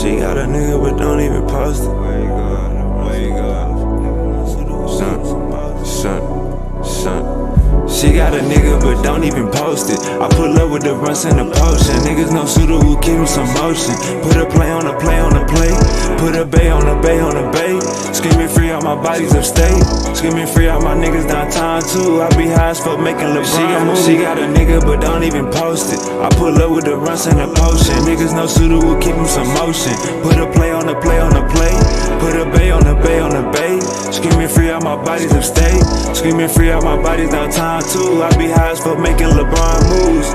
She got a nigga but don't even post it. Wake up. Son. She got a nigga but don't even post it. I pull up with the runs and the potion. Niggas no suitor who keep me some motion. Put a play on the play on the play. Put a bay on the bay on the bay. Screaming free out my bodies upstate. Screaming free out my niggas downtown too. I be high as fuck making LeBron. She got a nigga but don't even post it. I pull up with the runs and the potion. Niggas no suitor who keep me some motion. Put a play on the play on the play. Put a bay on the bay on the bay. Screaming free out my bodies upstate. Screaming free out my bodies downtown too. I be high as fuck making LeBron moves.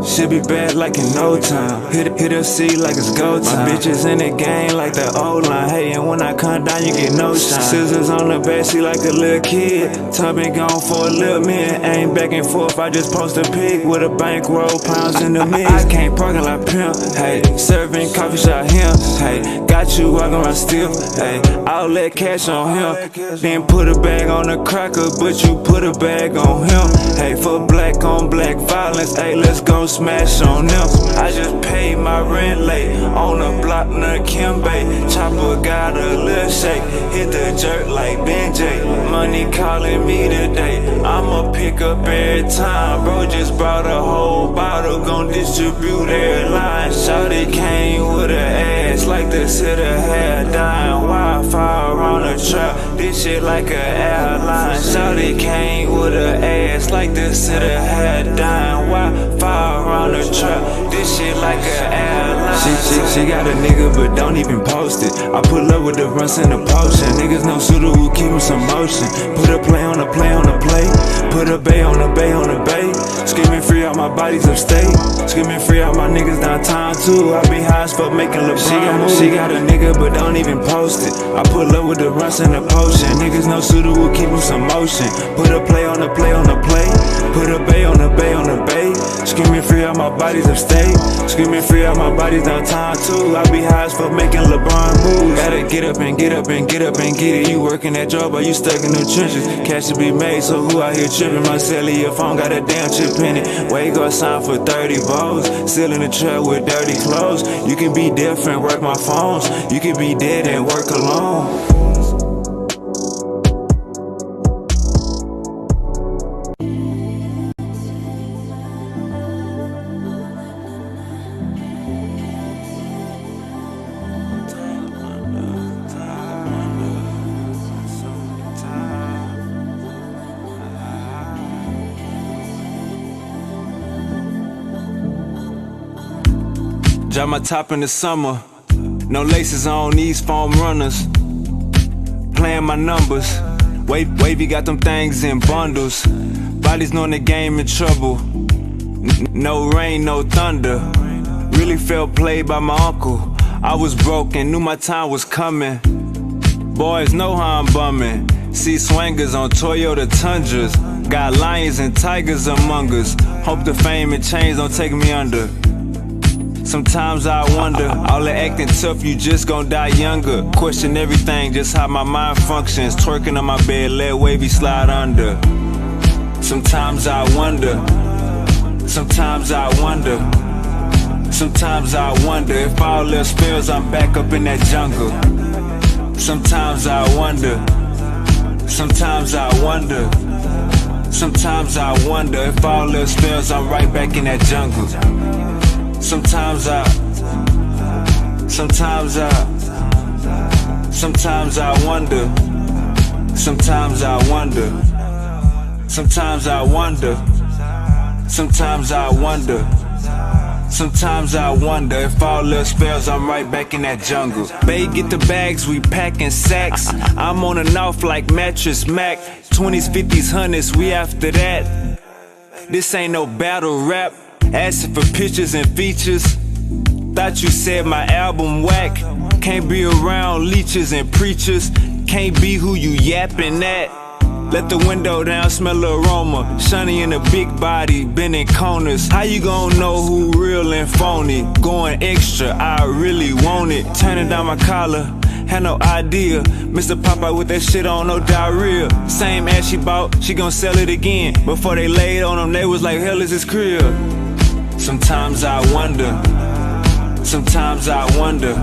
Should be bad like in no time. Hit a C like it's go time. My bitches in the game like the old line. Hey, and when I come down, you get no shine. Scissors on the backseat like a little kid. Time been gone for a little minute. Ain't back and forth, I just post a pic with a bankroll, pounds in the mix. I can't parking like pimp. Hey, serving coffee shop him. Hey, got you walking around still. Hey, I'll let cash on him. Then put a bag on the cracker, but you put a bag on him. Hey, for black on black violence. Hey, let's go smash on them. I just paid my rent late on the block near Kimbe. Chopper got a little shake, hit the jerk like Benjay. Money calling me today, I'ma pick up every time. Bro just brought a whole bottle, gon' distribute airline. Shawty came with her ass like the city had dying. Wi-Fi around the trap, this shit like a airline. Shawty came with her ass like the city had dying. Wi-Fi around the trap, this shit like an airline. She got a nigga but don't even post it. I pull up with the runs and the potion. Niggas no suitor who keep me some motion. Put a play on the play on the play. Put a bay on the bay on the bay. Screaming free out my bodies upstate. Screaming free out my niggas downtown too. I be high as fuck making LeBron. She got a nigga but don't even post it. I pull up with the runs and the potion. Niggas no suitor who keep me some motion. Put a play on the play on the play. Put a bay on the bay on the bay. Screaming free out my bodies upstate. Screaming free out my bodies downtown too. I be high as fuck making LeBron moves. Gotta get up and get up and get up and get it. You working that job or you stuck in the trenches. Cash to be made, so who out here tripping? My cellular phone got a damn chip in it. Wake up, sign for 30 balls. Still in the trap with dirty clothes. You can be different, work my phones. You can be dead and work alone. Drop my top in the summer, no laces on these foam runners. Playing my numbers, wavy got them things in bundles. Bodies knowing the game in trouble, no rain, no thunder. Really felt played by my uncle. I was broke and knew my time was coming. Boys know how I'm bumming. See swangers on Toyota Tundras. Got lions and tigers among us. Hope the fame and change don't take me under. Sometimes I wonder, all the acting tough, you just gon' die younger. Question everything, just how my mind functions. Twerking on my bed, let wavy slide under. Sometimes I wonder, sometimes I wonder, sometimes I wonder if all else fails, I'm back up in that jungle. Sometimes I wonder, sometimes I wonder, sometimes I wonder if all else fails, I'm right back in that jungle. Sometimes I wonder, sometimes I wonder, sometimes I wonder, sometimes I wonder, sometimes I wonder if all else fails, I'm right back in that jungle. Babe, get the bags, we packing sacks. I'm on and off like Mattress Mac. 20s, 50s, 100s, we after that. This ain't no battle rap. Asking for pictures and features. Thought you said my album whack. Can't be around leeches and preachers. Can't be who you yapping at. Let the window down, smell the aroma. Shiny in a big body, bending corners. How you gon' know who real and phony? Going extra, I really want it. Turning down my collar, had no idea. Mr. Popeye with that shit on, no diarrhea. Same ass she bought, she gon' sell it again. Before they laid on them, they was like, hell is this crib? Sometimes I wonder, sometimes I wonder,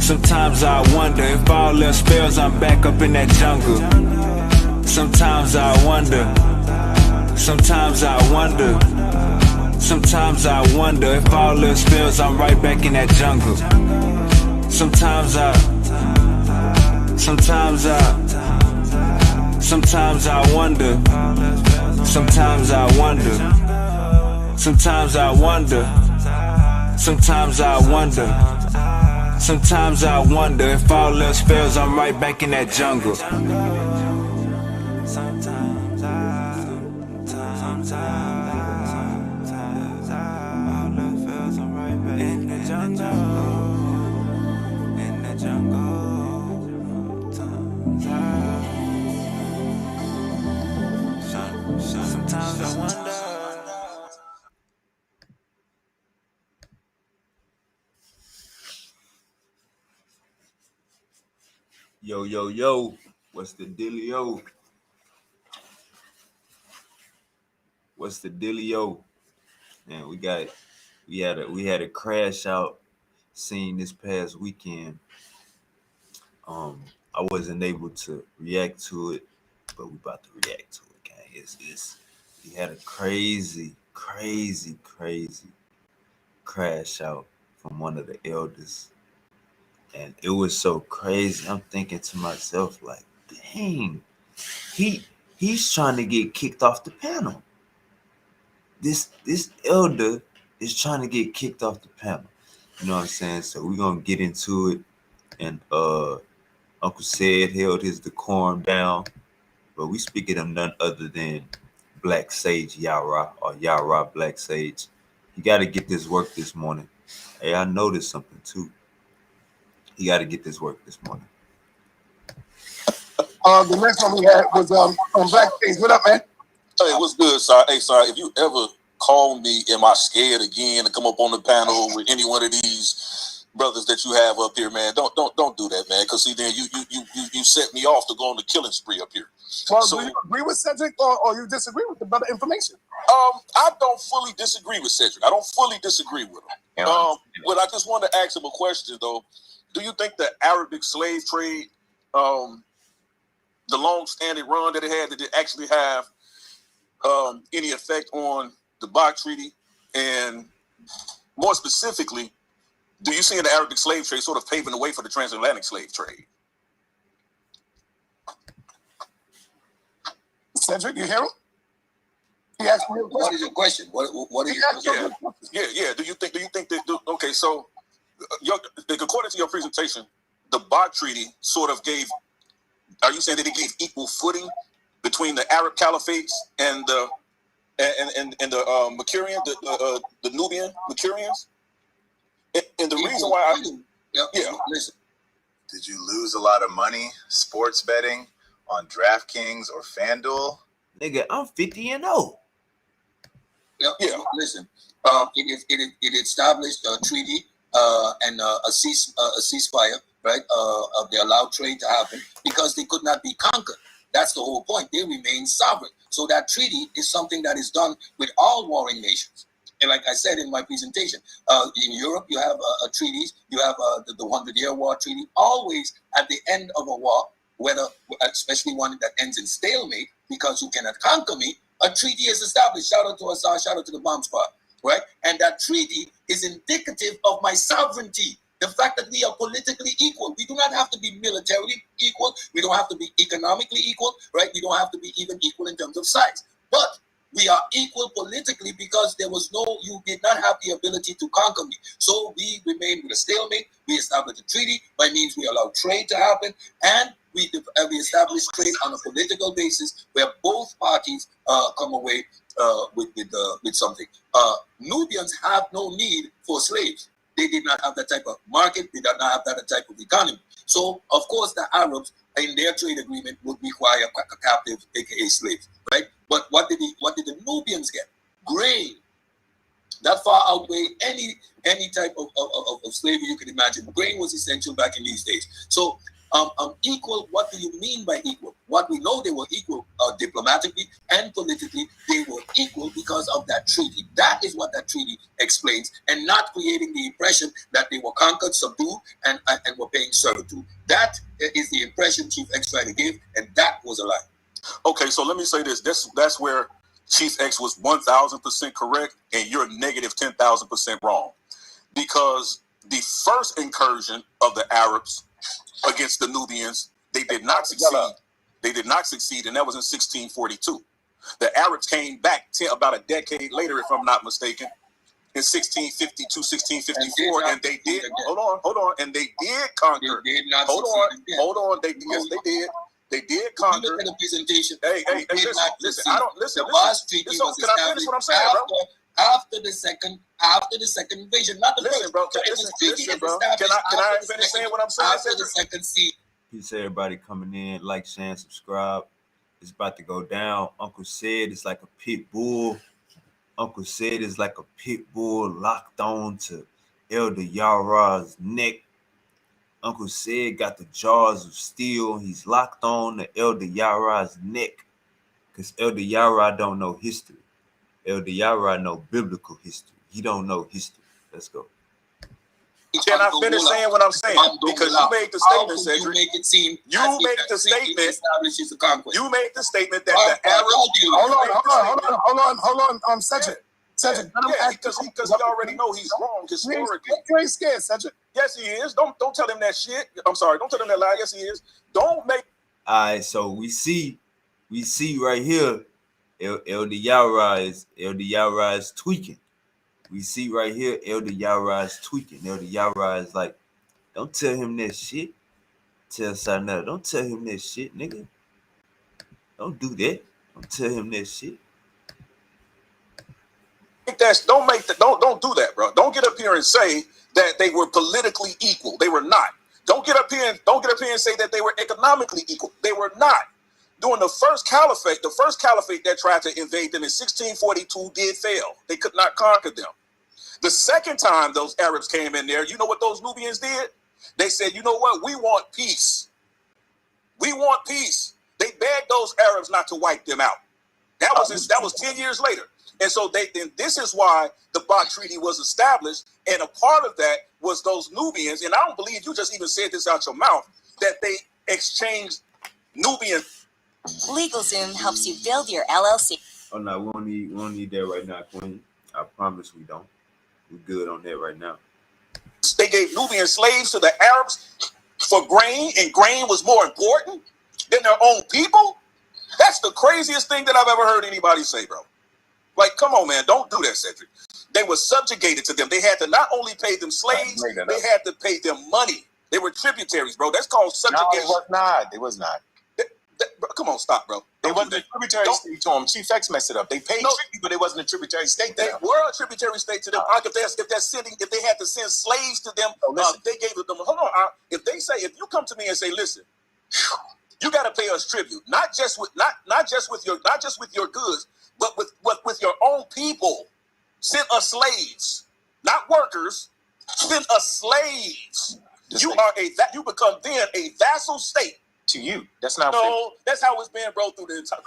Sometimes I wonder if all else fails, I'm back up in that jungle. Sometimes I wonder. Sometimes I wonder. Sometimes I wonder if all else fails, I'm right back in that jungle. Sometimes I wonder. Sometimes I wonder. Sometimes I wonder. Sometimes I wonder. Sometimes I wonder if all else fails, I'm right back in that jungle. Sometimes I wonder. Yo, yo, yo, what's the dealio? What's the dealio? Man, we had a crash out scene this past weekend. I wasn't able to react to it, but we about to react to it, gang. We had a crazy crash out from one of the elders. And it was so crazy. I'm thinking to myself, like, dang, he's trying to get kicked off the panel. This elder is trying to get kicked off the panel. You know what I'm saying? So we're gonna get into it. And Uncle Said held his decorum down, but we speaking of none other than Black Sage Yarah, or Yarah Black Sage. You gotta get this work this morning. Hey, I noticed something too. You got to get this work this morning. The next one we had was on Black Sage. What up, man? Hey, what's good, sir? Hey, sir, if you ever call me, am I scared again to come up on the panel with any one of these brothers that you have up here, man? Don't do that, man. Because see, then you set me off to go on the killing spree up here. Well, do you agree with Cedric or you disagree with the brother information? I don't fully disagree with Cedric. I don't fully disagree with him. But I just wanted to ask him a question though. Do you think the Arabic slave trade, the long-standing run that it had, did it actually have any effect on the Bach Treaty? And more specifically, do you see in the Arabic slave trade sort of paving the way for the transatlantic slave trade? Cedric, you hear him? He asked me a question. What is your question? What is your question? Yeah. Do you think that? Okay, so. According to your presentation, the Bach Treaty sort of gave. Are you saying that it gave equal footing between the Arab caliphates and the Makurian, the Nubian Makurians? And the reason why Listen, did you lose a lot of money sports betting on DraftKings or FanDuel? Nigga, I'm 50-0. Listen, it established a treaty and a ceasefire, right? They allowed trade to happen because they could not be conquered. That's the whole point. They remain sovereign. So that treaty is something that is done with all warring nations. And like I said in my presentation, in Europe, you have treaties. You have the 100-Year War Treaty. Always at the end of a war, whether especially one that ends in stalemate, because you cannot conquer me, a treaty is established. Shout out to Assad, shout out to the bomb squad, right? And that treaty is indicative of my sovereignty. The fact that we are politically equal. We do not have to be militarily equal. We don't have to be economically equal, right? We don't have to be even equal in terms of size. But we are equal politically because you did not have the ability to conquer me. So we remained with a stalemate. We established a treaty by means we allowed trade to happen, and we established trade on a political basis where both parties come away with something. Nubians have no need for slaves. They did not have that type of market. They did not have that type of economy. So, of course, the Arabs in their trade agreement would require a captive, aka slaves, right? But what did the Nubians get? Grain. That far outweighed any type of slavery you could imagine. Grain was essential back in these days. So, equal, what do you mean by equal? What we know, they were equal diplomatically and politically. They were equal because of that treaty. That is what that treaty explains, and not creating the impression that they were conquered, subdued, and were paying servitude. That is the impression Chief X tried to give, and that was a lie. Okay, so let me say this. That's where Chief X was 1,000% correct, and you're negative 10,000% wrong. Because the first incursion of the Arabs against the Nubians, they did not succeed. They did not succeed, and that was in 1642. The Arabs came back about a decade later, if I'm not mistaken, in 1652, 1654, and they did. Hold on, and they did conquer. They did not hold on. Yes, they did. They did conquer. Look at the presentation. Hey, listen. I don't listen. The last treaty was can I finish what I'm saying, bro? After the second invasion, not the first. Bro. Listen, bro. Can I finish saying what I'm saying? After the second siege. Peace, everybody coming in. Like, share, and subscribe. It's about to go down. Uncle said it's like a pit bull. Uncle said it's like a pit bull locked on to Elder Yarah's neck. Uncle said got the jaws of steel. He's locked on to Elder Yarah's neck because Elder Yarah don't know history. Elder Yarah know biblical history. He don't know history. Let's go. Can I finish saying what I'm saying? Because you made the statement, Cedric. You make it seem. You made the statement. Establishes the conquest. You made the statement that the Arabs. Hold on, Cedric. Cedric, because he already know he's wrong historically. You ain't scared, Cedric. Yes, he is. Don't tell him that shit. I'm sorry. Don't tell him that lie. Yes, he is. Don't make. All right, so we see right here, Elder Yarah is tweaking. We see right here, Elder Yarah is tweaking. Elder Yarah is like, don't tell him that shit. Tell Sarnetta, don't tell him that shit, nigga. Don't do that. Don't tell him that shit. Don't do that, bro. Don't get up here and say that they were politically equal. They were not. Don't get up here and say that they were economically equal. They were not. During the first caliphate that tried to invade them in 1642 did fail. They could not conquer them. The second time those Arabs came in there, you know what those Nubians did? They said, you know what? We want peace. We want peace. They begged those Arabs not to wipe them out. That was 10 years later. And so this is why the Bach Treaty was established. And a part of that was those Nubians. And I don't believe you just even said this out your mouth, that they exchanged Nubian. LegalZoom helps you build your LLC. Oh no, we don't need that right now, Queen. I promise we don't. We're good on that right now. They gave Nubian slaves to the Arabs for grain, and grain was more important than their own people. That's the craziest thing that I've ever heard anybody say, bro. Like, come on, man, don't do that, Cedric. They were subjugated to them. They had to not only pay them slaves, they had to pay them money. They were tributaries, bro. That's called subjugation. No, it was not. Bro, come on, stop, bro. They wasn't a tributary state to them. Chief X messed it up. They paid tribute, but it wasn't a tributary state to them. They were a tributary state to them. If they had to send slaves to them, they gave them. Hold on. If you come to me and say, listen, you got to pay us tribute, not just with your goods, but with your own people. Send us slaves, not workers. Send us slaves. You become then a vassal state. To you, that's not. No, that's how it's been, bro, through the entire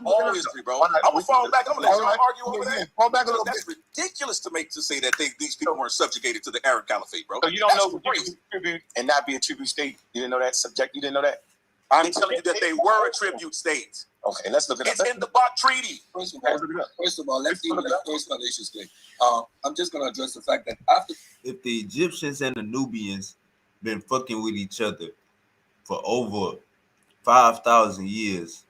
all history, bro. I'm gonna fall back. I'm gonna let you argue over that. Fall back a little bit. That's ridiculous to say that these people weren't subjugated to the Arab Caliphate, bro. So you don't know tribute and not be a tribute state. You didn't know that subject. You didn't know that. I'm telling you that they were a tribute state. Okay, let's look it up. It's in the Bach Treaty. First of all, let's deal with the first fallacious claim. I'm just gonna address the fact that after if the Egyptians and the Nubians been fucking with each other for over 5,000 years,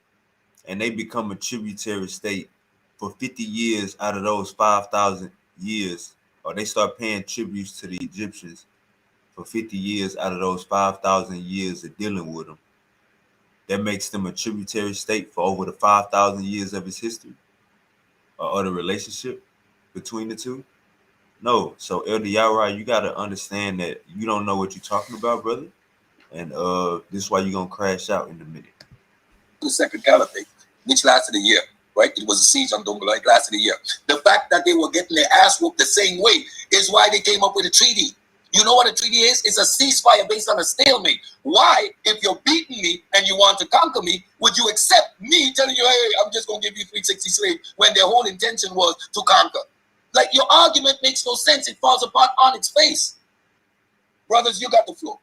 and they become a tributary state for 50 years out of those 5,000 years, or they start paying tributes to the Egyptians for 50 years out of those 5,000 years of dealing with them, that makes them a tributary state for over the 5,000 years of its history or the relationship between the two. No. So Elder Yarah, you got to understand that you don't know what you're talking about, brother. And this is why you're going to crash out in a minute. The second caliphate, which lasted a year, right? It was a siege on Dongola. It lasted a year. The fact that they were getting their ass whooped the same way is why they came up with a treaty. You know what a treaty is? It's a ceasefire based on a stalemate. Why, if you're beating me and you want to conquer me, would you accept me telling you, hey, I'm just going to give you 360 slaves when their whole intention was to conquer? Like, your argument makes no sense. It falls apart on its face. Brothers, you got the floor.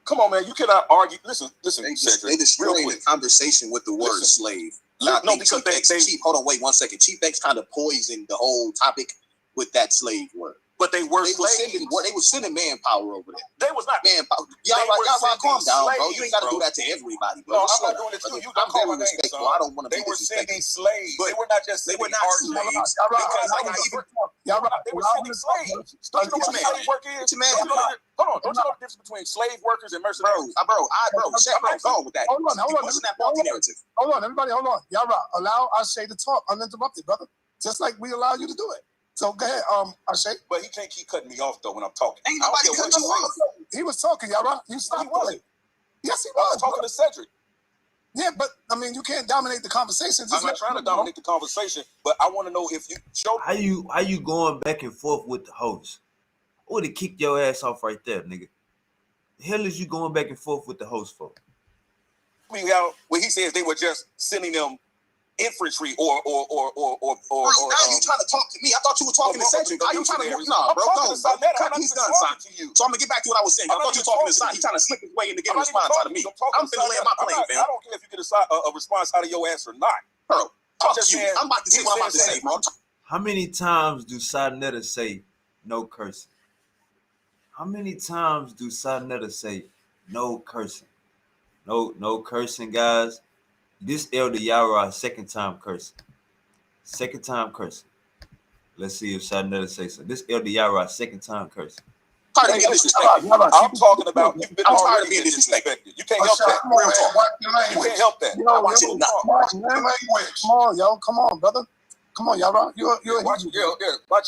Come on, man. You cannot argue. Listen. They destroying the conversation with the word slave. Because they Chief, hold on, wait 1 second. Chief X kind of poisoned the whole topic with that slave word. But they were slaves. They were sending manpower over there. They was not manpower. Y'all calm down, bro. You ain't got to do that to everybody, bro. No, I'm not doing it to you. I'm very respectful. I don't want to be disrespectful. They were sending slaves. They were not just they were not slaves. They were sending slaves. Don't you know what slave work is? Hold on. Don't you know the difference between slave workers and mercenaries? Bro, go with that. Hold on. Hold on, everybody, hold on. Yarah, allow Ashay to talk uninterrupted, brother. Just like we allow you to do it. So go ahead, Ashay. But he can't keep cutting me off though when I'm talking. Ain't nobody cutting you off. He was talking, Yarah. You stopped. He wasn't. Yes, he I was was. talking to Cedric. Yeah, but I mean, you can't dominate the conversation. I'm not trying to dominate the conversation, but I want to know if you show. How you going back and forth with the host? I would have kicked your ass off right there, nigga. The hell is you going back and forth with the host for? When he says they were just sending them infantry or now you trying to talk to me. I thought you were talking to Cedric. Are you trying to Nah, bro, he's done, son. So I'm gonna get back to what I was saying. I thought you were talking to Son. He's trying to slip his way into getting a response out of me. I'm finna lay my plane, man. I don't care if you get a response out of your ass or not. Bro, talk to you. I'm about to say what I'm about to say, bro. How many times do Sadnetta say no cursing? How many times do Sadnetta say no cursing? No cursing, guys. This Elder Yarah second time cursing. Let's see if Sadnetta say so. This Elder Yarah second time cursing. I'm talking about you've been already being disrespected. You can't help that. You can't help that. Come on, yo. Come on, brother. Come on, Yarah. You're watch your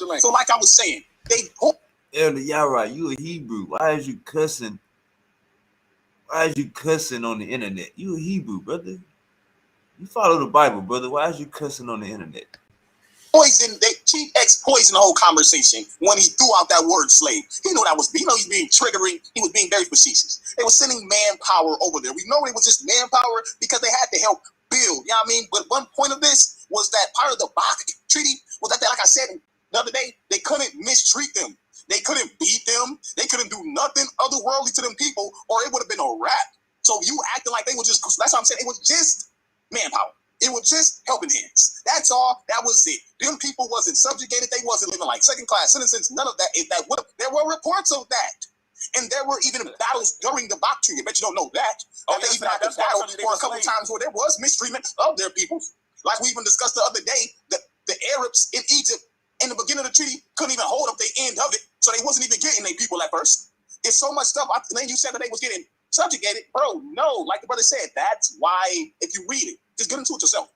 language. So like I was saying, Elder Yarah, you a Hebrew. Why is you cussing? Why is you cussing on the internet? You a Hebrew, brother. You follow the Bible, brother. Why is you cussing on the internet? Chief X poisoned the whole conversation when he threw out that word slave. He knew that was, he was being triggering. He was being very facetious. They were sending manpower over there. We know it was just manpower because they had to help build. You know what I mean? But one point of this was that part of the Bach Treaty was that, like I said the other day, they couldn't mistreat them. They couldn't beat them. They couldn't do nothing otherworldly to them people, or it would have been a wrap. So you acting like they were just, that's what I'm saying. It was just manpower. It was just helping hands. That's all. That was it. Them people wasn't subjugated. They wasn't living like second-class citizens. None of that. There were reports of that. And there were even battles during the Bach Treaty. I bet you don't know that. They even had to battle for a couple times where there was mistreatment of their people. Like we even discussed the other day, the Arabs in Egypt in the beginning of the treaty couldn't even hold up the end of it. So they wasn't even getting their people at first. It's so much stuff. Then you said that they was getting subjugated. Bro, no. Like the brother said, that's why, if you read it, just get into it yourself.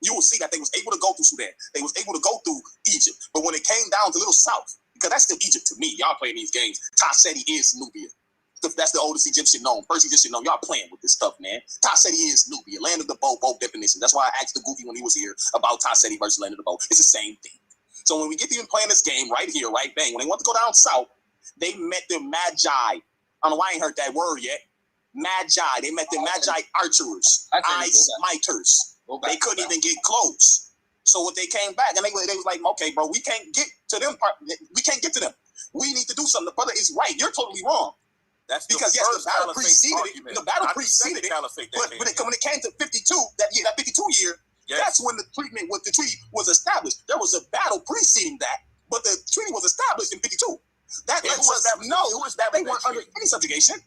You will see that they was able to go through Sudan. They was able to go through Egypt. But when it came down to Little South, because that's still Egypt to me. Y'all playing these games. Tasseti is Nubia. That's the oldest Egyptian known. First Egyptian known. Y'all playing with this stuff, man. Tasseti is Nubia. Land of the bow, both definition. That's why I asked the Goofy when he was here about Tasseti versus Land of the bow. It's the same thing. So when we get to even playing this game right here, right bang, when they want to go down south, they met the Magi. I don't know why I ain't heard that word yet. Magi. They met the Magi archers, ice miters. They couldn't even get close. So what they came back and they was like, okay, bro, we can't get to them. We can't get to them. We need to do something. The brother is right. You're totally wrong. That's because yes, the battle preceded it. The battle preceded it. But when it came to 52, that 52 year, that's when the treatment with the treaty was established. There was a battle preceding that, but the treaty was established in 52. That lets us know they weren't under any subjugation.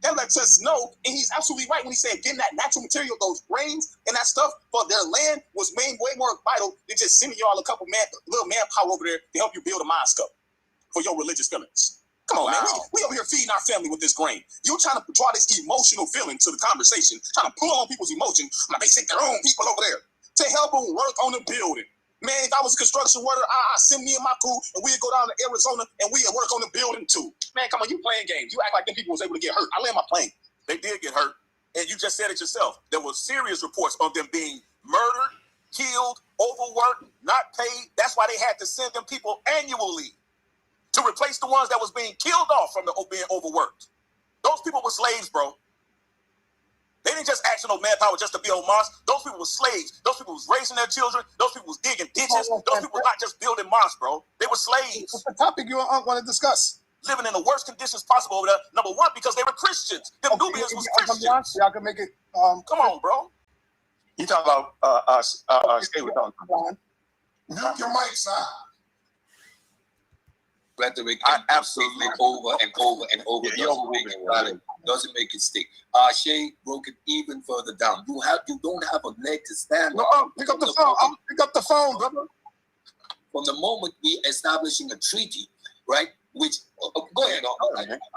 That lets us know, and he's absolutely right when he said getting that natural material, those grains and that stuff for their land was way more vital than just sending y'all a couple little manpower over there to help you build a mosque up for your religious feelings. Come on, man. We over here feeding our family with this grain. You're trying to draw this emotional feeling to the conversation, trying to pull on people's emotions. They sent their own people over there to help them work on the building. Man, if I was a construction worker, I'd send me and my crew, and we'd go down to Arizona, and we'd work on the building too. Man, come on, you playing games. You act like them people was able to get hurt. I land my plane. They did get hurt, and you just said it yourself. There were serious reports of them being murdered, killed, overworked, not paid. That's why they had to send them people annually to replace the ones that was being killed off from being overworked. Those people were slaves, bro. They They didn't just ask for no manpower just to build mosques. Those people were slaves. Those people was raising their children. Those people was digging ditches. Those people were not just building mosques, bro. They were slaves. What's the topic you want to discuss? Living in the worst conditions possible over there. Number one, because they were Christians. Them Nubians was Christians. Y'all can make it. Come on, bro. You talking about stay with them. Mute your mic, son. Rhetoric absolutely over and over and over Yeah, doesn't make it stick. Shay broke it even further down. You don't have a leg to stand No, on. pick up the phone. I'll pick up the phone, brother. From the moment we establishing a treaty, right? Which go ahead.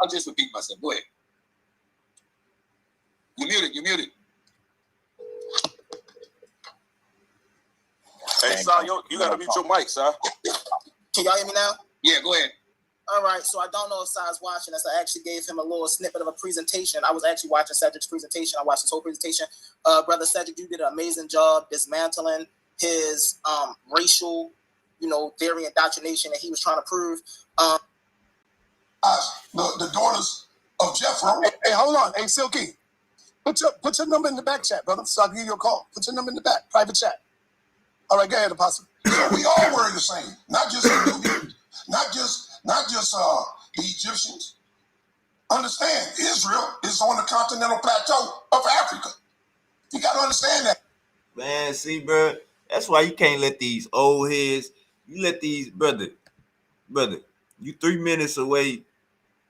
I'll just repeat myself. Go ahead. You muted. Hey, Sal, you gotta mute your mic, Sal. Can y'all hear me now? Yeah, go ahead. All right, so I don't know if Sai's watching this. I actually gave him a little snippet of a presentation. I was actually watching Cedric's presentation. I watched his whole presentation. Brother Cedric, you did an amazing job dismantling his racial, theory indoctrination that he was trying to prove. The daughters of Jethro. Hey, hold on. Hey, Silky, put your number in the back chat, brother, so I can give you a call. Put your number in the back, private chat. All right, go ahead, Apostle. We all were the same, not just the Nubians, not just the Egyptians. Understand, Israel is on the continental plateau of Africa. You got to understand that. Man, see, bro, that's why you can't let these old heads. You let these brother. You 3 minutes away,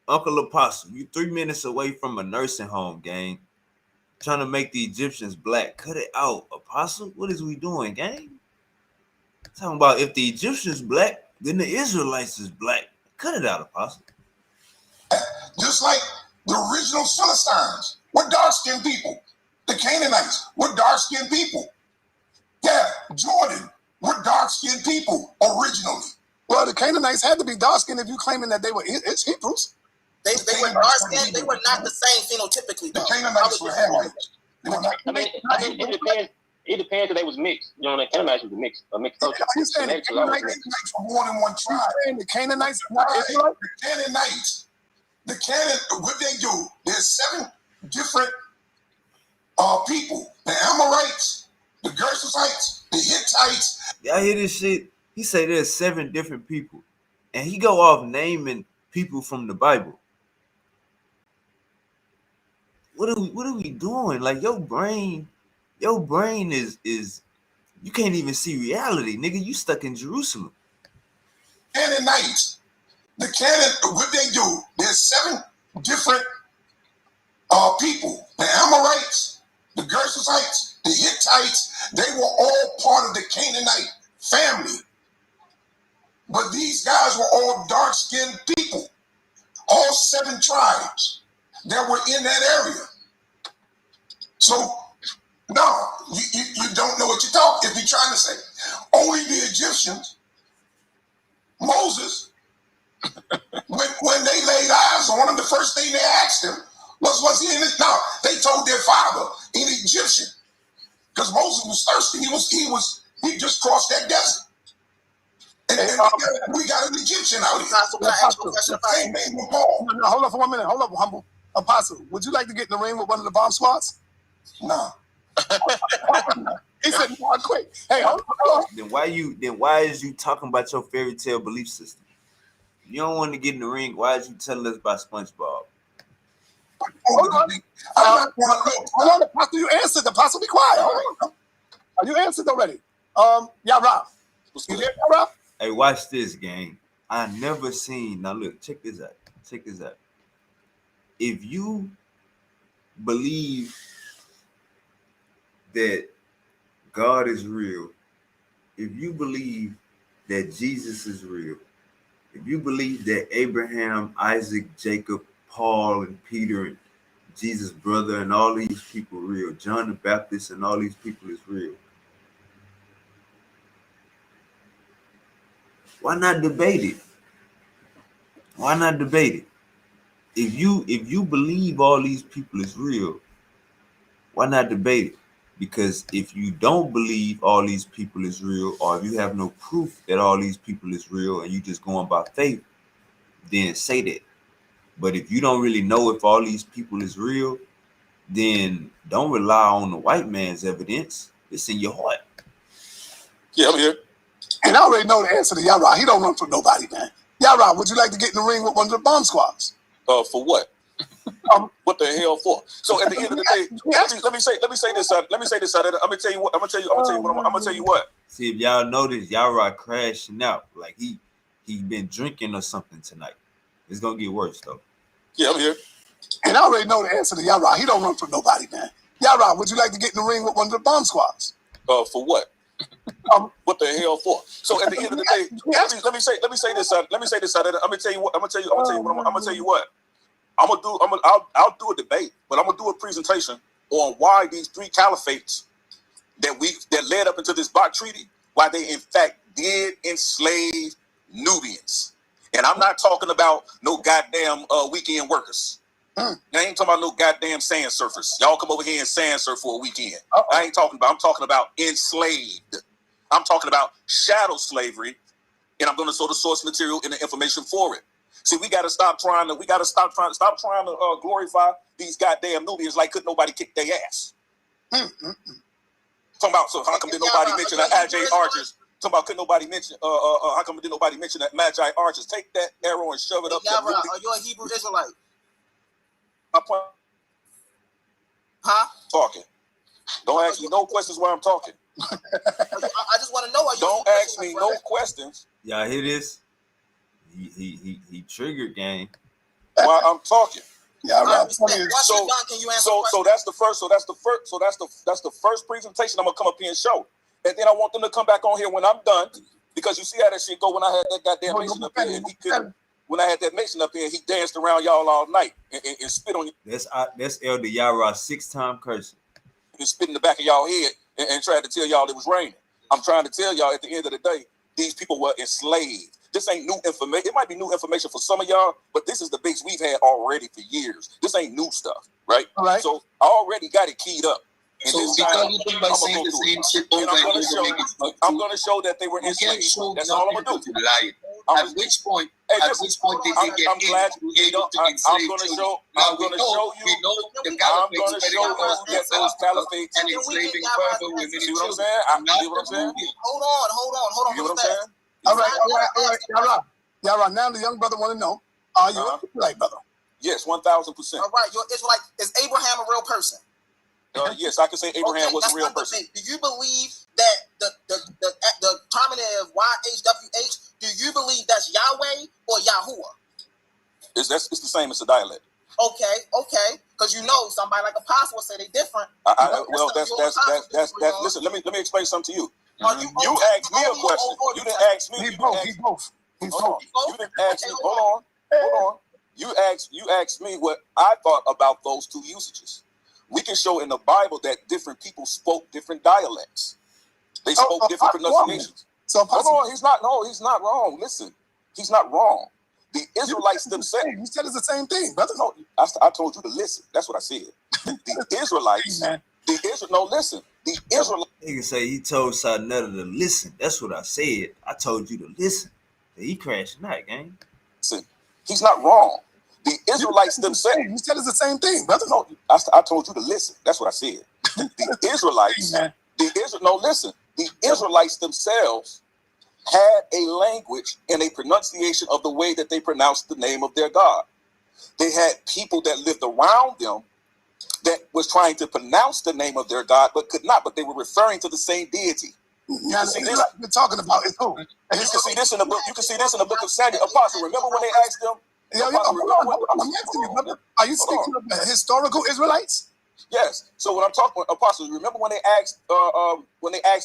Uncle Apostle. You 3 minutes away from a nursing home, gang. Trying to make the Egyptians black. Cut it out, Apostle. What is we doing, gang? Talking about if the Egyptians black, then the Israelites is black. Cut it out, Apostle. Just like the original Philistines were dark-skinned people. The Canaanites were dark-skinned people. Yeah, Jordan were dark-skinned people originally. Well, the Canaanites had to be dark-skinned if you claiming that they were it's Hebrews. They were dark-skinned. They were not the same phenotypically. The Canaanites were Hamites. It depends. It depends if they was mixed. The Canaanites was a mixed culture. You saying the Canaanites were more than one tribe. The Canaanites, what they do, there's 7 different people. The Amorites, the Gershonites, the Hittites. Y'all hear this shit? He say there's 7 different people. And he go off naming people from the Bible. What are we doing? Like your brain is you can't even see reality, nigga. You stuck in Jerusalem. Canaanites. What they do, there's 7 different people. The Amorites, the Gershonites, the Hittites, they were all part of the Canaanite family. But these guys were all dark-skinned people. All 7 tribes that were in that area. So, no, you don't know what you're talking. If you're trying to say only the Egyptians, Moses, when they laid eyes on him, the first thing they asked him was he in it? No, they told their father in Egyptian, because Moses was thirsty. He just crossed that desert. And we got an Egyptian out here. No, hold on for 1 minute. Hold up, humble Apostle. Would you like to get in the ring with one of the bomb squads? No. He said, no, quick. Hey, hold on. Then why is you talking about your fairy tale belief system? You don't want to get in the ring. Why is you telling us about SpongeBob? Hold on, Apostle. You answered. Apostle, be quiet. Hold on. You answered already. Yarah. You there, Yarah? Hey, watch this, gang. I never seen. Now look, check this out. If you believe that God is real, if you believe that Jesus is real, if you believe that Abraham, Isaac, Jacob, Paul, and Peter, and Jesus' brother, and all these people real, John the Baptist, and all these people is real, why not debate it? Why not debate it? If you believe all these people is real, why not debate it? Because if you don't believe all these people is real, or if you have no proof that all these people is real and you just going by faith, then say that. But if you don't really know if all these people is real, then don't rely on the white man's evidence. It's in your heart. Yeah, I'm here. And I already know the answer to Yarah. He don't run from nobody, man. Yarah, would you like to get in the ring with one of the bomb squads? For what? What the hell for? So at the end of the day, let me say this. I'm gonna tell you what. See, if y'all notice, Yarah crashing out like he been drinking or something tonight. It's gonna get worse though. Yeah, I'm here. And I already know the answer to Yarah. He don't run from nobody, man. Yarah, would you like to get in the ring with one of the bomb squads? For what? What the hell for? So at the end of the day, let me say this. I'm gonna tell you what. I'll do a debate, but I'm gonna do a presentation on why these three caliphates that led up into this Bach treaty, why they in fact did enslave Nubians. And I'm not talking about no goddamn weekend workers. I ain't talking about no goddamn sand surfers. Y'all come over here and sand surf for a weekend. I'm talking about enslaved. I'm talking about shadow slavery, and I'm going to show the source material and the information for it. See, we got to stop trying to glorify these goddamn Nubians like couldn't nobody kick their ass. Talking about, so how come did nobody mention the Ajay archers? Talking about couldn't nobody mention how come did nobody mention that Magi archers? Take that arrow and shove it up. Yarah, are you a Hebrew Israelite? Talking. Don't ask me no questions while I'm talking. I just want to know. Don't ask me no questions. Y'all hear this? He triggered game while I'm talking. Yeah, right. So that's the first presentation I'm gonna come up here and show, and then I want them to come back on here when I'm done, because you see how that shit go. When I had that goddamn Mason up here, and he couldn't. When I had that Mason up here, he danced around y'all all night and spit on you. That's Elder Yarah 6-time cursing. And spit in the back of y'all head and tried to tell y'all it was raining. I'm trying to tell y'all at the end of the day, these people were enslaved. This ain't new information. It might be new information for some of y'all, but this is the base we've had already for years. This ain't new stuff, right? All right. So I already got it keyed up. And so because you think by saying the same shit over and over, I'm going to show that they were enslaved. That's all I'm going to do. At which point did they get able to enslave children? Now we know the caliphates spreading those caliphates and enslaving further women and children. Hold on. You know what I'm saying? All right. Yarah, now the young brother want to know, are you an Israelite, brother? Yes, 1,000%. All right, you're Israelite. Is Abraham a real person? Yes, I can say Abraham was a real person. Do you believe that the terminative YHWH, do you believe that's Yahweh or Yahuwah? It's the same. It's a dialect. Okay. Because you know somebody like Apostle say they different. Listen, let me explain something to you. You asked me a question. You didn't ask me. He's both. You didn't ask me. Hold on. You asked me what I thought about those two usages. We can show in the Bible that different people spoke different dialects. They spoke different pronunciations. So hold on, he's not wrong. Listen, he's not wrong. The Israelites themselves. You said it's the same thing, brother. No, I told you to listen. That's what I said. The Israelites. Listen. The Israelites. Nigga say he told Sarnetta to listen. That's what I said. I told you to listen. He crashing out, gang. Listen, he's not wrong. The Israelites themselves. You said it's the same thing, brother. No, I told you to listen. That's what I said. The Israelites. The Israelites themselves had a language and a pronunciation of the way that they pronounced the name of their God. They had people that lived around them that was trying to pronounce the name of their God, but could not. But they were referring to the same deity. You're talking about is who? You can see this in the book. You can see this in the book of Samuel. Apostle, remember when they asked them? I'm asking you, brother. Are you speaking of the historical Israelites? Yes. So when I'm talking, Apostle, remember when they asked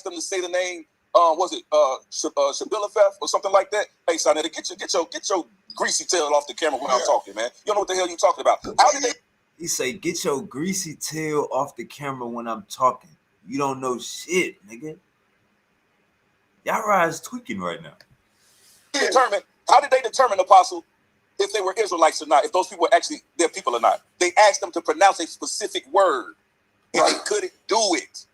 them to say the name? Was it Shabilafeth or something like that? Hey, son, get your greasy tail off the camera when I'm talking, man. You don't know what the hell you're talking about. How did they? He say, get your greasy tail off the camera when I'm talking. You don't know shit, nigga. Yarah is tweaking right now. How did they determine, Apostle, if they were Israelites or not, if those people were actually their people or not? They asked them to pronounce a specific word, and they couldn't do it.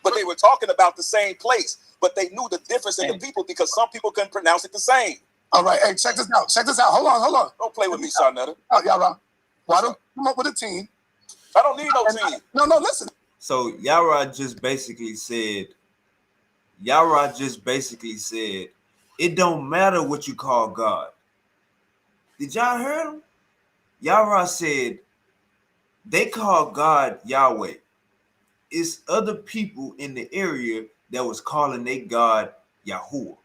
But they were talking about the same place, but they knew the difference in the people because some people couldn't pronounce it the same. All right, hey, check this out. Hold on. Don't play with me, Sarnetta. Yarah. Why don't you come up with a team I don't need no team. No, listen. So Yarah just basically said, it don't matter what you call God. Did y'all hear him? Yarah said they call God Yahweh. It's other people in the area that was calling their God Yahuwah.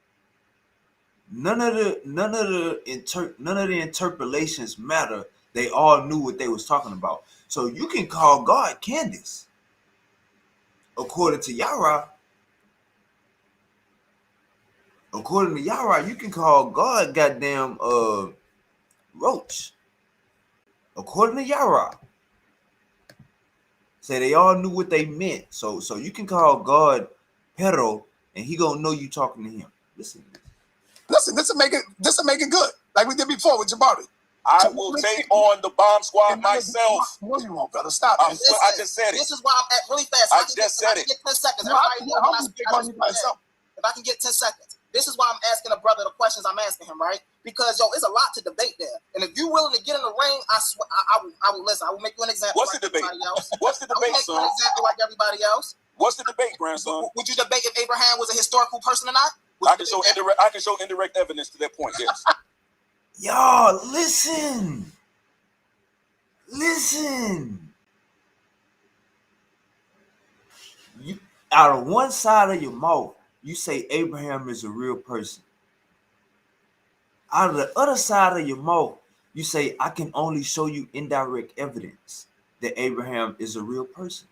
None of the interpolations matter. They all knew what they was talking about. So you can call God Candace, according to Yarah. According to Yarah, you can call God goddamn Roach. According to Yarah. Say they all knew what they meant. So you can call God Pero, and he gonna know you talking to him. Listen, this will make it good, like we did before with Jabari. I will take on the bomb squad myself. No, you won't, brother. Stop. I just said it. This is why I'm at really fast. I just said it. Get 10 seconds. No, If I can get 10 seconds. This is why I'm asking a brother the questions I'm asking him, right? Because, it's a lot to debate there. And if you're willing to get in the ring, I swear, I will listen. I will make you an example. What's the debate? What's the debate, son? An example like everybody else. What's the debate, grandson? Would you debate if Abraham was a historical person or not? I can show indirect evidence to that point, yes. y'all, listen. You out of one side of your mouth, you say Abraham is a real person. Out of the other side of your mouth, you say I can only show you indirect evidence that Abraham is a real person.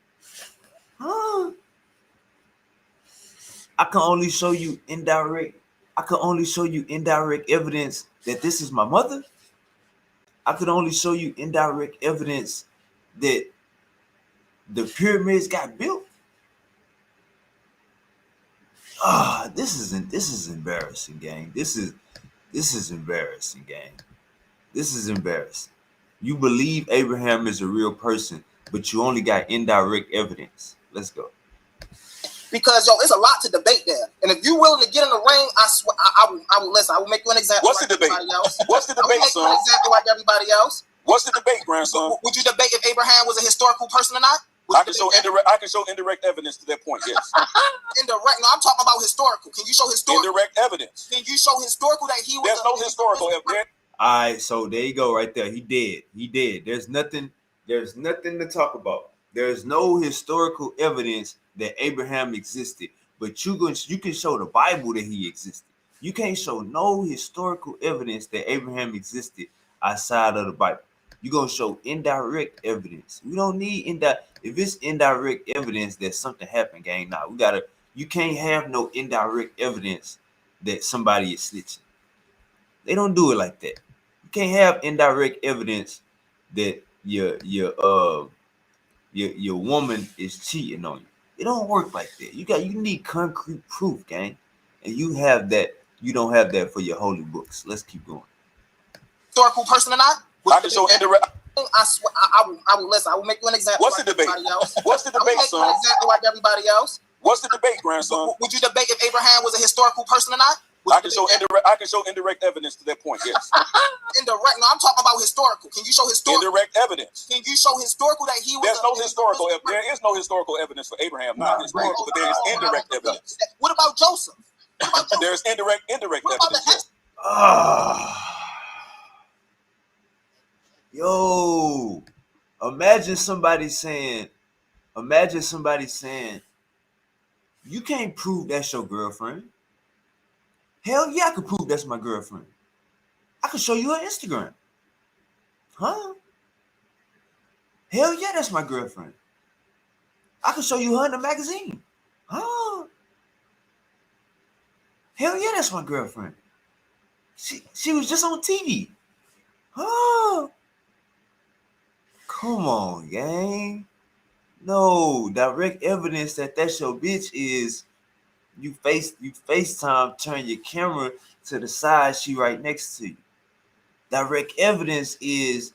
Huh? I can only show you indirect evidence that this is my mother. I could only show you indirect evidence that the pyramids got built. This is embarrassing, gang. This is embarrassing, gang. This is embarrassing. You believe Abraham is a real person, but you only got indirect evidence. Let's go. Because it's a lot to debate there. And if you're willing to get in the ring, I swear, I will listen. I will make you an example. What's the debate? What's the debate, son? An example like everybody else. What's the debate, grandson? Would you debate if Abraham was a historical person or not? I can show indirect evidence to that point, yes. Indirect? No, I'm talking about historical. Can you show historical? Indirect evidence. Can you show historical that he was? There's no historical evidence. All right, so there you go, right there. He did. There's nothing to talk about. There's no historical evidence that Abraham existed, but you can show the Bible that he existed. You can't show no historical evidence that Abraham existed outside of the Bible. You're gonna show indirect evidence. We don't need if it's indirect evidence that something happened, gang. Now you can't have no indirect evidence that somebody is snitching. They don't do it like that. You can't have indirect evidence that your woman is cheating on you. It don't work like that. You need concrete proof, gang. And you have that. You don't have that for your holy books. Let's keep going. Historical person or not? I can show indirect. I swear, I will listen. I will make you an example. What's the debate? What's the debate, son? An example like everybody else. What's the debate, grandson? Would you debate if Abraham was a historical person or not? I can show indirect evidence to that point, yes. Indirect? No, I'm talking about historical. Can you show historical? Indirect evidence. Can you show historical that he was? There is no historical evidence for Abraham. Not historical, but there is indirect evidence. What about Joseph? There's indirect evidence. Yes. Yo, imagine somebody saying, you can't prove that's your girlfriend. Hell yeah, I can prove that's my girlfriend. I can show you her Instagram. Huh? Hell yeah, that's my girlfriend. I can show you her in the magazine. Huh? Hell yeah, that's my girlfriend. She was just on TV. Huh? Come on, gang. No, direct evidence that that's your bitch is you FaceTime, turn your camera to the side, she right next to you. Direct evidence is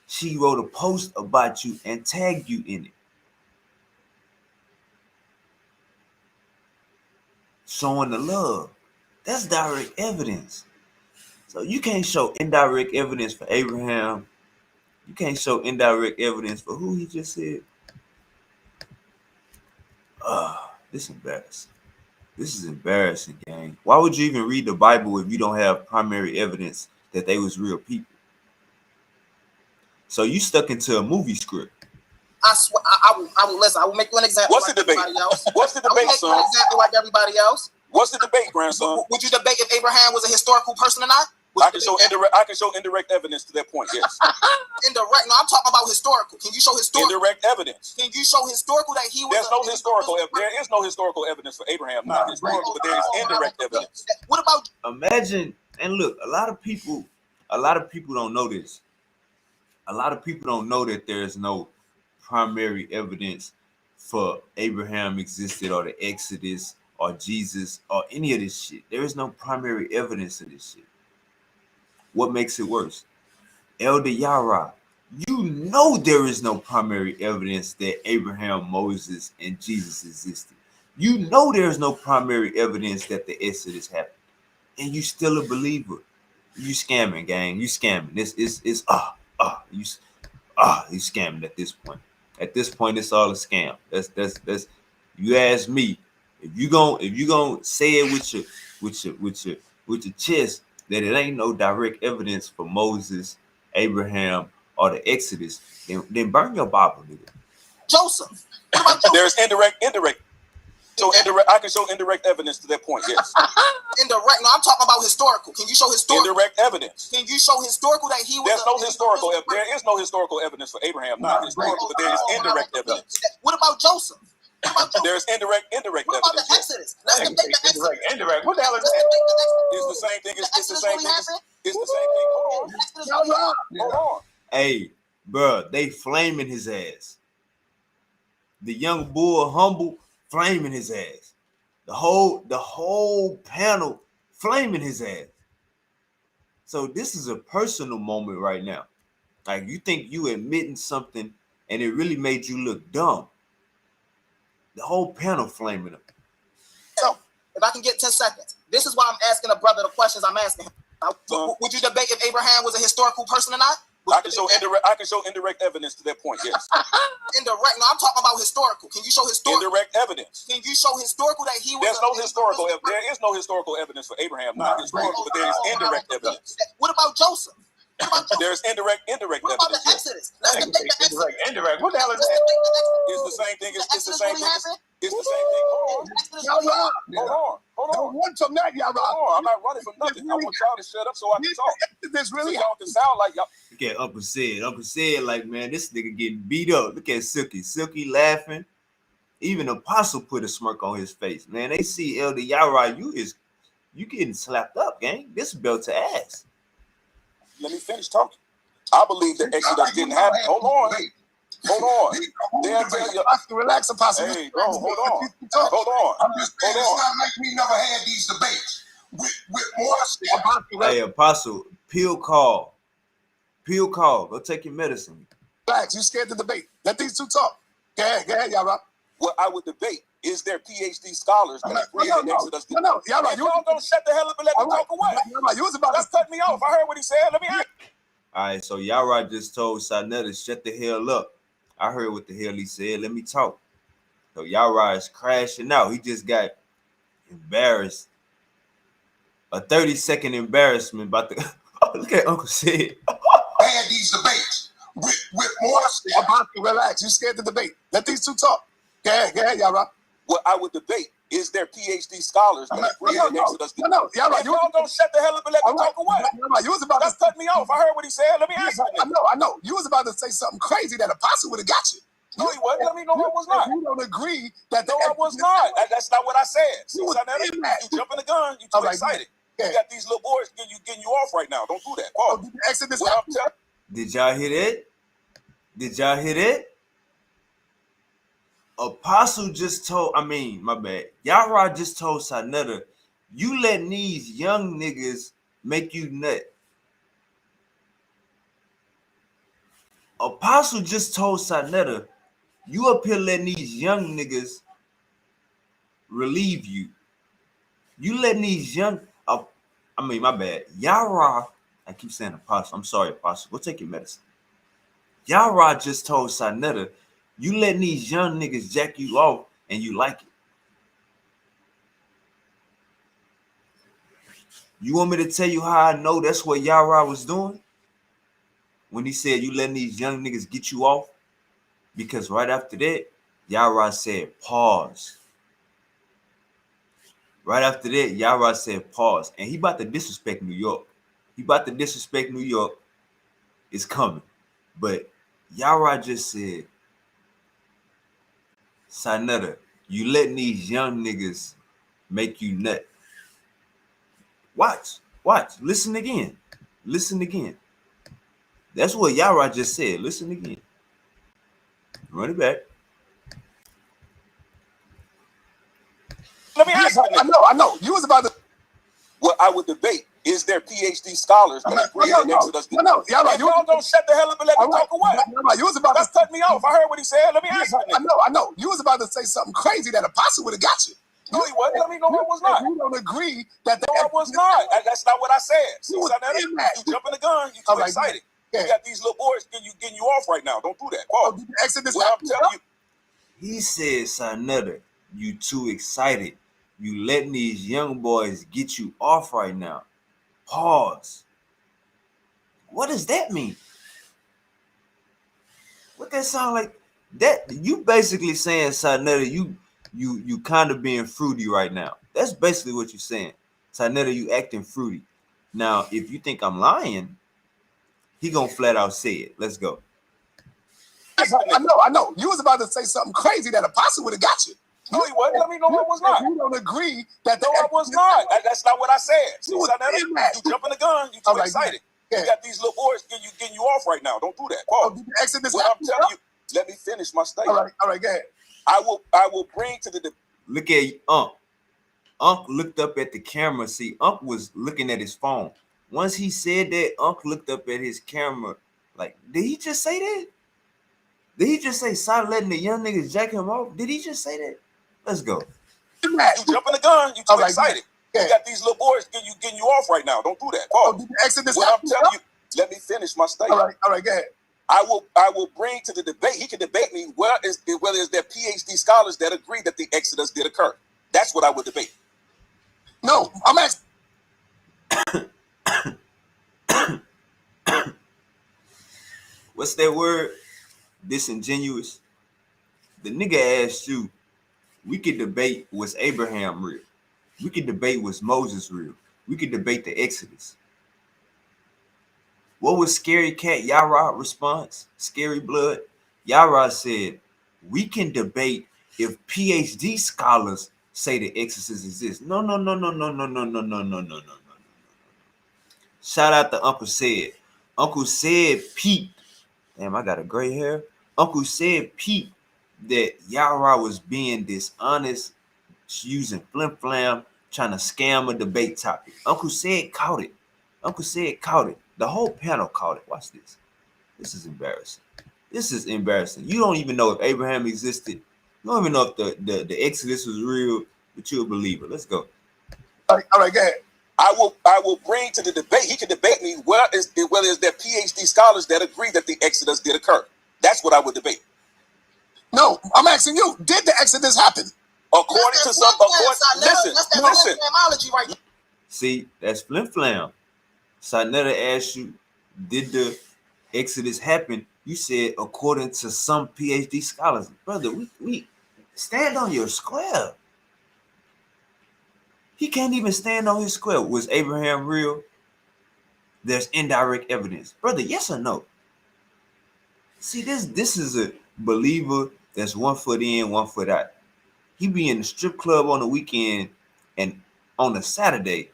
she wrote a post about you and tagged you in it. Showing the love. That's direct evidence. So you can't show indirect evidence for Abraham. You can't show indirect evidence for who he just said. This is embarrassing. This is embarrassing, gang. Why would you even read the Bible if you don't have primary evidence that they was real people? So you stuck into a movie script. I swear, I will listen. I will make you an example. What's the debate? What's the debate, son? An example like everybody else. What's the debate, grandson? Would you debate if Abraham was a historical person or not? I can show indirect evidence to that point. Yes. Indirect? No, I'm talking about historical. Can you show historical? Indirect evidence. Can you show historical that he was? There is no historical evidence for Abraham. Not historical, but there is indirect evidence. What about? Imagine, and look, a lot of people don't know this. A lot of people don't know that there is no primary evidence for Abraham existed or the Exodus or Jesus or any of this shit. There is no primary evidence of this shit. What makes it worse? Elder Yarah, you know there is no primary evidence that Abraham, Moses, and Jesus existed. You know there is no primary evidence that the Exodus happened. And you still a believer. You scamming, gang. You scamming. You scamming at this point. At this point, it's all a scam. That's you ask me. If you gonna say it with your chest that it ain't no direct evidence for Moses, Abraham, or the Exodus, then burn your Bible, nigga. Joseph. There's indirect. So I can show indirect evidence to that point. Yes. Indirect. No, I'm talking about historical. Can you show historical? Indirect evidence. Can you show historical that he was? There is no historical evidence for Abraham. Not historical, but there is indirect evidence. What about Joseph? There's indirect evidence. What about the Exodus? Let's debate the Exodus. Indirect. What the hell is that? It's the same thing. It's the same thing. It's the same thing. Hold on. Hey, bro, they flaming his ass. The young bull humble flaming his ass. The whole panel flaming his ass. So this is a personal moment right now. Like, you think you admitting something and it really made you look dumb. The whole panel flaming him. So, if I can get 10 seconds, this is why I'm asking a brother the questions I'm asking him. Would you debate if Abraham was a historical person or not? I can show indirect evidence to that point. Yes. Indirect. No, I'm talking about historical. Can you show historical? Indirect evidence. Can you show historical that he was? There is no historical evidence for Abraham. Not historical, but there is indirect evidence. What about Joseph? There's indirect evidence. What about the Exodus? Let's debate the Exodus. Indirect. What the hell is that? It's the same thing. It's the same thing. It's the same thing. Hold on. One from that, Yarah. I'm not running from nothing. I want y'all to shut up so I can talk. This really y'all can sound like y'all. Look at Uncle Sid. Uncle Sid, like, man, this nigga getting beat up. Look at Silky. Silky laughing. Even Apostle put a smirk on his face. Man, they see Elder Yarah, you getting slapped up, gang. This belt to ass. Let me finish talking. I believe the Exodus didn't happen. Hold on. They'll tell you. Relax, Apostle. Hey, bro, hold on. I'm just saying, it's not like we never had these debates with more. Hey, Apostle, pill call. Go take your medicine. Relax. You scared to debate. Let these two talk. Go ahead, Yarah. What I would debate is there PhD scholars that agree that Exodus didn't happen. Yarah, y'all gonna shut the hell up and let me talk away. Yarah, you was about to cut me off. I heard what he said. Let me hear. All right, so Yarah just told Sanetta to shut the hell up. I heard what the hell he said. Let me talk. So Yarah is crashing out. He just got embarrassed. A 30-second embarrassment about the. Look at Uncle Sid. Had these debates with more. Relax. You scared to debate. Let these two talk. Go ahead, Yarah. What I would debate is there PhD scholars that agree that Exodus didn't. Yarah, y'all gonna shut the hell up and let me talk away. Yarah, you was about to cut me off. I heard what he said. Let me answer. I know. You was about to say something crazy that Apostle would have got you. No, he wasn't. Let me know I was not. You don't agree that no, I was not. That's not what I said. You jumping the gun. You too excited. You got these little boys getting you off right now. Don't do that. Paul. Exodus. Did y'all hear that? Apostle just told, my bad. Yarah just told Sanetta, you letting these young niggas make you nut. Apostle just told Sanetta, you up here letting these young niggas relieve you. You letting these young, my bad. Yarah, I keep saying Apostle. I'm sorry, Apostle. Go take your medicine. Yarah just told Sanetta, you letting these young niggas jack you off and you like it. You want me to tell you how I know that's what Yarah was doing? When he said you letting these young niggas get you off? Because right after that, Yarah said pause. Right after that, Yarah said pause. And he about to disrespect New York. He about to disrespect New York. It's coming. But Yarah just said, Sanetta, you letting these young niggas make you nut. Watch. Listen again. That's what Yarah just said. Listen again. Run it back. Let me ask you. I know. You was about to. What I would debate is there PhD scholars that agree that Exodus. No, Yarah, y'all don't shut the hell up and let me talk away. You was about to cut me off. I heard what he said. Let me ask you. I know. You was about to say something crazy that Apostle would have got you. No, he wasn't. Let me know I was not. You don't agree that I was not. That's not what I said. See, you jumping the gun. You too excited. You got these little boys getting you off right now. Don't do that. Pause. Exodus. What I'm telling you. He said, Sanetta, you too excited. You letting these young boys get you off right now. Pause. What does that mean? What that sound like? That you basically saying, Sanetta, you kind of being fruity right now. That's basically what you're saying. Sanetta, you acting fruity. Now, if you think I'm lying, he gonna flat out say it. Let's go. I know. You was about to say something crazy that Apostle would have got you. No, he wasn't. Let me know I was not. You don't agree that I was not. That's not what I said. See, you jumping the gun. You too excited. You got these little boys getting you off right now. Don't do that. Pause. Exodus. What I'm telling you. Let me finish my statement. All right, go ahead. I will bring to the. Look at Unc. Unc looked up at the camera. See, Unc was looking at his phone. Once he said that, Unc looked up at his camera. Like, did he just say that? Did he just say stop letting the young niggas jack him off? Did he just say that? Let's go. You jumping the gun. You too excited. You got these little boys getting you off right now. Don't do that. Pause. Exodus. What I'm telling you. Let me finish my statement. All right, go ahead. I will bring to the whether he can debate me whether is there PhD scholars that agree that the Exodus did occur. That's what I would debate. No, I'm asking. What's that word? Disingenuous. The nigga asked you, we could debate was Abraham real? We could debate was Moses real? We could debate the Exodus. What was Scary Cat Yarah response? Scary Blood? Yarah said, we can debate if PhD scholars say the Exodus exists. No. Shout out to Uncle Said. Uncle Said Pete. Damn, I got a gray hair. Uncle Said Pete that Yarah was being dishonest, using flim-flam, trying to scam a debate topic. Uncle Said caught it. The whole panel caught it. Watch this. This is embarrassing. You don't even know if Abraham existed. You don't even know if the Exodus was real, but you're a believer. Let's go. All right, go ahead. I will bring to the debate. He can debate me whether is there PhD scholars that agree that the Exodus did occur. That's what I would debate. No, I'm asking you. Did the Exodus happen? According to some. Listen. Right. See, that's flim-flam. Sanetta asked you, did the Exodus happen? You said, according to some PhD scholars. Brother, we stand on your square. He can't even stand on his square. Was Abraham real? There's indirect evidence. Brother, yes or no? See, this is a believer that's 1 foot in, 1 foot out. He be in the strip club on the weekend and on a Saturday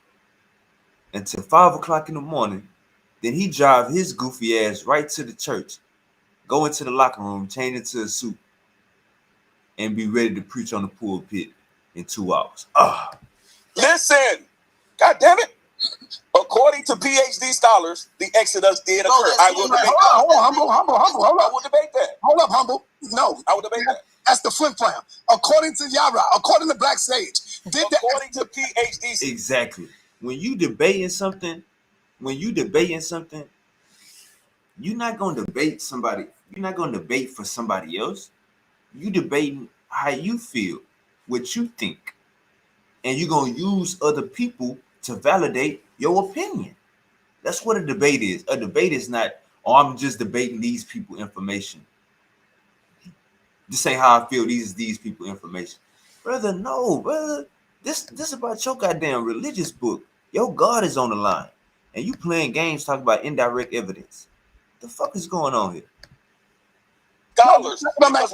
until 5 o'clock in the morning. Then he drive his goofy ass right to the church, go into the locker room, change into a suit, and be ready to preach on the pulpit in 2 hours. Listen, God damn it. According to PhD scholars, the Exodus did occur. I will debate that. Hold up. I will debate that. Hold up, humble. No. I will debate that. That's the flim-flam. According to Yarah, according to Black Sage, according to PhDs. Exactly. When you debating something, You're not gonna debate somebody. You're not gonna debate for somebody else. You debating how you feel, what you think, and you're gonna use other people to validate your opinion. That's what a debate is. A debate is not, oh, I'm just debating these people information. This ain't how I feel. These people information. Brother, no, brother. This about your goddamn religious book. Your God is on the line. And you playing games talking about indirect evidence. The fuck is going on here? Scholars, because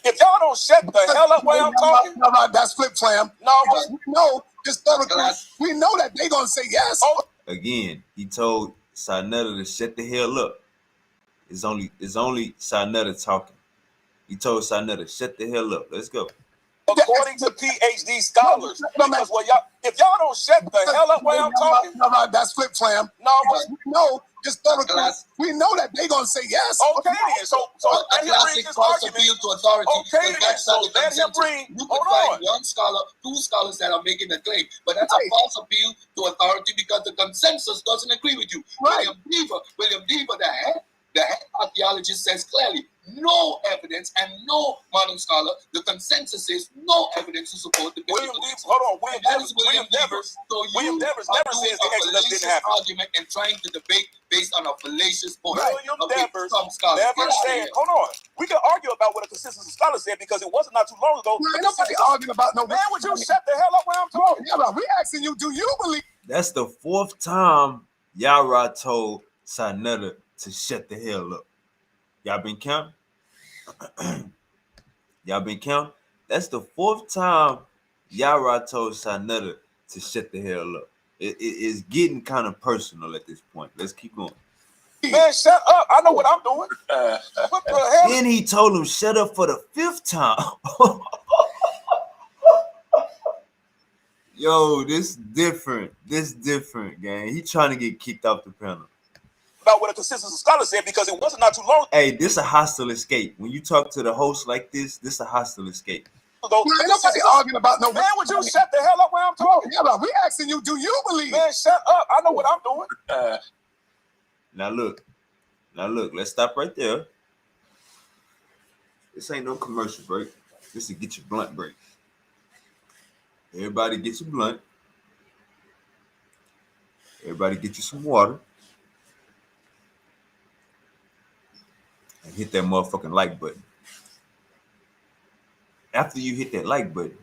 if y'all don't shut the hell up while I'm talking, that's flip flam. No, we know historically, we know that they gonna say yes. Again, he told Sarnetta to shut the hell up. It's only Sarnetta talking. He told Sarnetta, shut the hell up. Let's go. According to PhD scholars, because if y'all don't shut the hell up while I'm talking, that's flip flam. No, we know historically, we know that they gonna say yes. Okay, then. So let him bring his argument to authority. Okay, then. So let him bring. You could find one scholar, two scholars that are making a claim, but that's a false appeal to authority because the consensus doesn't agree with you. Right. William Deaver, the head archaeologist, says clearly no evidence, and no modern scholar, the consensus is no evidence to support the William Devers. William Devers never says the Exodus didn't happen. Argument and trying to debate based on a fallacious point. William Devers never said. Hold on. We can argue about what a consensus scholar said because it wasn't not too long ago. Ain't nobody arguing about no. Man, would you shut the hell up when I'm talking? Yeah, we asking you, do you believe? That's the fourth time Yarah told Sarnetta to shut the hell up. Y'all been counting? Y'all been counting? That's the fourth time Yarah told Sarnetta to shut the hell up. It's getting kind of personal at this point. Let's keep going. Man, shut up. I know what I'm doing. What the hell? Then he told him shut up for the fifth time. Yo, this different. This different, gang. He trying to get kicked off the panel. About what a consensus scholar said because it wasn't not too long. Hey, this a hostile escape. When you talk to the host like this a hostile escape. Ain't nobody arguing about no. Man, would you shut the hell up when I'm talking? Yeah, we asking you, do you believe? Man, shut up. I know what I'm doing. Now look, let's stop right there. This ain't no commercial break. This is get your blunt break. Everybody get your blunt. Everybody get you some water. And hit that motherfucking like button. After you hit that like button,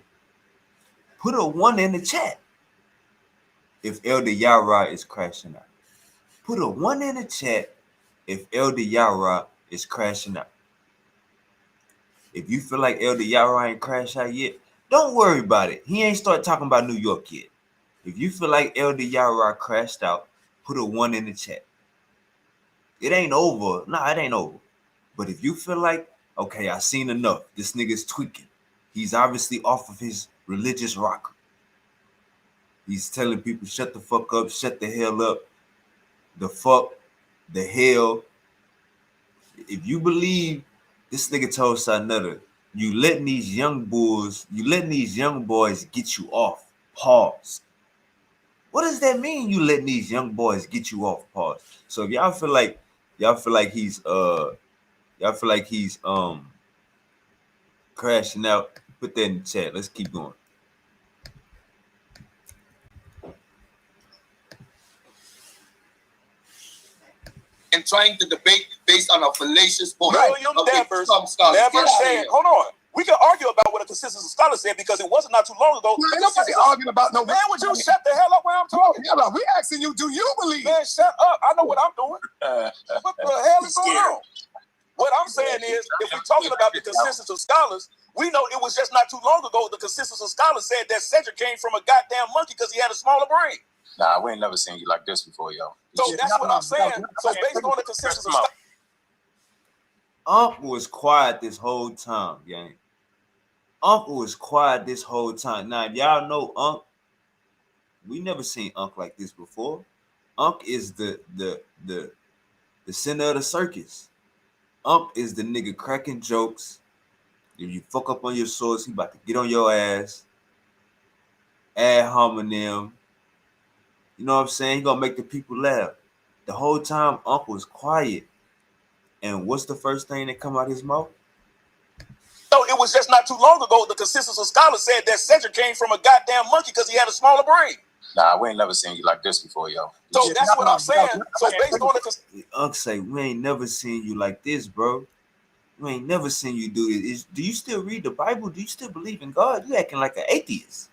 put a 1 in the chat if Elder Yarah is crashing out. Put a 1 in the chat if Elder Yarah is crashing out. If you feel like Elder Yarah ain't crashed out yet, don't worry about it. He ain't start talking about New York yet. If you feel like Elder Yarah crashed out, put a 1 in the chat. It ain't over. Nah, it ain't over. But if you feel like, okay, I seen enough. This nigga's tweaking. He's obviously off of his religious rocker. He's telling people, shut the fuck up, shut the hell up. The fuck, the hell. If you believe this nigga told Sarnetta, you letting these young boys get you off. Pause. What does that mean? You letting these young boys get you off? Pause. So if y'all feel like he's crashing out, put that in the chat. Let's keep going. And trying to debate based on a fallacious point. William Devers never said. Hold on. We can argue about what a consensus scholar said because it wasn't not too long ago. Ain't nobody arguing about no. Man, would you shut the hell up when I'm talking? Yeah, we asking you, do you believe? Man, shut up. I know what I'm doing. What the hell is going on? What I'm saying is, if we're talking about the consensus of scholars, we know it was just not too long ago the consensus of scholars said that Cedric came from a goddamn monkey because he had a smaller brain. Nah, we ain't never seen you like this before, yo. So that's what I'm saying. So based on the consensus of Unc was quiet this whole time, gang. Unc was quiet this whole time. Now, if y'all know Unc, we never seen Unc like this before. Unc is the center of the circus. Unc is the nigga cracking jokes. If you fuck up on your source, he about to get on your ass. Ad hominem. You know what I'm saying? He gonna make the people laugh. The whole time, Unc was quiet. And what's the first thing that come out his mouth? No, it was just not too long ago. The consensus of scholars said that Cedric came from a goddamn monkey because he had a smaller brain. Nah, we ain't never seen you like this before, yo. So that's what I'm saying. So based on the Unc say, we ain't never seen you like this, bro. We ain't never seen you do this. Do you still read the Bible? Do you still believe in God? You acting like an atheist.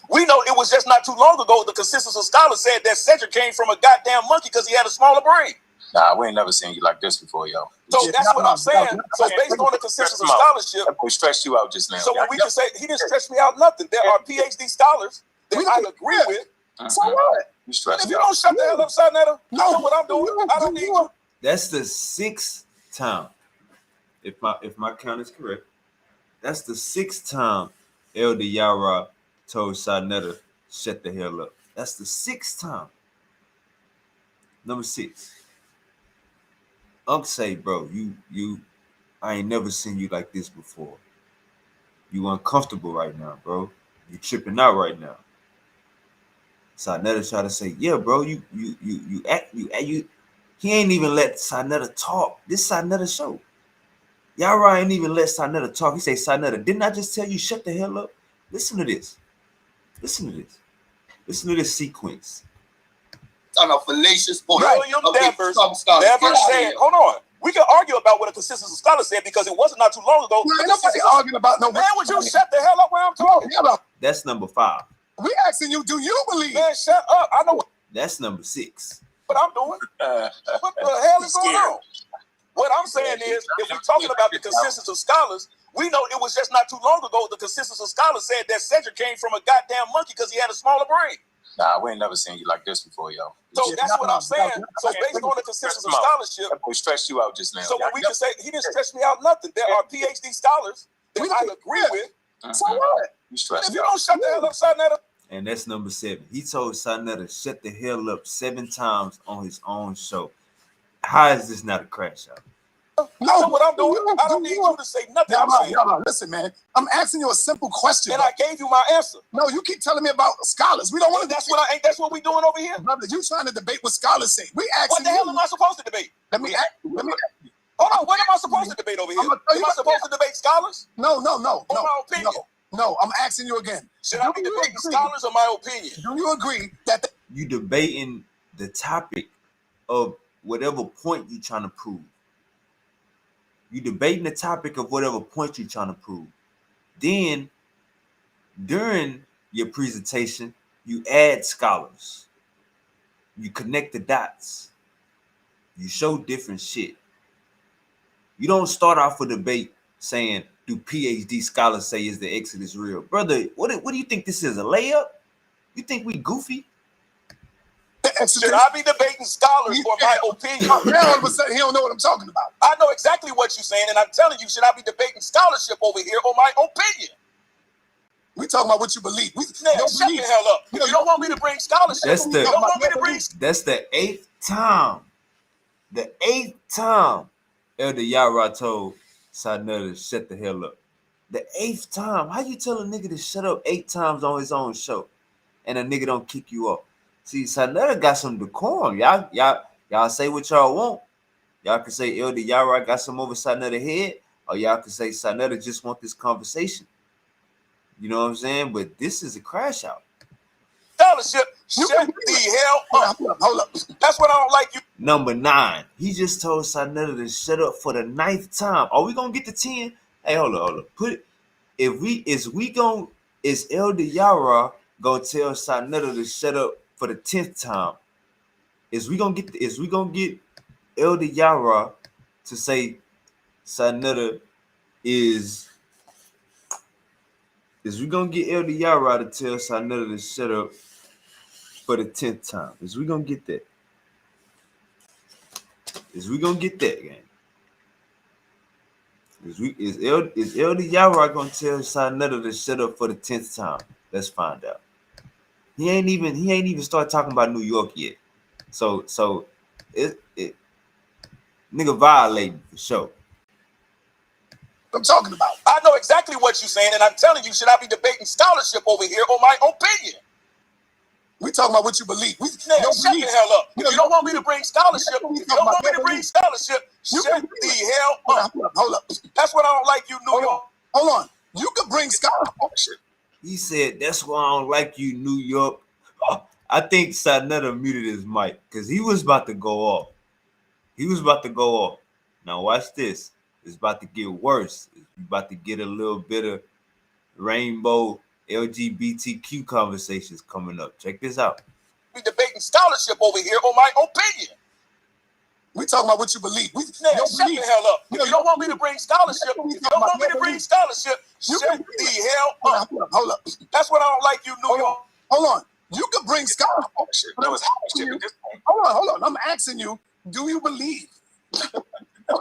We know it was just not too long ago. The consensus of scholars said that Cedric came from a goddamn monkey because he had a smaller brain. Nah, we ain't never seen you like this before, yo. So that's what I'm saying. So based on the consensus of scholarship, we stressed you out just now. So when we can say he didn't stress me out nothing. There are PhD scholars that I agree with. So what? You stressed If you don't shut the hell up, Sonetta, you know what I'm doing. I don't need you. That's the 6th time. If my count is correct, that's the 6th time Elder Yarah told Sonetta, shut the hell up. That's the 6th time. Number 6. Unc say, bro, I ain't never seen you like this before. You uncomfortable right now, bro. You tripping out right now. Sonetta try to say, yeah, bro, you he ain't even let Sonetta talk. This Sonetta show. Yarah ain't even let Sonetta talk. He say, Sonetta, didn't I just tell you shut the hell up? Listen to this. Listen to this. Listen to this sequence. On a fallacious point. William Devers never said, hold on. We can argue about what a consensus of scholars said because it wasn't not too long ago. Ain't nobody arguing about no. Man, would you shut the hell up when I'm talking? That's number 5. We asking you, do you believe? Man, shut up. I know That's number 6. what I'm doing. What the hell is going on? What I'm saying is, if we're talking about the consensus of scholars, we know it was just not too long ago. The consensus of scholars said that Cedric came from a goddamn monkey because he had a smaller brain. Nah, we ain't never seen you like this before, yo. So that's what I'm saying. So based on the consensus of scholarship, we stressed you out just now. So when we can say he didn't stress me out nothing. There are PhD scholars that I agree with. So what? You stressed If you don't shut the hell up, Sonetta. And that's number 7. He told Sonetta shut the hell up 7 times on his own show. How is this not a crash out? I know what I'm doing. I don't need you to say nothing. Listen, man. I'm asking you a simple question. And I gave you my answer. No, you keep telling me about scholars. We don't want to. That's what we doing over here. Brother, you trying to debate what scholars say. We asking what the hell am I supposed to debate? Let me ask you. Hold on, what am I supposed to debate over here? Am I supposed to debate scholars? No. My opinion. No, I'm asking you again. Should I be debating scholars or my opinion? Do you agree that you debating the topic of whatever point you're trying to prove? You debating the topic of whatever point you're trying to prove. Then, during your presentation, you add scholars. You connect the dots. You show different shit. You don't start off a debate saying, do PhD scholars say is the Exodus real? Brother, what do you think this is, a layup? You think we goofy? Should I be debating scholars or my opinion? Now all of a sudden he don't know what I'm talking about. I know exactly what you're saying, and I'm telling you, should I be debating scholarship over here or my opinion? We talking about what you believe. Shut the hell up. You don't want me to bring scholarship. That's you don't want me to bring. That's the 8th time. The 8th time Elder Yarah told Sonetta to shut the hell up. The 8th time. How you tell a nigga to shut up 8 times on his own show and a nigga don't kick you off? See, Sonetta got some decorum. Y'all say what y'all want. Y'all can say Elder Yarah got some over Sonetta's head, or y'all can say Sonetta just want this conversation. You know what I'm saying? But this is a crash out. Scholarship, shut the hell up. Hold up. That's what I don't like you. Number 9. He just told Sonetta to shut up for the 9th time. Are we gonna get to 10? Hey, hold up. Is Elder Yarah gonna tell Sonetta to shut up for the 10th time? Is we gonna get Elder Yarah to say Sonetta is we gonna get Elder Yarah to tell Sonetta to shut up for the 10th time? Is we gonna get that? Is we gonna get that, gang? Is Elder Yarah gonna tell Sonetta to shut up for the 10th time? Let's find out. He ain't even start talking about New York yet. So it nigga violating for sure. I'm talking about. I know exactly what you're saying, and I'm telling you, should I be debating scholarship over here or my opinion? We talking about what you believe. Man, shut the hell up. If you don't want me to bring scholarship, shut the hell up. Hold up. That's what I don't like you, New York. Hold on. You could bring scholarship. He said, that's why I don't like you, New York. Oh, I think Sanetta muted his mic because he was about to go off. Now watch this. It's about to get worse. It's about to get a little bit of rainbow LGBTQ conversations coming up. Check this out. We debating scholarship over here on my opinion. We talking about what you believe. Man, shut the hell up. If you don't want me to bring scholarship, shut the hell up. Hold up. That's what I don't like you, New York. Hold on. You could bring scholarship. Hold on. I'm asking you, do you believe?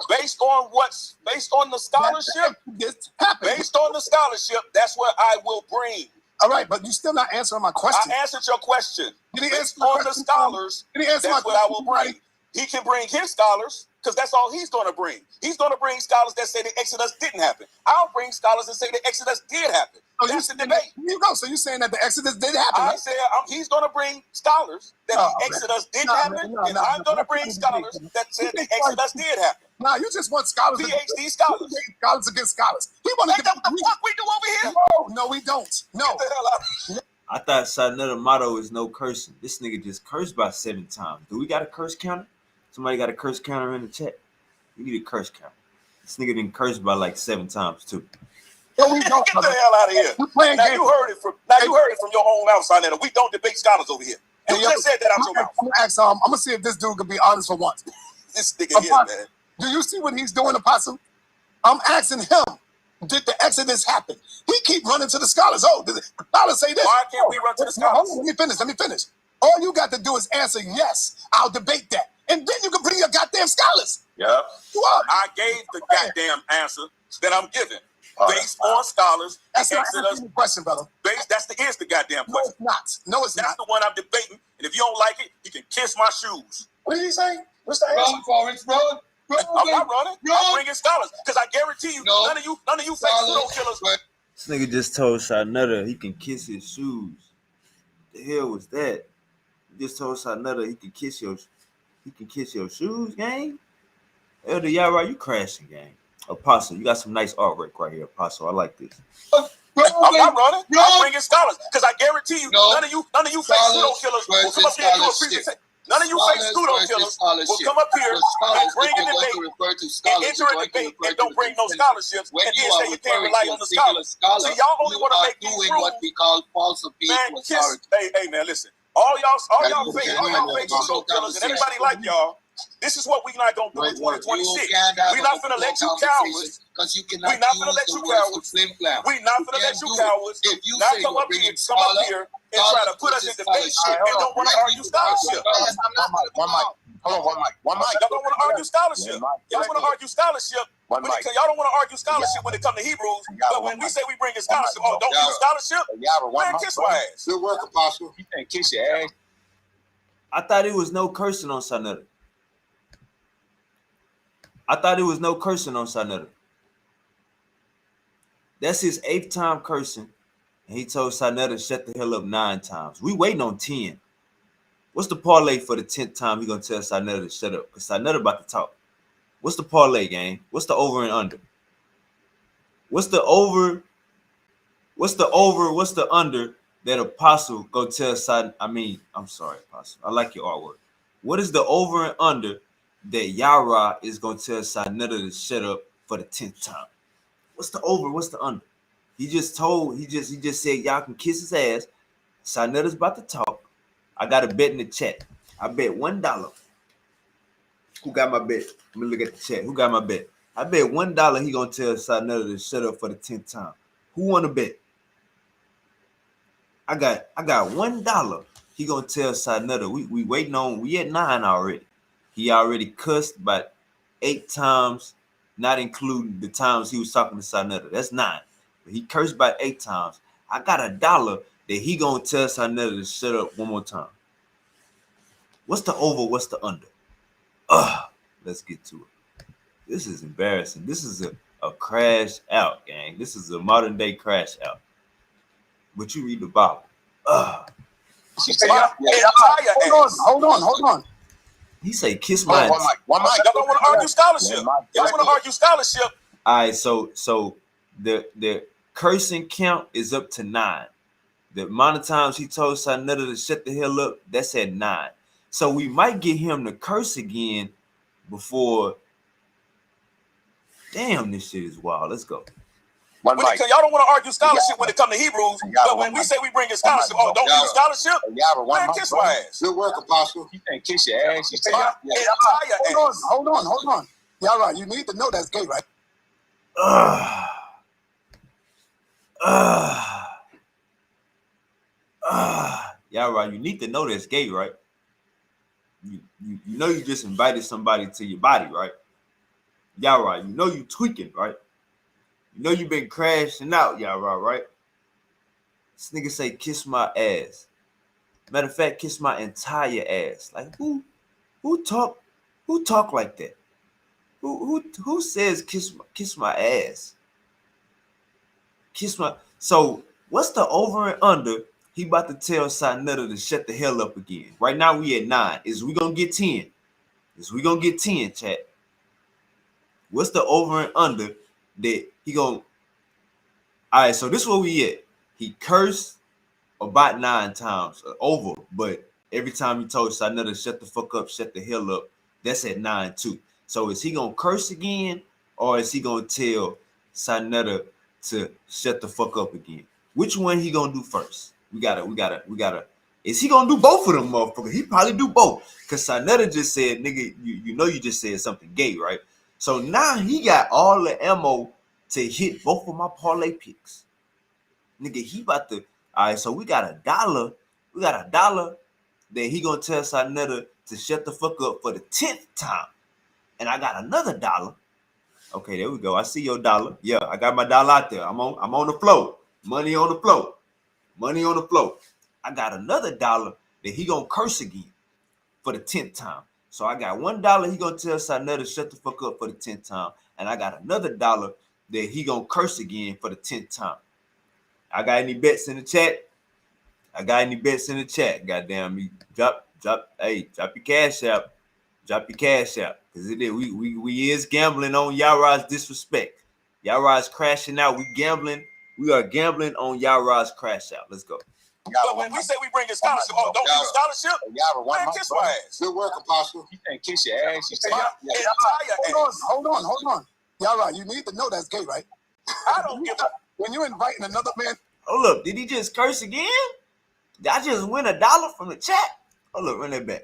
Based on the scholarship? Based on the scholarship, that's what I will bring. All right, but you still not answering my question. I answered your question. Based on the scholars, that's what I will bring. He can bring his scholars, because that's all he's going to bring. He's going to bring scholars that say the Exodus didn't happen. I'll bring scholars that say the Exodus did happen. So that's the debate. You go. So you're saying that the Exodus did happen? I said he's going to bring scholars that the Exodus didn't happen, and I'm going to bring scholars that said the Exodus did happen. Nah, you just want scholars. PhD scholars. Scholars against scholars. He want to get what the fuck we do over here? No, we don't. No. Get the hell out of here. I thought Sanetta motto is no cursing. This nigga just cursed by 7 times. Do we got a curse counter? Somebody got a curse counter in the chat? We need a curse counter. This nigga didn't curse by like 7 times too. No, we don't. Get the hell out of here. Now you heard it from your own mouth, Sanetta. We don't debate scholars over here. You just said that out your mouth. I'm gonna see if this dude can be honest for once. This nigga here, man. Do you see what he's doing, Apostle? I'm asking him, did the Exodus happen? He keep running to the scholars. Oh, did the scholars say this? Why can't we run to the scholars? Let me finish. All you got to do is answer yes. I'll debate that. And then you can bring your goddamn scholars. Yeah. I gave the goddamn answer that I'm giving. Based on scholars. That's not the question, brother. That's the goddamn question. No, it's not. No, it's That's not. the one I'm debating. And if you don't like it, you can kiss my shoes. What did he say? What's the answer? Run, Forrest, run. I'm not running. I'm bringing scholars. Because I guarantee you, none of you fake pseudo killers. This nigga just told Sanetta he can kiss his shoes. The hell was that? He just told Sanetta he can kiss your shoes, gang? Elder Yarah, you crashing, gang. Apostle, you got some nice artwork right here, Apostle. I like this. I'm not running. I'm bringing scholars. Because I guarantee you, none of you fake pseudo killers will come up here and do a presentation. None of you fake pseudo killers will come up here and bring a debate and enter a debate and don't bring no scholarships and then say you can't rely on the scholars. See, y'all only want to make these rules. What we call false appeal to authority. Hey, man, listen. All y'all fake pseudo killers and everybody like y'all. This is what we not gonna do in 2026. We're not gonna let you cowards. We're not gonna let you cowards. We're not gonna let you cowards not come up here and try to put us in debate and don't want to argue scholarship. One mic. Hold on, one mic. Y'all don't want to argue scholarship. Y'all want to argue scholarship. Y'all don't want to argue scholarship when it comes to Hebrews. But when we say we bring a scholarship, don't use scholarship. Man, kiss my ass. Good work, Apostle. You can't kiss your ass. I thought it was no cursing on Sanetta. That's his 8th time cursing. And he told Sanetta shut the hell up 9 times. We waiting on 10. What's the parlay for the 10th time he gonna tell Sanetta to shut up? Because Sanetta about to talk. What's the parlay, gang? What's the over and under? What's the over? What's the under that Apostle go tell I'm sorry, Apostle. I like your artwork. What is the over and under that Yarah is gonna tell Sanetta to shut up for the 10th time? What's the over? What's the under? He just said y'all can kiss his ass. Sanetta's about to talk. I got a bet in the chat. I bet $1. Who got my bet? Let me look at the chat. Who got my bet? I bet $1 he gonna tell Sanetta to shut up for the 10th time. Who won a bet? I got $1. He gonna tell Sanetta. We waiting on. We at 9 already. He already cussed about 8 times, not including the times he was talking to Sanetta. That's 9. But he cursed about 8 times. I got $1 that he gonna tell Sanetta to shut up one more time. What's the over? What's the under? Let's get to it. This is embarrassing. This is a crash out, gang. This is a modern day crash out. But you read the Bible. She said, Hold on. He say kiss my. One mic. Y'all don't want to argue scholarship. Y'all want to argue scholarship. All right, so the cursing count is up to 9. The amount of times he told Sanetta to shut the hell up, that's at 9. So we might get him to curse again before. Damn, this shit is wild. Let's go. Y'all don't want to argue scholarship when it comes to Hebrews, but when we say we bring in scholarship, don't use scholarship. Man, kiss my ass. Good work, Apostle. you think kiss your ass? You said, Hold on. Yarah, you need to know that's gay, right? Yarah, you need to know that's gay, right? You know you just invited somebody to your body, right? Yarah, you know you tweaking, right? You know you been crashing out, Yarah, right? This nigga say kiss my ass. Matter of fact, kiss my entire ass. Like who talk like that? Who says kiss my ass? Kiss my. So what's the over and under? He about to tell Sanetta to shut the hell up again. Right now we at 9. Is we gonna get 10? Is we gonna get 10, chat? What's the over and under that he gonna? All right, so this is where we at. He cursed about 9 times over, but every time he told Sanetta to shut the fuck up, shut the hell up, that's at 9 too. So is he gonna curse again, or is he gonna tell Sanetta to shut the fuck up again? Which one he gonna do first? We gotta. Is he gonna do both of them, motherfuckers? He probably do both. Cause Sanetta just said, nigga, you know you just said something gay, right? So now he got all the ammo to hit both of my parlay picks. Nigga, he about to. All right, so we got $1. We got $1 that he gonna tell Sanetta to shut the fuck up for the 10th time. And I got another $1. Okay, there we go. I see your $1. Yeah, I got my $1 out there. I'm on the flow. Money on the flow. Money on the flow. I got another $1 that he gonna curse again for the 10th time. So I got $1 he gonna tell Sanetta to shut the fuck up for the 10th time. And I got another $1 that he gonna curse again for the 10th time. I got any bets in the chat? Goddamn me. Drop your cash out. Drop your cash out. Cause we is gambling on Yarah's disrespect. Yarah's crashing out. We are gambling on Yarah's crash out. Let's go. But when we say we bring in scholarship, don't use scholarship. Man, kiss my ass. Good work, Apostle. you think kiss your ass? You said, Hold on. Yarah, you need to know that's gay, right? I don't give a. When you're inviting another man. Hold up, did he just curse again? Did I just win $1 from the chat? Hold up, run that back.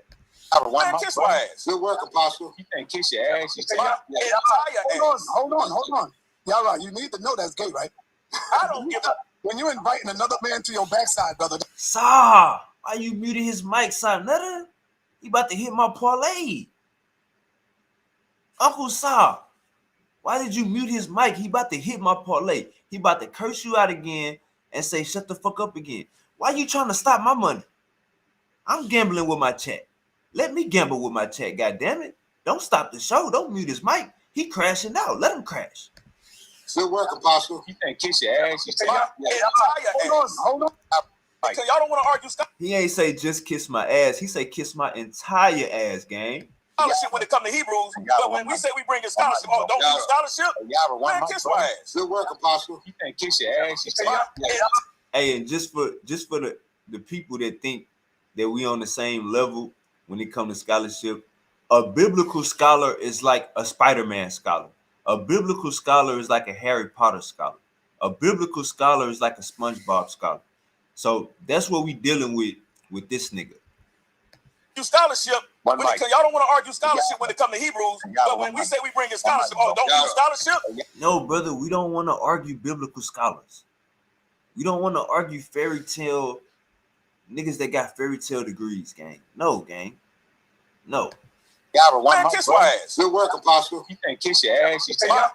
Man, kiss my ass. Good work, Apostle. you think kiss your ass? You said, Hold on. Yarah, you need to know that's gay, right? I don't give a. When you're inviting another man to your backside, brother. Why you muted his mic, Sanetta? He about to hit my parlay. Uncle Sa, why did you mute his mic? He about to hit my parlay. He about to curse you out again and say shut the fuck up again. Why you trying to stop my money? I'm gambling with my chat. Let me gamble with my chat, goddammit. Don't stop the show. Don't mute his mic. He crashing out. Let him crash. Good work, Apostle. you think kiss your ass? You said, Hold on. Because y'all don't want to argue scholarship He ain't say just kiss my ass. He say kiss my entire ass, gang. when it comes to Hebrews, but when we say we bring in scholarship, don't use scholarship. Man, kiss my ass. Good work, Apostle. you think kiss your ass? You said, Hey, and just for the people that think that we on the same level when it comes to scholarship, a biblical scholar is like a Spider-Man scholar. A biblical scholar is like a Harry Potter scholar. A biblical scholar is like a SpongeBob scholar. So that's what we dealing with this nigga. You scholarship. Y'all don't want to argue scholarship when it comes to Hebrews, but when we say we bring in scholarship, don't use scholarship. No, brother, we don't want to argue biblical scholars. We don't want to argue fairy tale niggas that got fairy tale degrees, gang. No, gang. No. Man, kiss my ass. Good work, Apostle. you think kiss your ass? You said, Hold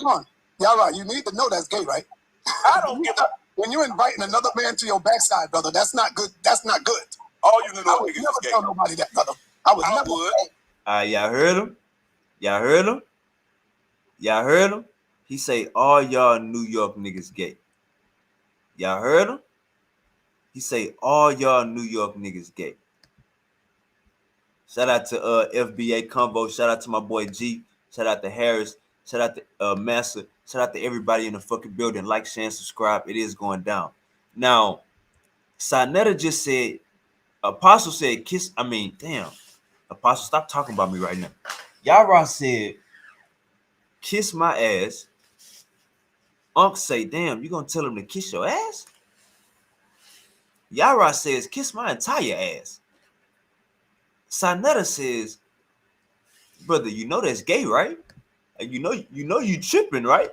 on. Yarah, you need to know that's gay, right? I don't give a. When you're inviting another man to your backside, brother, that's not good. That's not good. All you know I would never tell nobody that, brother. I would never. Y'all heard him? He say all y'all New York niggas gay. Y'all heard him? He say all y'all New York niggas gay. Shout out to FBA Convo. Shout out to my boy G. Shout out to Harris. Shout out to Massa. Shout out to everybody in the fucking building. Like, share, and subscribe. It is going down. Now, Sinetta just said, Apostle said, damn. Apostle, stop talking about me right now. Yarah said, kiss my ass. Unc say, damn, you gonna tell him to kiss your ass? Yarah says, kiss my entire ass. Sinetta says, brother, you know that's gay, right? And you know you tripping, right?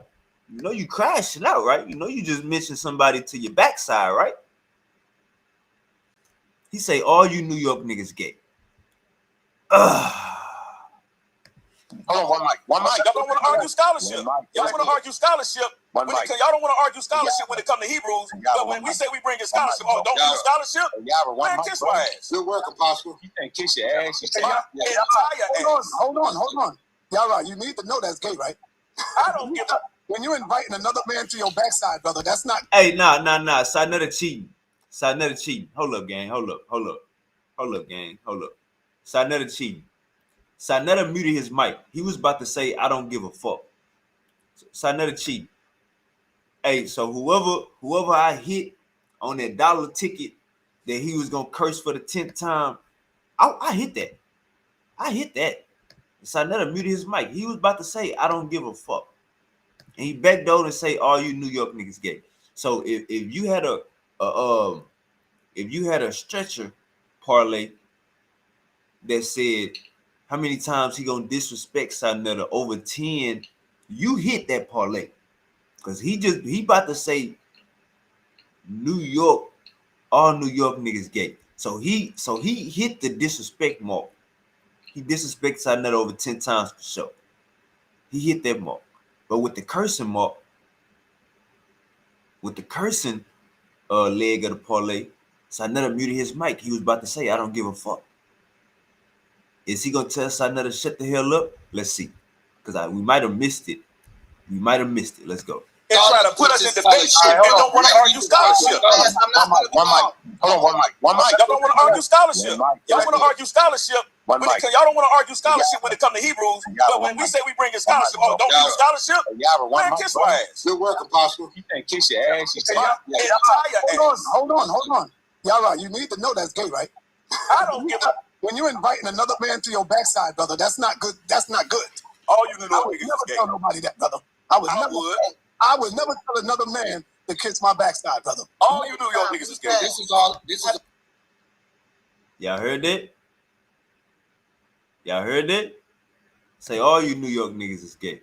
You know you crashing out, right? You know you just mentioned somebody to your backside, right? He say all you New York niggas gay. Hold on, one mic. Y'all don't want to argue scholarship. Y'all want to argue scholarship. Y'all don't want to argue scholarship when it comes to Hebrews. But when we say we bring in scholarship, don't do scholarship. Man, kiss my ass. Good work, Apostle. You think kiss your ass? You say My entire ass. Hold on. Yarah, you need to know that's gay, right? I don't give a. When you're inviting another man to your backside, brother, that's not. Hey, nah. Sinetta cheating. Sinetta cheating. Hold up, gang. Hold up, gang. Sinetta cheating. Sinetta muted his mic. He was about to say, I don't give a fuck. Sinetta cheating. Hey, so whoever I hit on that dollar ticket that he was gonna curse for the 10th time, I hit that. Sinetta muted his mic. He was about to say, I don't give a fuck. And he backdoored and say, all you New York niggas gay. So if you had a stretcher parlay that said how many times he gonna disrespect Sinetta over 10, you hit that parlay. Cause he about to say New York, all New York niggas gay. So he hit the disrespect mark. He disrespects Sinetta over 10 times for sure. He hit that mark. But with the cursing mark, with the cursing leg of the parlay, Sinetta muted his mic. He was about to say, I don't give a fuck. Is he gonna tell Sinetta to shut the hell up? Let's see. Because we might have missed it. Let's go. And try to put us in debate shit and don't want to argue scholarship. One mic. Hold on, one mic. Y'all don't want to argue scholarship. Y'all want to argue scholarship. Y'all don't want to argue scholarship when it comes to Hebrews. But when we say we bring in scholarship, don't do scholarship. Man, kiss my ass. Good work, Apostle. You think kiss your ass? You say My entire ass. Hold on. Yarah, you need to know that's gay, right? I don't give a. When you're inviting another man to your backside, brother, that's not good. All you New I York would niggas never is tell gay. nobody that, brother. I would never tell another man to kiss my backside, brother. All you New York niggas is gay. This is Y'all heard that? Say all you New York niggas is gay.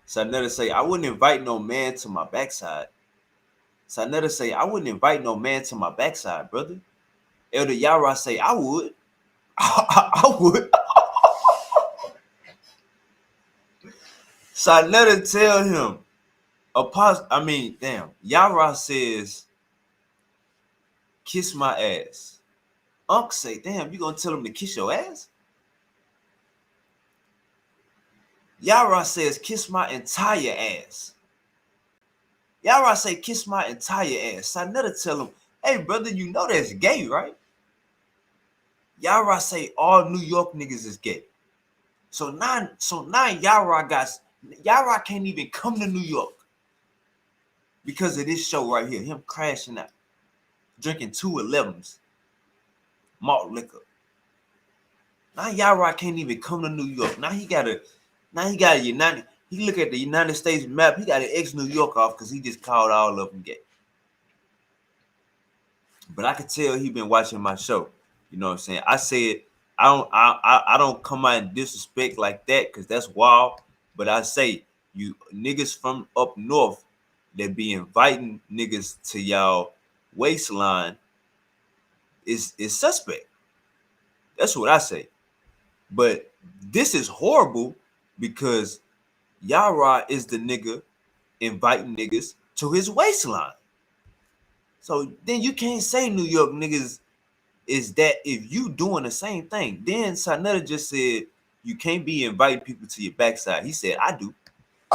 Sinetta say, I wouldn't invite no man to my backside. Sinetta say, I wouldn't invite no man to my backside, brother. Elder Yarah say, I would. I would. Sinetta tell him, Yarah says, kiss my ass. Unc say, damn, you gonna tell him to kiss your ass? Yarah says, kiss my entire ass. Yarah say, kiss my entire ass. Sinetta tell him, hey, brother, you know that's gay, right? Yarah say, all New York niggas is gay. So now Yarah can't even come to New York because of this show right here. Him crashing out, drinking 2 11s, malt liquor. Now Yarah can't even come to New York. Now he got a United. He look at the United States map. He got an ex-New York off because he just called all of them gay. But I could tell he been watching my show. You know what I'm saying? I said I don't come out and disrespect like that because that's wild. But I say you niggas from up north that be inviting niggas to y'all waistline is suspect. That's what I say. But this is horrible because Yarah is the nigga inviting niggas to his waistline. So then you can't say New York niggas is that if you doing the same thing. Then Sinetta just said you can't be inviting people to your backside. He said, I do.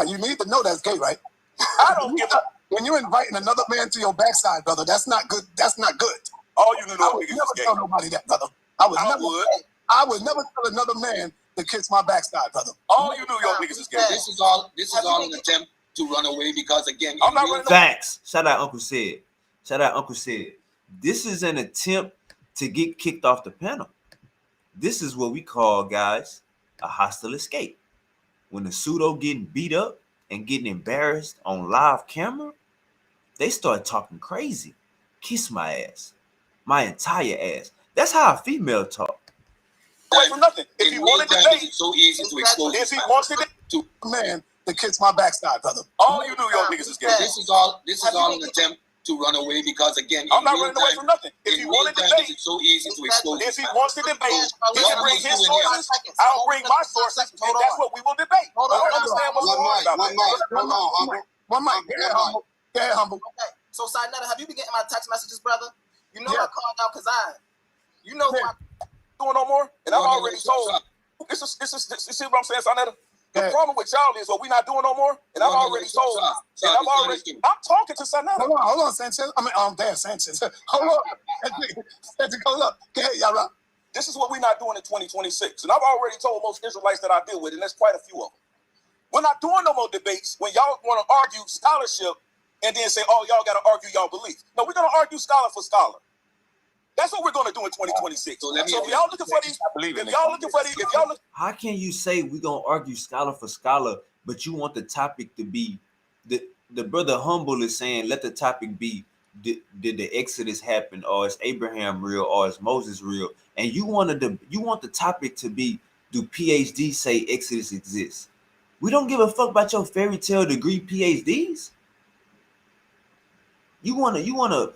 You need to know that's gay, right? I don't give a. When you're inviting another man to your backside, brother, that's not good. All you I know would niggas never is tell gay. nobody that, brother. I would never tell another man to kiss my backside, brother. All you New York niggas is gay. This is all an attempt to run away because again, I'm not running away. Facts. Shout out Uncle Sid. This is an attempt to get kicked off the panel. This is what we call, guys, a hostile escape. When the pseudo getting beat up and getting embarrassed on live camera, they start talking crazy. Kiss my ass. My entire ass. That's how a female talk. Away from nothing. If he wanted to debate, it's so easy to expose. if he wants to Man to kiss my backside, brother. all you New York niggas is gay. This is all an attempt to run away because again, I'm not running away from nothing. If he wanted to debate, it's so easy to expose. if he wants to debate, he can bring his sources. I'll bring my sources, and that's what we will debate. I don't understand what's going on about that. One mic. Yeah, humble. Okay. So, Sinetta, have you been getting my text messages, brother? You know I called out because you know who I Doing no more, and I've already told. This is see what I'm saying, Sinetta? The problem with y'all is, we not doing no more, and I've already told. And I'm talking to Sinetta. Hold on, Sanchez. Damn, Sanchez. Hold on. Sanchez, hold up. Go ahead, Yarah. This is what we're not doing in 2026. And I've already told most Israelites that I deal with, and there's quite a few of them. We're not doing no more debates when y'all want to argue scholarship and then say, oh, y'all got to argue y'all belief. No, we're going to argue scholar for scholar. That's what we're going to do in 2026. So if y'all looking for these, how can you say we're going to argue scholar for scholar, but you want the topic to be, the brother Humble is saying, let the topic be, did the Exodus happen, or is Abraham real, or is Moses real? And you want the topic to be, do PhDs say Exodus exists? We don't give a fuck about your fairy tale degree PhDs. You want to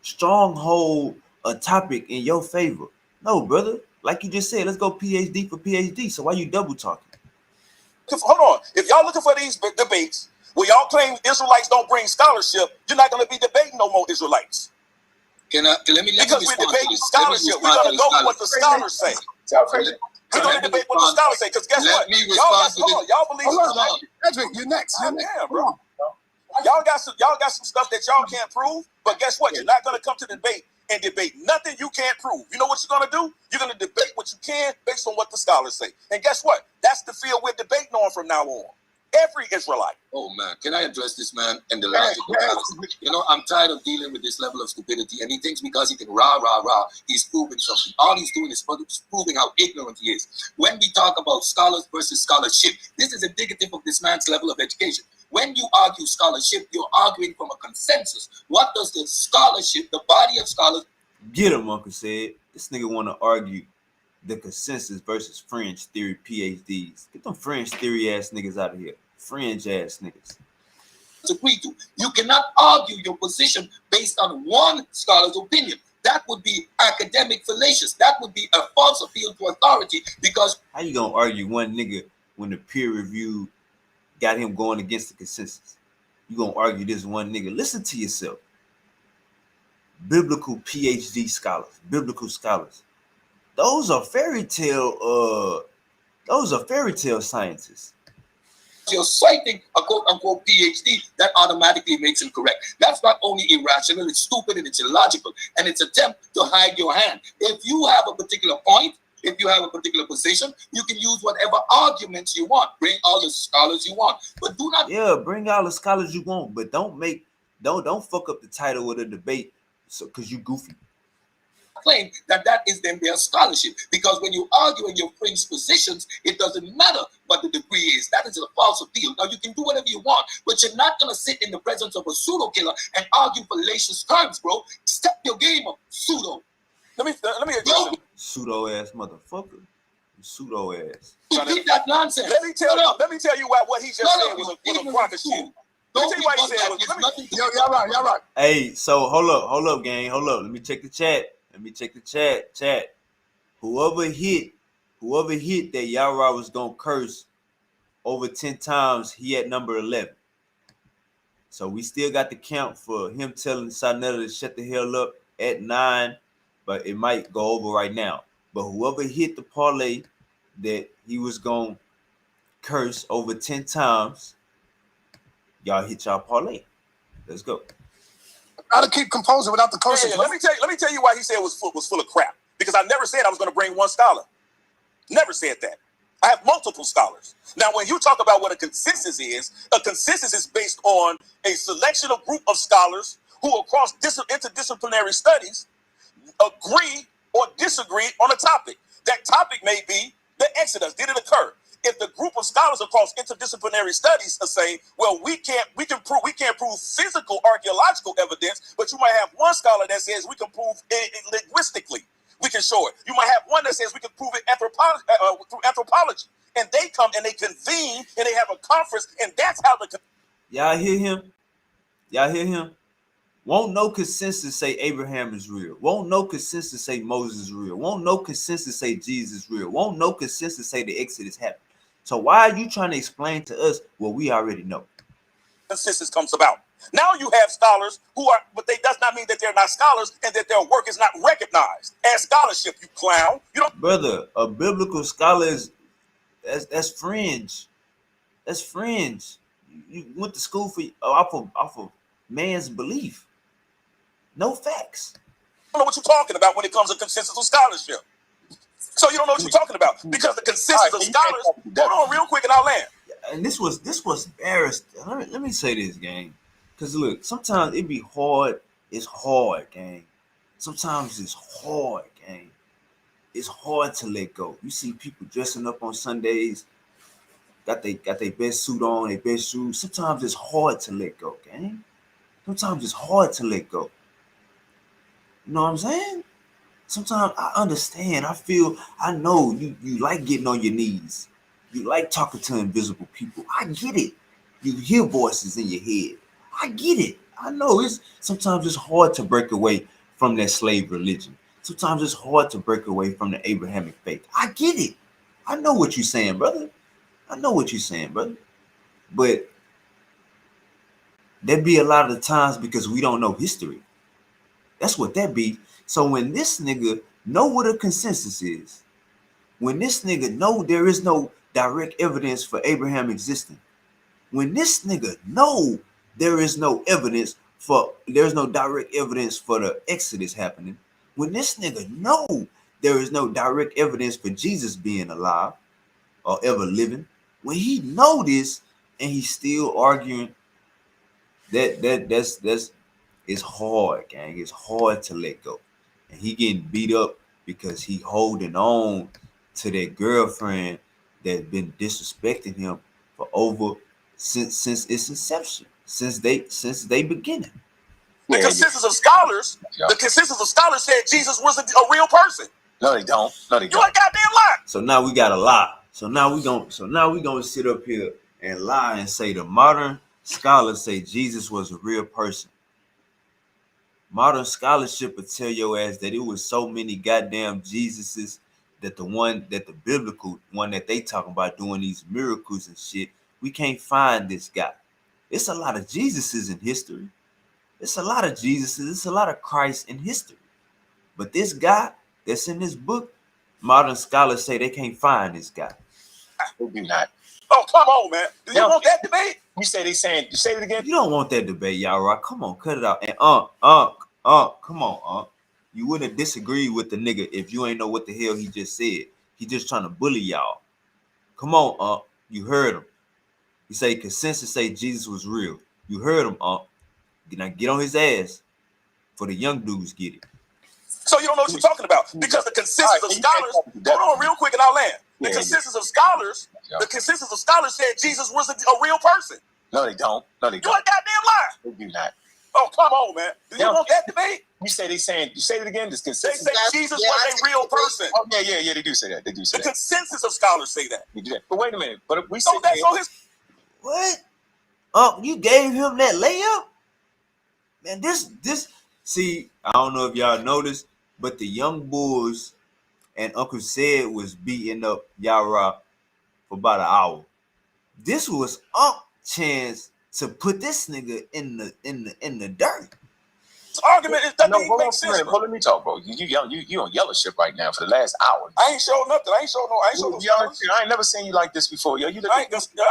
stronghold a topic in your favor. No, brother. Like you just said, let's go PhD for PhD. So why you double talking? Hold on. If y'all looking for these debates where y'all claim Israelites don't bring scholarship, you're not going to be debating no more Israelites. Let me because we're debating scholarship. We're going to go with what the scholars say. We're going to debate what the scholars say. Because guess what? Y'all believe. Hold on, Edric, you're next. Damn, bro. Y'all got some stuff that y'all can't prove, but guess what? You're not going to come to debate and debate nothing you can't prove. You know what you're going to do? You're going to debate what you can based on what the scholars say. And guess what? That's the field we're debating on from now on. Every Israelite. Oh man, can I address this man and the logic of fallacy? You know, I'm tired of dealing with this level of stupidity, and he thinks because he can rah, he's proving something. All he's doing is proving how ignorant he is. When we talk about scholars versus scholarship, this is indicative of this man's level of education. When you argue scholarship, you're arguing from a consensus. What does the scholarship, the body of scholars... Get him, Uncle Said. This nigga want to argue the consensus versus fringe theory PhDs. Get them fringe theory ass niggas out of here. Fringe ass niggas. Agree to. You cannot argue your position based on one scholar's opinion. That would be academic fallacious. That would be a false appeal to authority because... How you gonna argue one nigga when the peer review got him going against the consensus? You gonna argue this one nigga? Listen to yourself. Biblical PhD scholars, biblical scholars. Those are fairy tale scientists. You're citing a quote-unquote PhD, that automatically makes him correct. That's not only irrational, it's stupid and it's illogical, and it's an attempt to hide your hand. If you have a particular point, if you have a particular position, you can use whatever arguments you want. Bring all the scholars you want, but do not... Yeah, bring all the scholars you want, but don't fuck up the title of the debate because you goofy. Claim that is then their scholarship, because when you argue in your fringe positions, it doesn't matter what the degree is. That is a false appeal. Now you can do whatever you want, but you're not gonna sit in the presence of a pseudo killer and argue fallacious terms, bro. Step your game up, pseudo. Let me address him. Pseudo ass motherfucker. Pseudo ass. Repeat that nonsense. Let me tell you what he just said was a crock of shit. Let me tell you why he said it was. Y'all right. Hey, so hold up, gang. Hold up. Let me check the chat. Chat. Whoever hit that Yarah was gonna curse over 10 times, he at number 11. So we still got the count for him telling Sinetta to shut the hell up at 9, but it might go over right now. But whoever hit the parlay that he was gonna curse over 10 times, y'all hit y'all parlay. Let's go. Gotta keep composure without the curses. Let me tell you why he said it was full of crap. Because I never said I was going to bring one scholar. Never said that. I have multiple scholars. Now, when you talk about what a consensus is based on a selection of group of scholars who across interdisciplinary studies agree or disagree on a topic. That topic may be the Exodus. Did it occur? If the group of scholars across interdisciplinary studies are saying, well, we can't prove physical archaeological evidence, but you might have one scholar that says we can prove it linguistically. We can show it. You might have one that says we can prove it through anthropology. And they come and they convene and they have a conference, and that's how the... Y'all hear him? Y'all hear him? Won't no consensus say Abraham is real. Won't no consensus say Moses is real. Won't no consensus say Jesus is real. Won't no consensus say the Exodus happened. So why are you trying to explain to us what we already know? Consensus comes about. Now you have scholars who are, but they does not mean that they're not scholars and that their work is not recognized as scholarship. You clown. You don't, brother. A biblical scholar is that's fringe. That's fringe. You went to school for off of man's belief. No facts. You don't know what you're talking about when it comes to consensus of scholarship. So you don't know what you're talking about because the consensus of scholars. Hold on, real quick, and I'll land. And this was embarrassed. Let me say this, gang. Because look, sometimes it be hard. It's hard, gang. Sometimes it's hard, gang. It's hard to let go. You see people dressing up on Sundays, got their best suit on, their best shoes. Sometimes it's hard to let go, gang. Sometimes it's hard to let go. You know what I'm saying? Sometimes I understand. I know you like getting on your knees. You like talking to invisible people. I get it. You hear voices in your head. I get it. I know sometimes it's hard to break away from that slave religion. Sometimes it's hard to break away from the Abrahamic faith. I get it. I know what you're saying, brother. I know what you're saying, brother. But there be a lot of the times because we don't know history. That's what that be. So when this nigga know what a consensus is, when this nigga know there is no direct evidence for Abraham existing, when this nigga know there's no direct evidence for the Exodus happening, when this nigga know there is no direct evidence for Jesus being alive or ever living, when he know this and he's still arguing, that's it's hard, gang. It's hard to let go. And he getting beat up because he holding on to that girlfriend that's been disrespecting him for since its inception, since they beginning. The consensus of scholars, said Jesus was a real person. No, they don't. No, they don't. You a goddamn lie. So now we got to lie. So now we gonna sit up here and lie and say the modern scholars say Jesus was a real person. Modern scholarship will tell your ass that it was so many goddamn Jesuses that the biblical one that they talking about doing these miracles and shit, we can't find this guy. It's a lot of Jesuses in history. It's a lot of Jesuses. It's a lot of Christ in history. But this guy that's in this book, modern scholars say they can't find this guy. They do not. Oh, come on, man. Do you want that debate? You say it again. You don't want that debate, Yarah. Come on, cut it out. And come on, you wouldn't disagree with the nigga if you ain't know what the hell he just said. He just trying to bully y'all. Come on, you heard him. He say consensus say Jesus was real. You heard him, Now get on his ass for the young dudes get it. So you don't know what you're talking about because the consensus of scholars. Hold on, real quick, and I'll land. The consensus of scholars said Jesus was a real person. No, they don't. No, they don't. You a goddamn lie. They do not. Oh, come on, man. Do you want that debate? You say it again. This consensus. They say Jesus was a real person. Oh, yeah. They do say that. The consensus of scholars say that. They do that. But wait a minute. But if we say what? Oh, you gave him that layup? Man, this. See, I don't know if y'all noticed, but the young bulls and Uncle Said was beating up Yarah for about an hour. This was chance to put this nigga in the dirt. Argument is that doesn't make sense. Bro, let me talk, bro. You on yellow shit right now for the last hour. I ain't showing nothing. I ain't showing no scholars. I ain't never seen you like this before, yo. I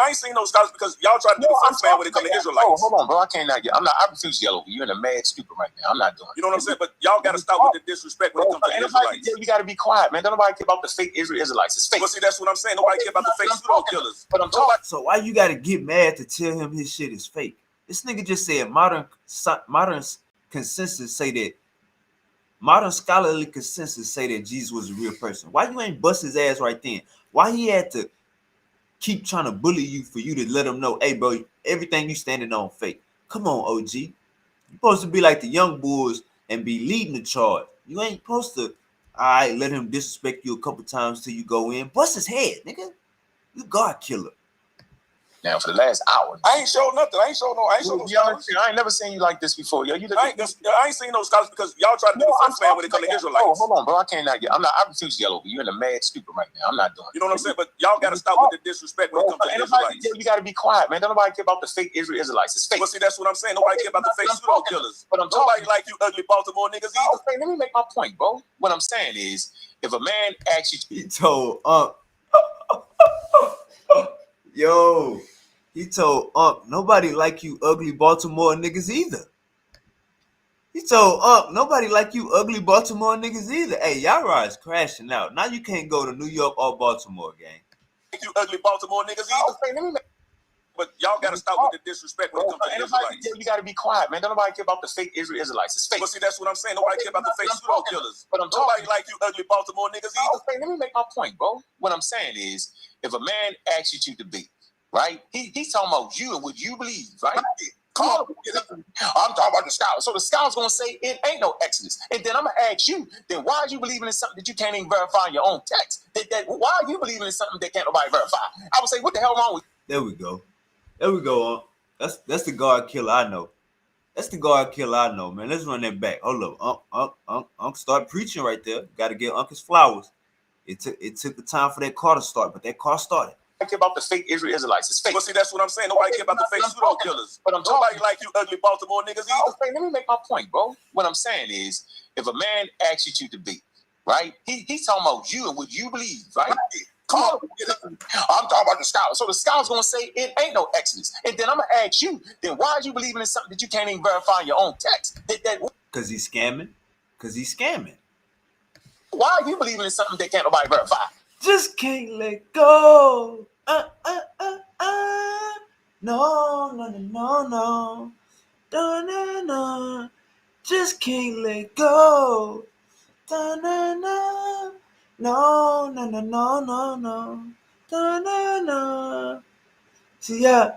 ain't seen no scholars because y'all try to do the first man when it comes to Israelites. Hold on, bro. I cannot. I refuse to yell over you. You're in a mad stupor right now. I'm not doing it. You know what I'm saying? But y'all got to stop with the disrespect when it comes to Israelites. You got to be quiet, man. Don't nobody care about the fake Israelites. It's fake. Well, see, that's what I'm saying. Nobody care about the fake pseudo killers. But I'm talking. So why you gotta get mad to tell him his shit is fake? This nigga just said modern consensus say that modern scholarly consensus say that Jesus was a real person. Why you ain't bust his ass right then? Why he had to keep trying to bully you for you to let him know, hey bro, everything you standing on fake? Come on, OG. You supposed to be like the young boys and be leading the charge. You ain't supposed to, all right, let him disrespect you a couple times till you go in. Bust his head, nigga. You God killer. Now for the last hour, I ain't showing nothing. I ain't showing no scholars. I ain't never seen you like this before, yo. I ain't seen no scholars because y'all try to do the first man when it comes to Israelites. Hold on, bro. I refuse to yell over you. You're in a mad stupor right now. I'm not doing it. You know what I'm saying? But y'all got to stop with the disrespect when it comes to Israelites. You got to be quiet, man. Don't nobody care about the fake Israelites. It's fake. Well, see, that's what I'm saying. Nobody care about the fake pseudo killers. But nobody like you ugly Baltimore niggas either. Okay, let me make my point, bro. What I'm saying is, if a man actually he told he told nobody like you ugly Baltimore niggas either. He told nobody like you ugly Baltimore niggas either. Hey, Yarah is crashing out. Now you can't go to New York or Baltimore, gang. Like you ugly Baltimore niggas either. Okay, let me make. But y'all got to stop with the disrespect when it comes to Israelites. You got to be quiet, man. Don't nobody care about the fake Israelites. It's fake. Well, see, that's what I'm saying. Nobody care about the fake pseudo killers. But nobody like you ugly Baltimore niggas either. Okay, let me make my point, bro. What I'm saying is, if a man asks you to debate, right? He's talking about you and what you believe, right? Come on. I'm talking about the scholars. So the scholars gonna say it ain't no Exodus. And then I'm gonna ask you, then why are you believing in something that you can't even verify in your own text? Why are you believing in something that can't nobody verify? I would say, what the hell wrong with you? There we go. There we go. That's the God killer I know. That's the God killer I know, man. Let's run that back. Hold up. Unc start preaching right there. Got to give Unc his flowers. It took the time for that car to start, but that car started. I care about the fake Israelites. It's fake. Well, see, that's what I'm saying. Nobody care about the fake pseudo killers. But nobody like you ugly Baltimore niggas either. Okay, let me make my point, bro. What I'm saying is, if a man asks you to debate, right? He's talking about you and what you believe, right? Come on. I'm talking about the scholars. So the scholars gonna say it ain't no Exodus. And then I'm gonna ask you, then why are you believing in something that you can't even verify in your own text? Because he's scamming. Why are you believing in something that can't nobody verify? Just can't let go. No. Just can't let go. No. See, I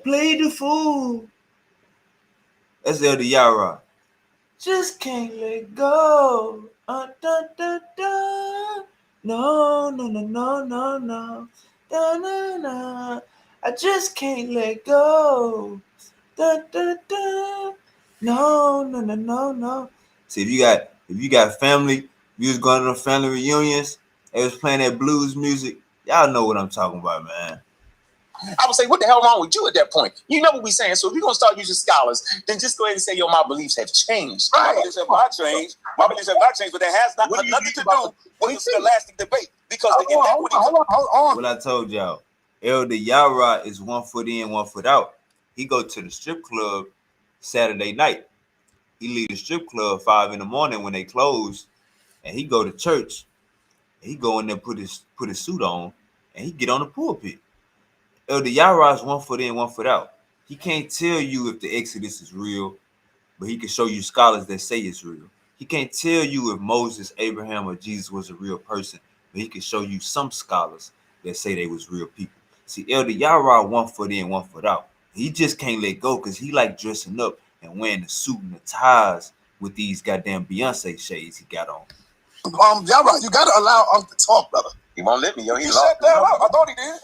played the fool. That's the other Yarah. Just can't let go. No. I just can't let go. No. See, if you got family, you was going to family reunions, they was playing that blues music. Y'all know what I'm talking about, man. I would say, what the hell wrong with you at that point? You know what we're saying. So if you're going to start using scholars, then just go ahead and say, yo, my beliefs have changed. Right. My beliefs have not changed. But that has nothing to do with the scholastic debate. Because the inequities. Hold on. What I told y'all, Elder Yarah is 1 foot in, 1 foot out. He go to the strip club Saturday night. He leave the strip club 5 a.m. when they close, and he go to church. He go in there, put his suit on, and he get on the pulpit. Elder Yarah is 1 foot in, 1 foot out. He can't tell you if the Exodus is real, but he can show you scholars that say it's real. He can't tell you if Moses, Abraham, or Jesus was a real person, but he can show you some scholars that say they was real people. See, Elder Yarah 1 foot in, 1 foot out. He just can't let go because he like dressing up and wearing the suit and the ties with these goddamn Beyonce shades he got on. Yarah, you gotta allow Unc to talk, brother. He won't let me, yo. He shut the hell up. I thought he did.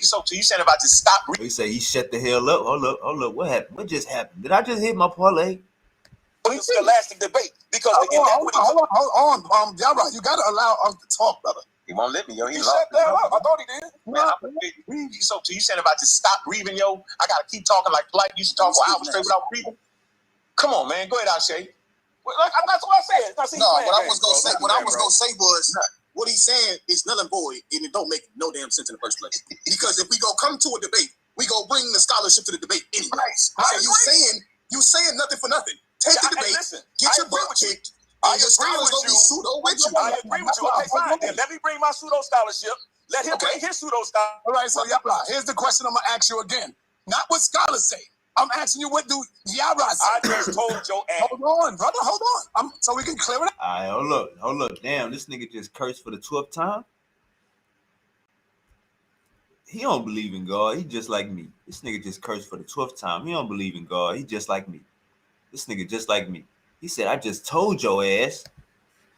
So you saying about to stop? He say he shut the hell up. Hold up. What happened? What just happened? Did I just hit my parlay? The scholastic debate. Because the inequities. Hold on. Yarah, you gotta allow Unc to talk, brother. He won't let me, yo. He shut the hell up. I thought he did. So you saying about to stop breathing, yo? I gotta keep talking like polite. You should talk for hours straight without breathing. Come on, man. Go ahead, Ashay. That's what I said. What I was gonna say was what he's saying is null and void, and it don't make no damn sense in the first place. Because if we go come to a debate, we go bring the scholarship to the debate anyways. So you saying nothing for nothing. Take the debate, get your butt kicked. And your scholars gonna be pseudo with you. I agree with you. Okay, fine. Then let me bring my pseudo scholarship. Let him bring his pseudo scholarship. All right, so Yarah, here's the question I'm gonna ask you again. Not what scholars say. I'm asking you, what do Yarah say? I just told your ass. Hold on, brother, hold on. So we can clear it up. All right, hold up. Damn, this nigga just cursed for the 12th time. He don't believe in God. He just like me. This nigga just cursed for the 12th time. He don't believe in God. He just like me. This nigga just like me. He said, I just told your ass.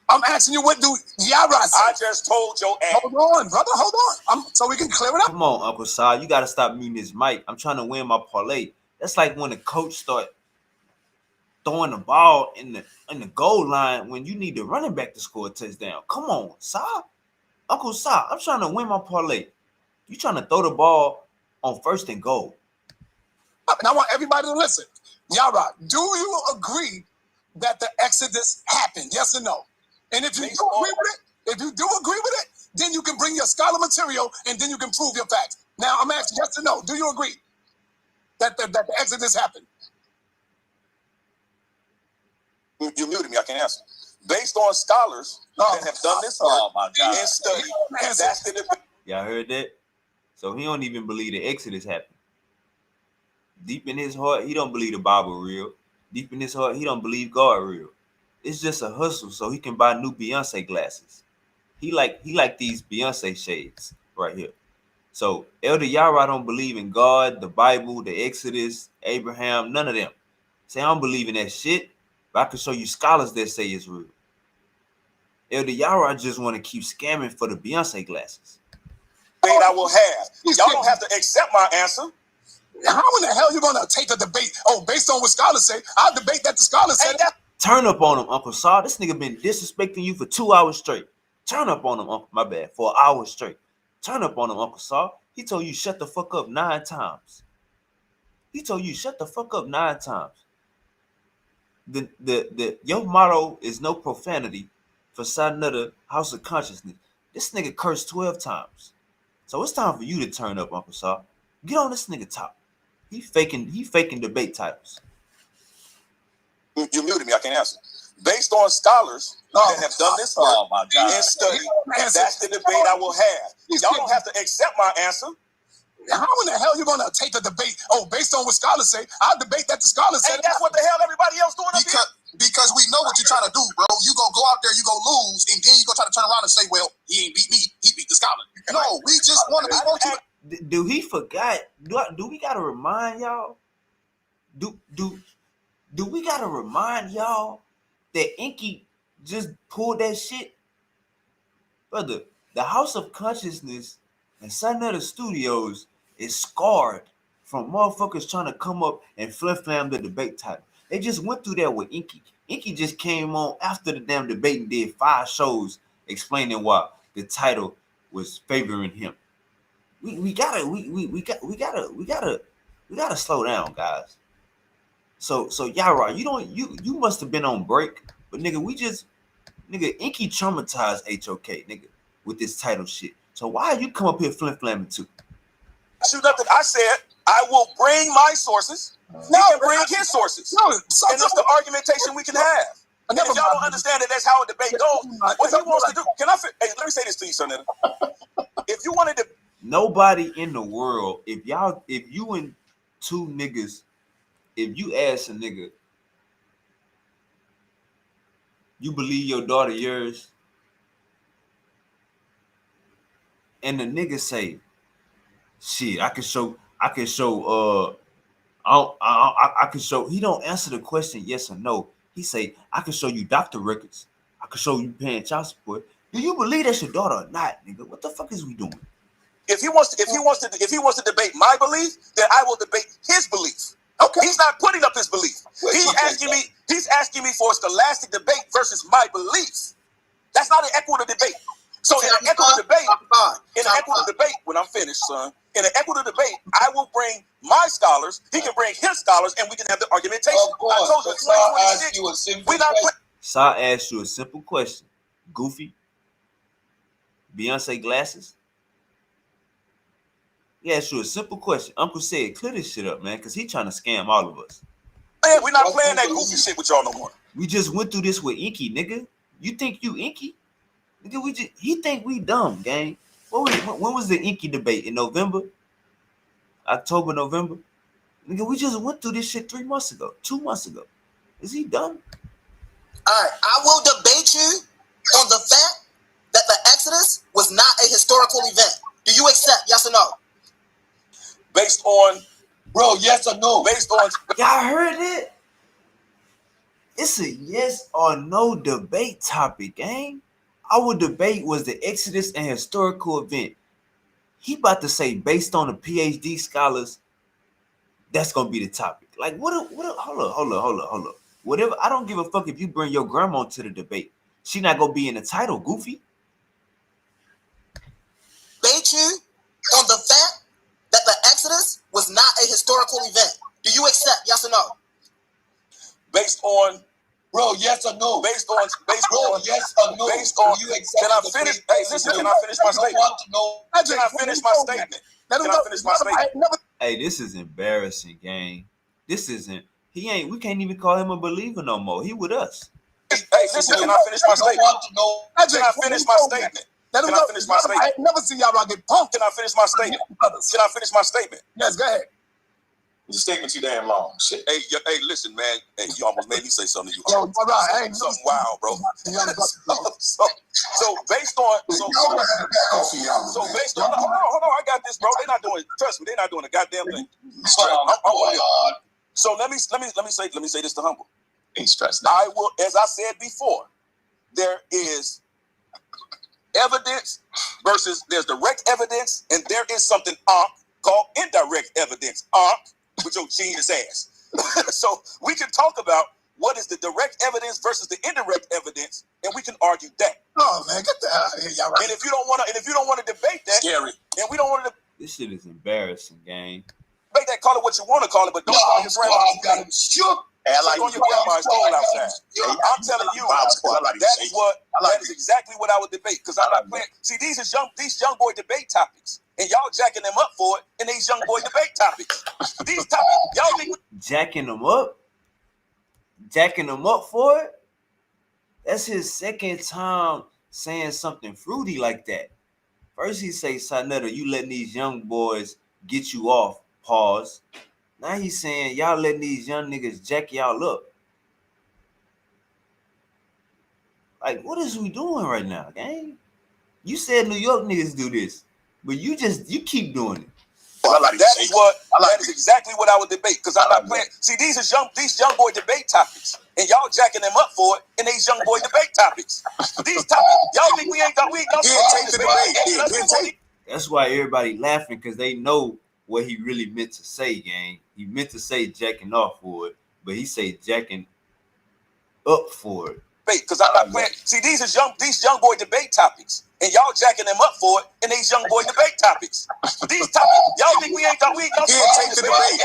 I'm asking you, what do Yarah say? I just told your ass. Hold on, brother, hold on. So we can clear it up. Come on, Uncle Si. You got to stop muting his mic. I'm trying to win my parlay. That's like when the coach start throwing the ball in the goal line when you need the running back to score a touchdown. Come on, Si. Uncle Si, I'm trying to win my parlay. You trying to throw the ball on 1st and goal. And I want everybody to listen. Yarah, do you agree that the Exodus happened? Yes or no? And if you do agree with it, then you can bring your scholar material and then you can prove your facts. Now I'm asking yes or no. Do you agree that the Exodus happened? You muted me. I can't answer. Based on scholars that have done this work and studied, that's the debate. Y'all heard that? So he don't even believe the Exodus happened. Deep in his heart, he don't believe the Bible real. Deep in his heart, he don't believe God real. It's just a hustle so he can buy new Beyonce glasses. He like these Beyonce shades right here. So Elder Yarah don't believe in God, the Bible, the Exodus, Abraham, none of them. Say I don't believe in that shit, but I can show you scholars that say it's real. Elder Yarah just want to keep scamming for the Beyonce glasses. I will have. Y'all don't have to accept my answer. How in the hell you gonna take a debate? Oh, based on what scholars say, I'll debate that the scholars say. Turn up on him, Uncle Si. This nigga been disrespecting you for 2 hours straight. Turn up on him, Uncle. My bad. For an hour straight. Turn up on him, Uncle Si. He told you shut the fuck up 9 times. He told you shut the fuck up 9 times. Your motto is no profanity for signing of the House of Consciousness. This nigga cursed 12 times. So it's time for you to turn up, Uncle Si. Get on this nigga top. He faking debate titles. You muted me. I can't answer. Based on scholars that have done this work and studied, that's the debate I will have. Y'all don't have to accept my answer. How in the hell you gonna take a debate? Oh, based on what scholars say, I'll debate that the scholars say. And that's what the hell everybody else doing up here. Because we know what you're trying to do, bro. You gonna go out there, you gonna lose, and then you gonna try to turn around and say, "Well, he ain't beat me. He beat the scholar." No, we just want to be. Do he forgot? Do we gotta remind y'all? Do we gotta remind y'all that Inky just pulled that shit? Brother, the House of Consciousness and Sun of the Studios is scarred from motherfuckers trying to come up and flim-flam the debate title. They just went through that with Inky. Inky just came on after the damn debate and did 5 shows explaining why the title was favoring him. We gotta slow down, guys. So Yarah, you must have been on break, but nigga, Inky traumatized HOK, nigga, with this title shit. So why you come up here flim-flamming too? Shoot nothing. I said I will bring my sources. He can bring his sources. And that's the argumentation we can have. And if y'all don't understand that that's how a debate goes, what he wants to do. Hey, let me say this to you, son. If you wanted to. Nobody in the world, if you and 2 niggas, if you ask a nigga, you believe your daughter yours, and the nigga say, shit, I can show, he don't answer the question yes or no. He say, I can show you doctor records. I can show you paying child support. Do you believe that's your daughter or not, nigga? What the fuck is we doing? If he wants to debate my belief, then I will debate his belief. Okay. He's not putting up his belief. He's asking me for a scholastic debate versus my belief. That's not an equitable debate. So in an equitable debate, equitable debate, when I'm finished, son, in an equitable debate, I will bring my scholars, he can bring his scholars, and we can have the argumentation. Of course. I told you, So I ask you a simple question. Saw asked you a simple question. Goofy. Beyonce glasses. He asked you a simple question. Uncle said, clear this shit up, man, because he trying to scam all of us. Man, we're not playing that goofy shit with y'all no more. We just went through this with Inky, nigga. You think you Inky? Nigga, he think we dumb, gang. When was the Inky debate? In November? October, November? Nigga, we just went through this shit 3 months ago, 2 months ago. Is he dumb? All right, I will debate you on the fact that the Exodus was not a historical event. Do you accept? Yes or no? Based on, bro, yes or no? Based on, y'all heard it? It's a yes or no debate topic, gang. Our debate was the Exodus an historical event. He about to say based on the PhD scholars, that's gonna be the topic. Like what? Hold up. Whatever. I don't give a fuck if you bring your grandma to the debate. She not gonna be in the title, Goofy. Debate you on the fact that the Exodus was not a historical event. Do you accept? Yes or no? Based on, bro, yes or no? Based on, yes or no? Based on, you accept? Can I finish? Hey, listen, can I finish my statement? Can I finish my statement? Can I finish my statement? Hey, this is embarrassing, gang. This isn't. We can't even call him a believer no more. He with us. Hey, listen, can I finish my statement? Can I finish my statement? Can I finish my statement? I ain't never seen Yarah get punked. Can I finish my statement? Can I finish my statement? Yes, go ahead. Your statement too damn long. Shit. Hey, listen, man. Hey, you almost made me say something to you. Yo, I ain't something wild, bro. So based on, so based on, hold on, I got this, bro. They're not doing. Trust me, they're not doing a goddamn thing. So let me say this to Humble. Ain't stressed. I will, as I said before, there is evidence versus there's direct evidence, and there is something called indirect evidence. With your genius ass. So we can talk about what is the direct evidence versus the indirect evidence, and we can argue that. Oh man, get the hell out of here, y'all. And if you don't want to debate that, scary. And we don't want to. This shit is embarrassing, gang. Make that, call it what you want to call it, but don't call your grandma. Got him shook. And like on your grandma's stole outside. I'm telling you, that is exactly what I would debate. Because I'm not playing. See, these young boy debate topics. And y'all jacking them up for it in these young boy debate topics. These topics, y'all think jacking them up? Jacking them up for it? That's his second time saying something fruity like that. First he say, Sanetta, you letting these young boys get you off. Pause. Now he's saying y'all letting these young niggas jack y'all up. Like, what is we doing right now, gang? You said New York niggas do this, but you keep doing it. That is exactly what I would debate. Because I'm not playing. See, these young boy debate topics, and y'all jacking them up for it in these young boy debate topics. These topics, y'all think we ain't gonna take the debate. That's why everybody laughing, because they know what he really meant to say, gang. He meant to say jacking off for it, but he say jacking up for it. Because I'm not playing. See, these young boy debate topics, and y'all jacking them up for it in these young boy debate topics. These topics, y'all think we ain't gonna take the debate.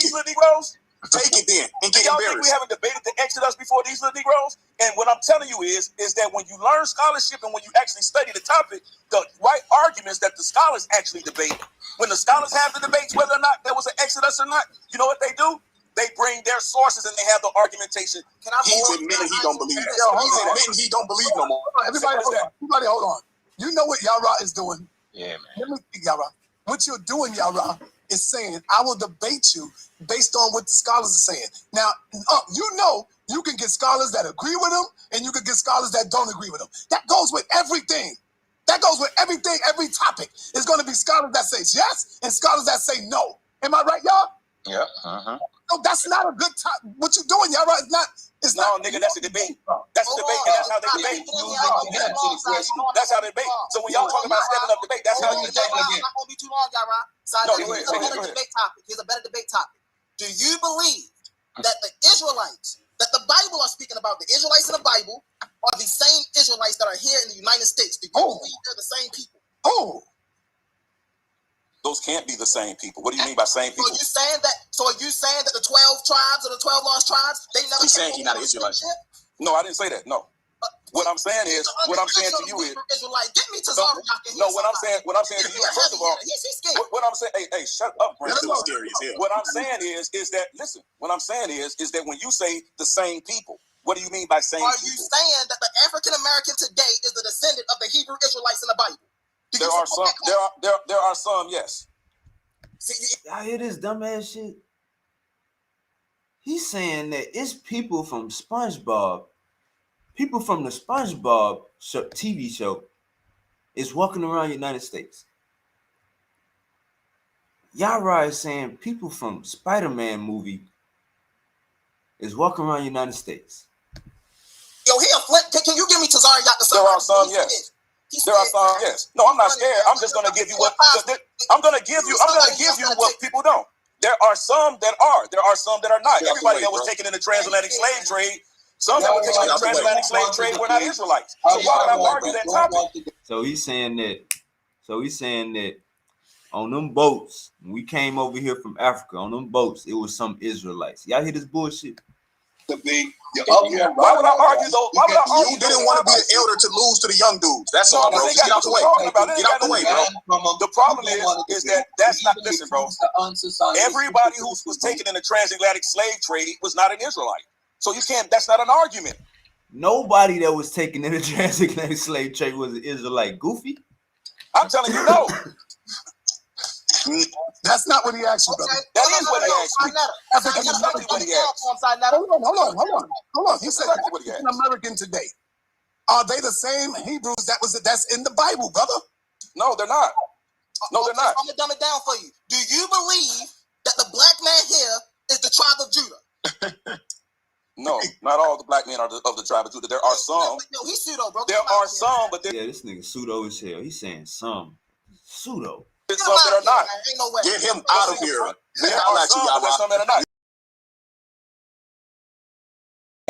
These little Negroes. Take it then and get y'all embarrassed. Think we haven't debated the Exodus before these little Negroes? And what I'm telling you is that when you learn scholarship and when you actually study the topic, the right arguments that the scholars actually debate, when the scholars have the debates whether or not there was an Exodus or not, you know what they do? They bring their sources and they have the argumentation. He's admitting he don't believe. He's admitting he don't believe no more. Everybody hold on. You know what Yarah is doing? Yeah, man. Let me speak, Yarah. What you're doing, Yarah, is saying, I will debate you based on what the scholars are saying. Now, you know you can get scholars that agree with them, and you can get scholars that don't agree with them. That goes with everything. That goes with everything, every topic. There's going to be scholars that say yes, and scholars that say no. Am I right, y'all? Yeah. Uh-huh. No, that's not a good time. What you're doing, Yarah, it's not. Nigga, that's a debate. That's a debate, and that's how they debate. That's how they debate. So when y'all talking about stepping up debate, that's how you debate. It's not going to be too long, Yarah. So here's a better debate topic. Here's a better debate topic. Do you believe that the Israelites, that the Bible are speaking about, the Israelites in the Bible, are the same Israelites that are here in the United States? Do you believe they're the same people? Oh, those can't be the same people. What do you mean by same people? So are you saying that the 12 tribes or the 12 lost tribes, they never? He's saying he's not an Israelite. No, I didn't say that. No. What I'm saying is, what I'm saying to you is, get me to Zaryak. No, what I'm saying to you, first of all, what I'm saying, hey, shut up, Brandon. What I'm saying is that, listen, what I'm saying is that when you say the same people, what do you mean by same people? Are you saying that the African American today is the descendant of the Hebrew Israelites in the Bible? There are some, yes. Y'all hear this dumbass shit? He's saying that it's people from SpongeBob, people from the SpongeBob TV show is walking around the United States. Yarah is saying people from Spider-Man movie is walking around the United States. Yo, can you give me Zaryak the There are some, yes. There are some, yes. No, I'm not scared. I'm just gonna give you what I'm gonna give you what people don't. There are some that are. There are some that are not. Everybody that was taken in the transatlantic slave trade, some that were taken in the transatlantic slave trade were not Israelites. So why would I argue that topic? So he's saying that on them boats, when we came over here from Africa, on them boats, it was some Israelites. Y'all hear this bullshit? Why would I argue though? Why would I argue? You didn't want to be the elder to lose to the young dudes. That's all, bro. Just get out the way. Get out the way, bro. The problem is that that's not. Listen, bro. Everybody who was taken in the transatlantic slave trade was not an Israelite. So you can't. That's not an argument. Nobody that was taken in the transatlantic slave trade was an Israelite. Goofy. I'm telling you, no. That's not what he asked you, brother. That is what he asked me. That's exactly what he asked. Hold on. He said African American today. Are they the same Hebrews that's in the Bible, brother? No, they're not. No, they're not. I'm gonna dumb it down for you. Do you believe that the black man here is the tribe of Judah? No, not all the black men are of the tribe of Judah. There are some. No, he's pseudo, bro. There are some, but yeah, this nigga pseudo as hell. He's saying some pseudo. Some that are not. Get him out of here. There are some that are not.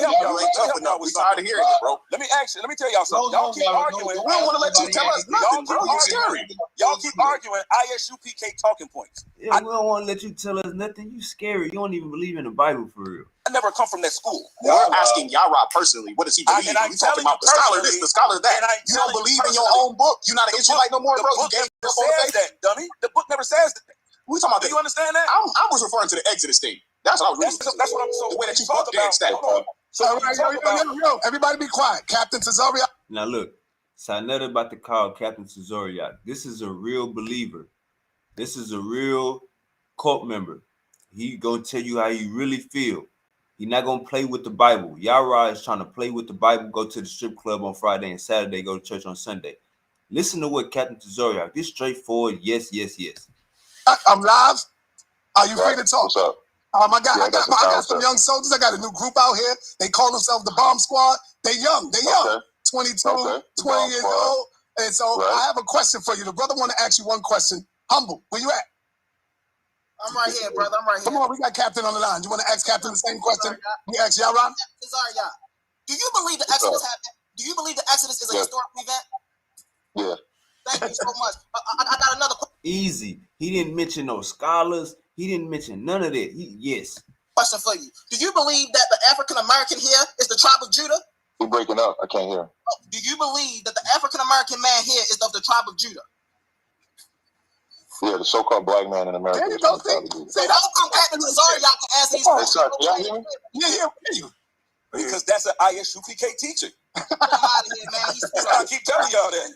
We tired of hearing it, bro. Let me tell y'all something. Y'all keep arguing. We don't want to let you tell us nothing, bro. You're scary. Y'all keep arguing ISUPK talking points. Yeah, we don't want to let you tell us nothing. You scary. You don't even believe in the Bible for real. I never come from that school. We're asking Yarah personally, what does he believe? We talking about the scholar this, the scholar that. You don't believe in your own book. You're not an Israelite no more, bro. The book never says that, dummy. The book never says that. We talking about. Do you understand that? I was referring to the Exodus thing. That's what I was reading. That's what I'm. So the way that you talk about that. So yo, everybody be quiet. Captain Zaryak. Now look, Sanetta about to call Captain Zaryak. This is a real believer. This is a real cult member. He gonna tell you how he really feel. He not gonna play with the Bible. Yarah is trying to play with the Bible. Go to the strip club on Friday and Saturday. Go to church on Sunday. Listen to what Captain Zaryak. This straightforward. Yes. I'm live. Are you free to talk? What's up? I got some young soldiers. I got a new group out here. They call themselves the Bomb Squad. They young. 22, 20 years old. And so I have a question for you. The brother want to ask you one question. Humble, where you at? I'm right here, brother. I'm right here. Come on, we got Captain on the line. You want to ask Captain the same question? We ask Yarah. Do you believe the Exodus happened? Do you believe the Exodus is a historical event? Yeah. Thank you so much. I got another question. Easy. He didn't mention no scholars. He didn't mention none of that. Yes. Question for you. Do you believe that the African American here is the tribe of Judah? You're breaking up. I can't hear. Do you believe that the African American man here is of the tribe of Judah? Yeah, the so-called black man in America. There you go. Say that. I'll come back to Zaryak to ask these questions. Y'all hear me? Yeah. Because that's an ISUPK teaching. Get him out of here, man. I keep telling y'all that.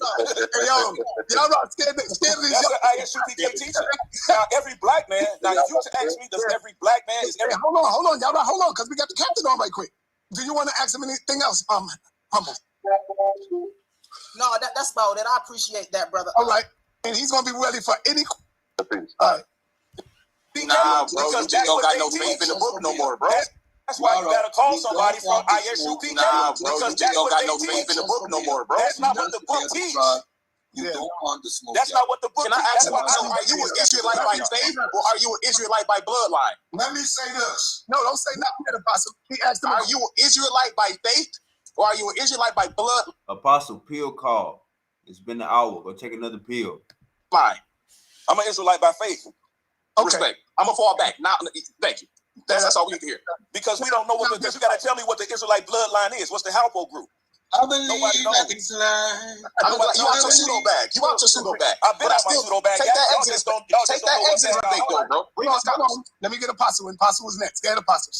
Hey, Yarah, scared that's an ISUPK teaching. Now, every black man, if you ask me, does every black man is every... Hey, hold on, Yarah, hold on, because we got the captain on right quick. Do you want to ask him anything else? Humble. No, that's about it. I appreciate that, brother. All right. And he's going to be ready for any... All right. Nah, bro, you just don't got no faith in the book no more, bro. That's why you gotta call somebody from ISUPK. Nah, bro, you just don't got no faith in the book no more, bro. That's not what the book teaches. You don't want the smoke. That's not what the book teaches. Can I ask you, are you an Israelite by faith or are you an Israelite by bloodline? Let me say this. No, don't say nothing yet, Apostle. He asked him, are you an Israelite by faith or are you an Israelite by blood? Apostle, pill call. It's been an hour. Go take another pill. Fine. I'm an Israelite by faith. Okay. Respect. I'm gonna fall back. Now, thank you. That's all we need to hear. Because we don't know what because you gotta tell me what the Israelite bloodline is. What's the household group? I believe that it's lying. You want your pseudo bag. You want your pseudo bag. I've been out my pseudo bag. Take that exit. Take that exit debate, though, bro. Let me get Apostle. Apostle was next. Get Apostle.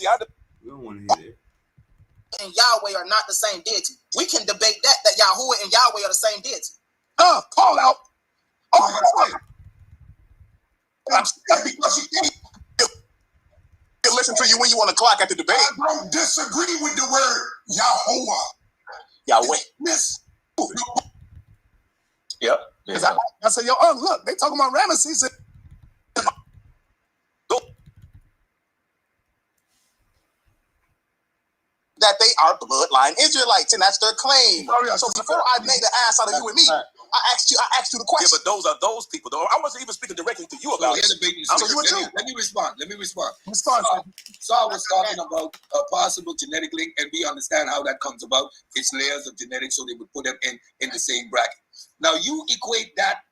We don't want to hear that. And Yahweh are not the same deity. We can debate that Yahuwah and Yahweh are the same deity. Call out. Because you can't listen to you when you want to clock at the debate. I don't disagree with the word Yahuwah. Yahweh. Miss. Yep. I said, yo, look, they talking about Ramesses. That they are bloodline Israelites, and that's their claim. So before I made the ass out of you and me, I asked you the question. Yeah, but those are those people, though. I wasn't even speaking directly to you about it. Let me respond. So I was talking about a possible genetic link, and we understand how that comes about. It's layers of genetics, so they would put them in the same bracket. Now you equate that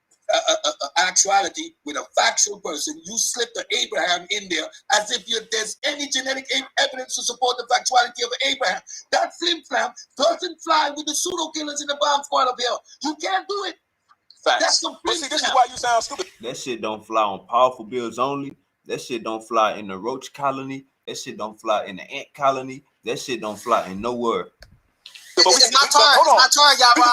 actuality with a factual person. You slip the Abraham in there as if there's any genetic evidence to support the factuality of Abraham. That flim-flam doesn't fly with the pseudo killers in the bomb squad of hell. You can't do it. Facts. That's some this is why you sound stupid. That shit don't fly on powerful bills only. That shit don't fly in the roach colony. That shit don't fly in the ant colony. That shit don't fly in nowhere. It's my turn. It's my turn, Yarah.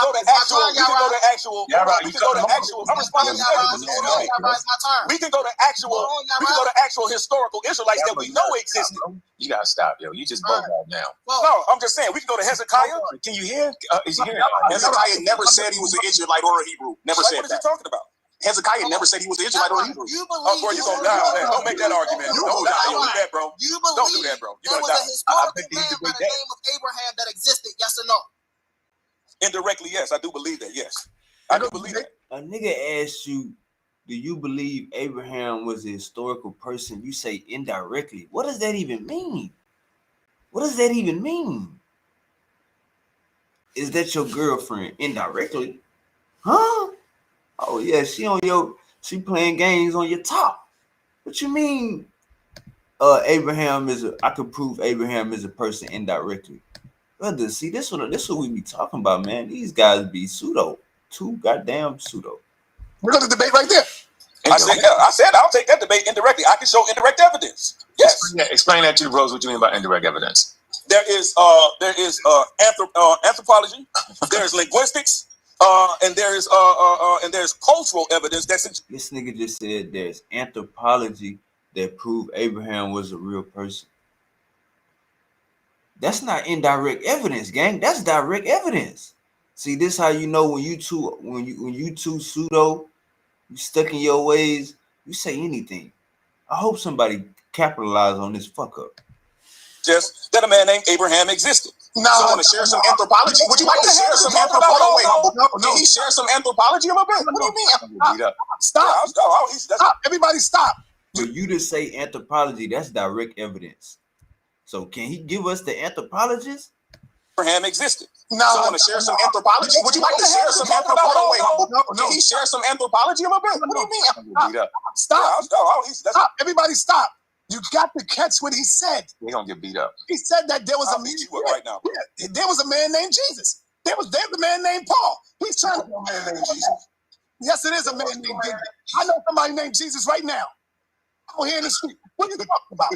We can go to actual. I'm responding to it's my turn. We can go to actual historical Israelites that we know existed. You gotta stop, yo. You just broke out now. No, I'm just saying we can go to Hezekiah. Can you hear? Is he hearing? Hezekiah never said he was an Israelite or a Hebrew. Never said that. What is he talking about? Hezekiah never said he was an Israelite or a Hebrew. Bro, you gonna die on that. Don't make that argument. Don't do that, bro. Don't do that, bro. You're gonna die. There was a historical man by the name of Abraham that existed. Yes or no? Indirectly, yes. I do believe that. Yes, I do believe that. A nigga asked you, do you believe Abraham was a historical person? You say indirectly. What does that even mean? What does that even mean? Is that your girlfriend indirectly? Huh? Oh yeah, she playing games on your top. What you mean? I could prove Abraham is a person indirectly. Brother, see this what we be talking about, man. These guys be too goddamn pseudo. We're gonna debate right there. I said I'll take that debate indirectly. I can show indirect evidence. Yes. Explain that to the bros. What you mean by indirect evidence? There is anthropology. There is linguistics. And there's cultural evidence that's this nigga just said there's anthropology that prove Abraham was a real person. That's not indirect evidence, gang. That's direct evidence. See, this how you know when you two pseudo, you stuck in your ways, you say anything. I hope somebody capitalize on this fuck up. Just that a man named Abraham existed. So I want to share some anthropology. Would you like to share some anthropology? Can he share some anthropology in my book? What do you mean? Stop. Everybody stop. For you to say anthropology, that's direct evidence. So can he give us the anthropologist? Abraham existed. So I want to share some anthropology. Would you like to share some anthropology? Can he share some anthropology in my book? What do you mean? Stop. Everybody stop. You got to catch what he said. We're gonna get beat up. He said that there was a man right now. Yeah, there was a man named Jesus. There's a man named Paul. He's trying to be a man named Jesus. Yes, it is a man named Jesus. I know somebody named Jesus right now. Out here in the street. What are you talking about?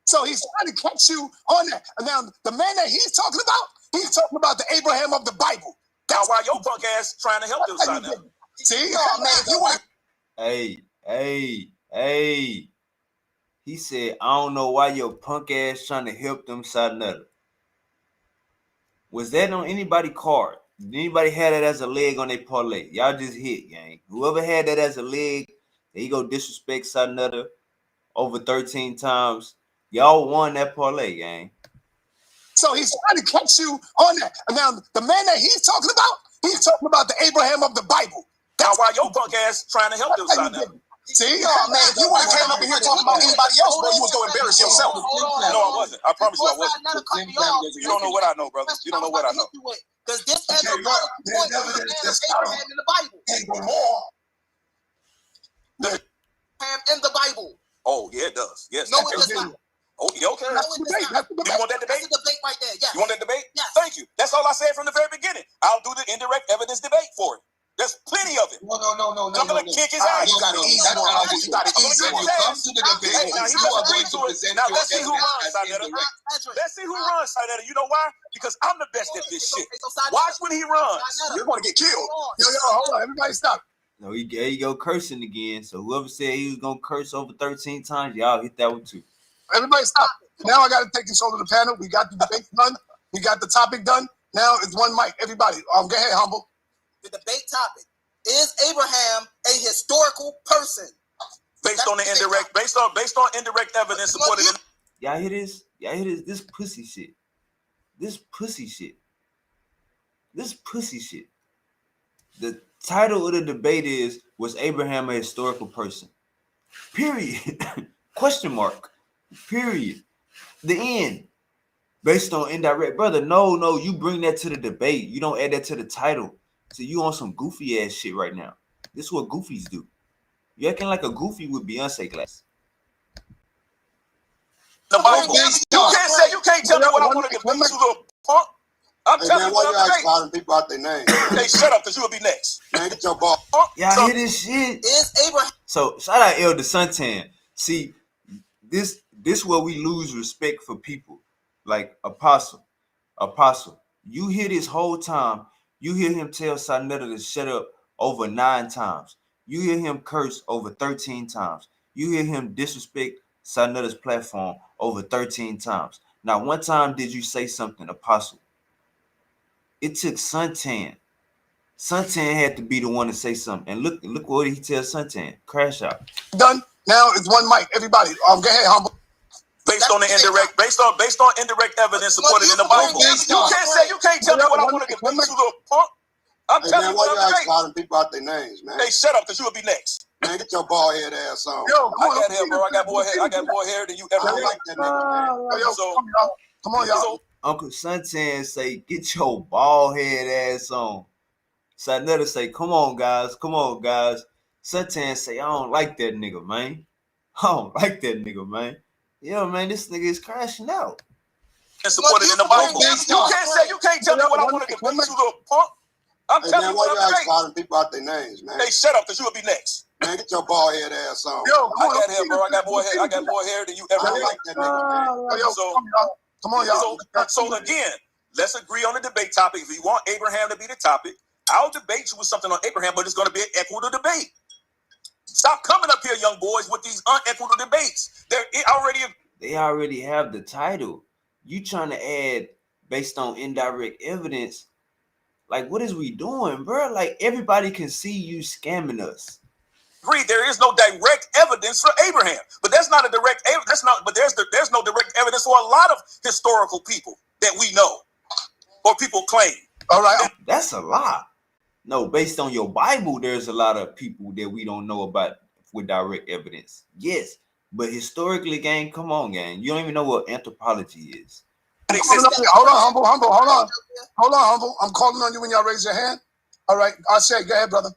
So he's trying to catch you on that. And now the man that he's talking about the Abraham of the Bible. That's why your punk ass trying to help them son now. See, man, if you want. Hey. He said, I don't know why your punk ass trying to help them side nutter. Was that on anybody's card? Did anybody have that as a leg on their parlay? Y'all just hit, gang. Whoever had that as a leg, there you go disrespect side nutter over 13 times. Y'all won that parlay, gang. So he's trying to catch you on that. And now the man that he's talking about the Abraham of the Bible. That's why your punk ass trying to help them side nutter. See, man, if you would have came up in here talking about anybody else, bro, you was going to embarrass yourself. No, I wasn't. I promise you I wasn't. You don't know what I know, brother. You don't know what I know. Because this anthropology point is Abraham in the Bible. And the more, does. Yes. No, it does not. Oh, okay. That's the debate. That's the Do debate. you want that debate? That's a debate right there. Yeah. You want that debate? Yes. Thank you. That's all I said from the very beginning. I'll do the indirect evidence debate for it. There's plenty of it. No. I'm gonna kick his ass. You got an easy one, Humble. You got an easy When one. you come to the debate, Hey, now you are going to present now your let's see who evidence runs, as Sinetta. indirect. Let's see who runs, Sinetta. You know why? Because I'm the best at this shit. So Sinetta, Watch when he runs. You're going to get killed. Yo, hold on. Everybody stop. No, there you go cursing again. So whoever said he was gonna curse over 13 times, y'all hit that one too. Everybody stop. Now I got to take control of the panel. We got the debate done. We got the topic done. Now it's one mic. Everybody, go ahead, Humble. The debate topic: is Abraham a historical person? Based on indirect evidence supported in. Y'all hear this? Y'all hear this? This pussy shit. This pussy shit. This pussy shit. The title of the debate is, was Abraham a historical person? Period. Question mark. Period. The end. Based on indirect. Brother, no, you bring that to the debate. You don't add that to the title. So you on some goofy ass shit right now. This is what goofies do. You acting like a goofy with Beyonce class. The Bible. You can't tell me what I want to debate, you little punk. I'm telling you what I'm debating. Calling people out their names. Hey, shut up, because you'll be next. Man, get your ball. Y'all hear this shit? Is Abraham? So shout out Elder Suntan. See, this where we lose respect for people like Apostle. You hear this whole time. You hear him tell Sinetta to shut up over 9 times. You hear him curse over 13 times. You hear him disrespect Sinetta's platform over 13 times. Now, one time did you say something, Apostle? It took Suntan. Suntan had to be the one to say something. And look what he tells Suntan. Crash out. Done. Now it's one mic. Everybody, go ahead, Humble. Based on indirect evidence supported in the Bible. You can't tell me what I want to debate, you little punk. I'm telling you what I'm debating. Calling people out their names, man. Hey, shut up, because you'll be next. Man, get your ball head ass on. Yo, I got hair, bro. I got more hair than you ever I did. like that nigga, man. Come on, y'all. Uncle Suntan say, get your bald head ass on. Sinetta say, come on, guys. Suntan say, I don't like that nigga, man. Yeah, man, this nigga is crashing out. And supported in the Bible. You can't tell me what I want to debate, you little punk. I'm telling you what I'm debating. Calling people out their names, man. Hey, shut up, because you'll be next. Man, get your ball head ass on. Yo, I got hair, bro. I got more hair than you ever I did. like that nigga, man. Come on, y'all. So again, let's agree on the debate topic. If you want Abraham to be the topic, I'll debate you with something on Abraham, but it's going to be an equitable debate. Stop coming up here, young boys, with these unequitable debates. They already have the title. You trying to add based on indirect evidence? Like, what is we doing, bro? Like, everybody can see you scamming us. Agree, there is no direct evidence for Abraham, but that's not a direct. That's not. But there's no direct evidence for a lot of historical people that we know or people claim. All right, that's a lie. No, based on your Bible, there's a lot of people that we don't know about with direct evidence. Yes, but historically, gang, come on, gang. You don't even know what anthropology is. Hold on, Humble. Hold on, Humble. I'm calling on you when y'all raise your hand. All right, I say, go ahead, brother.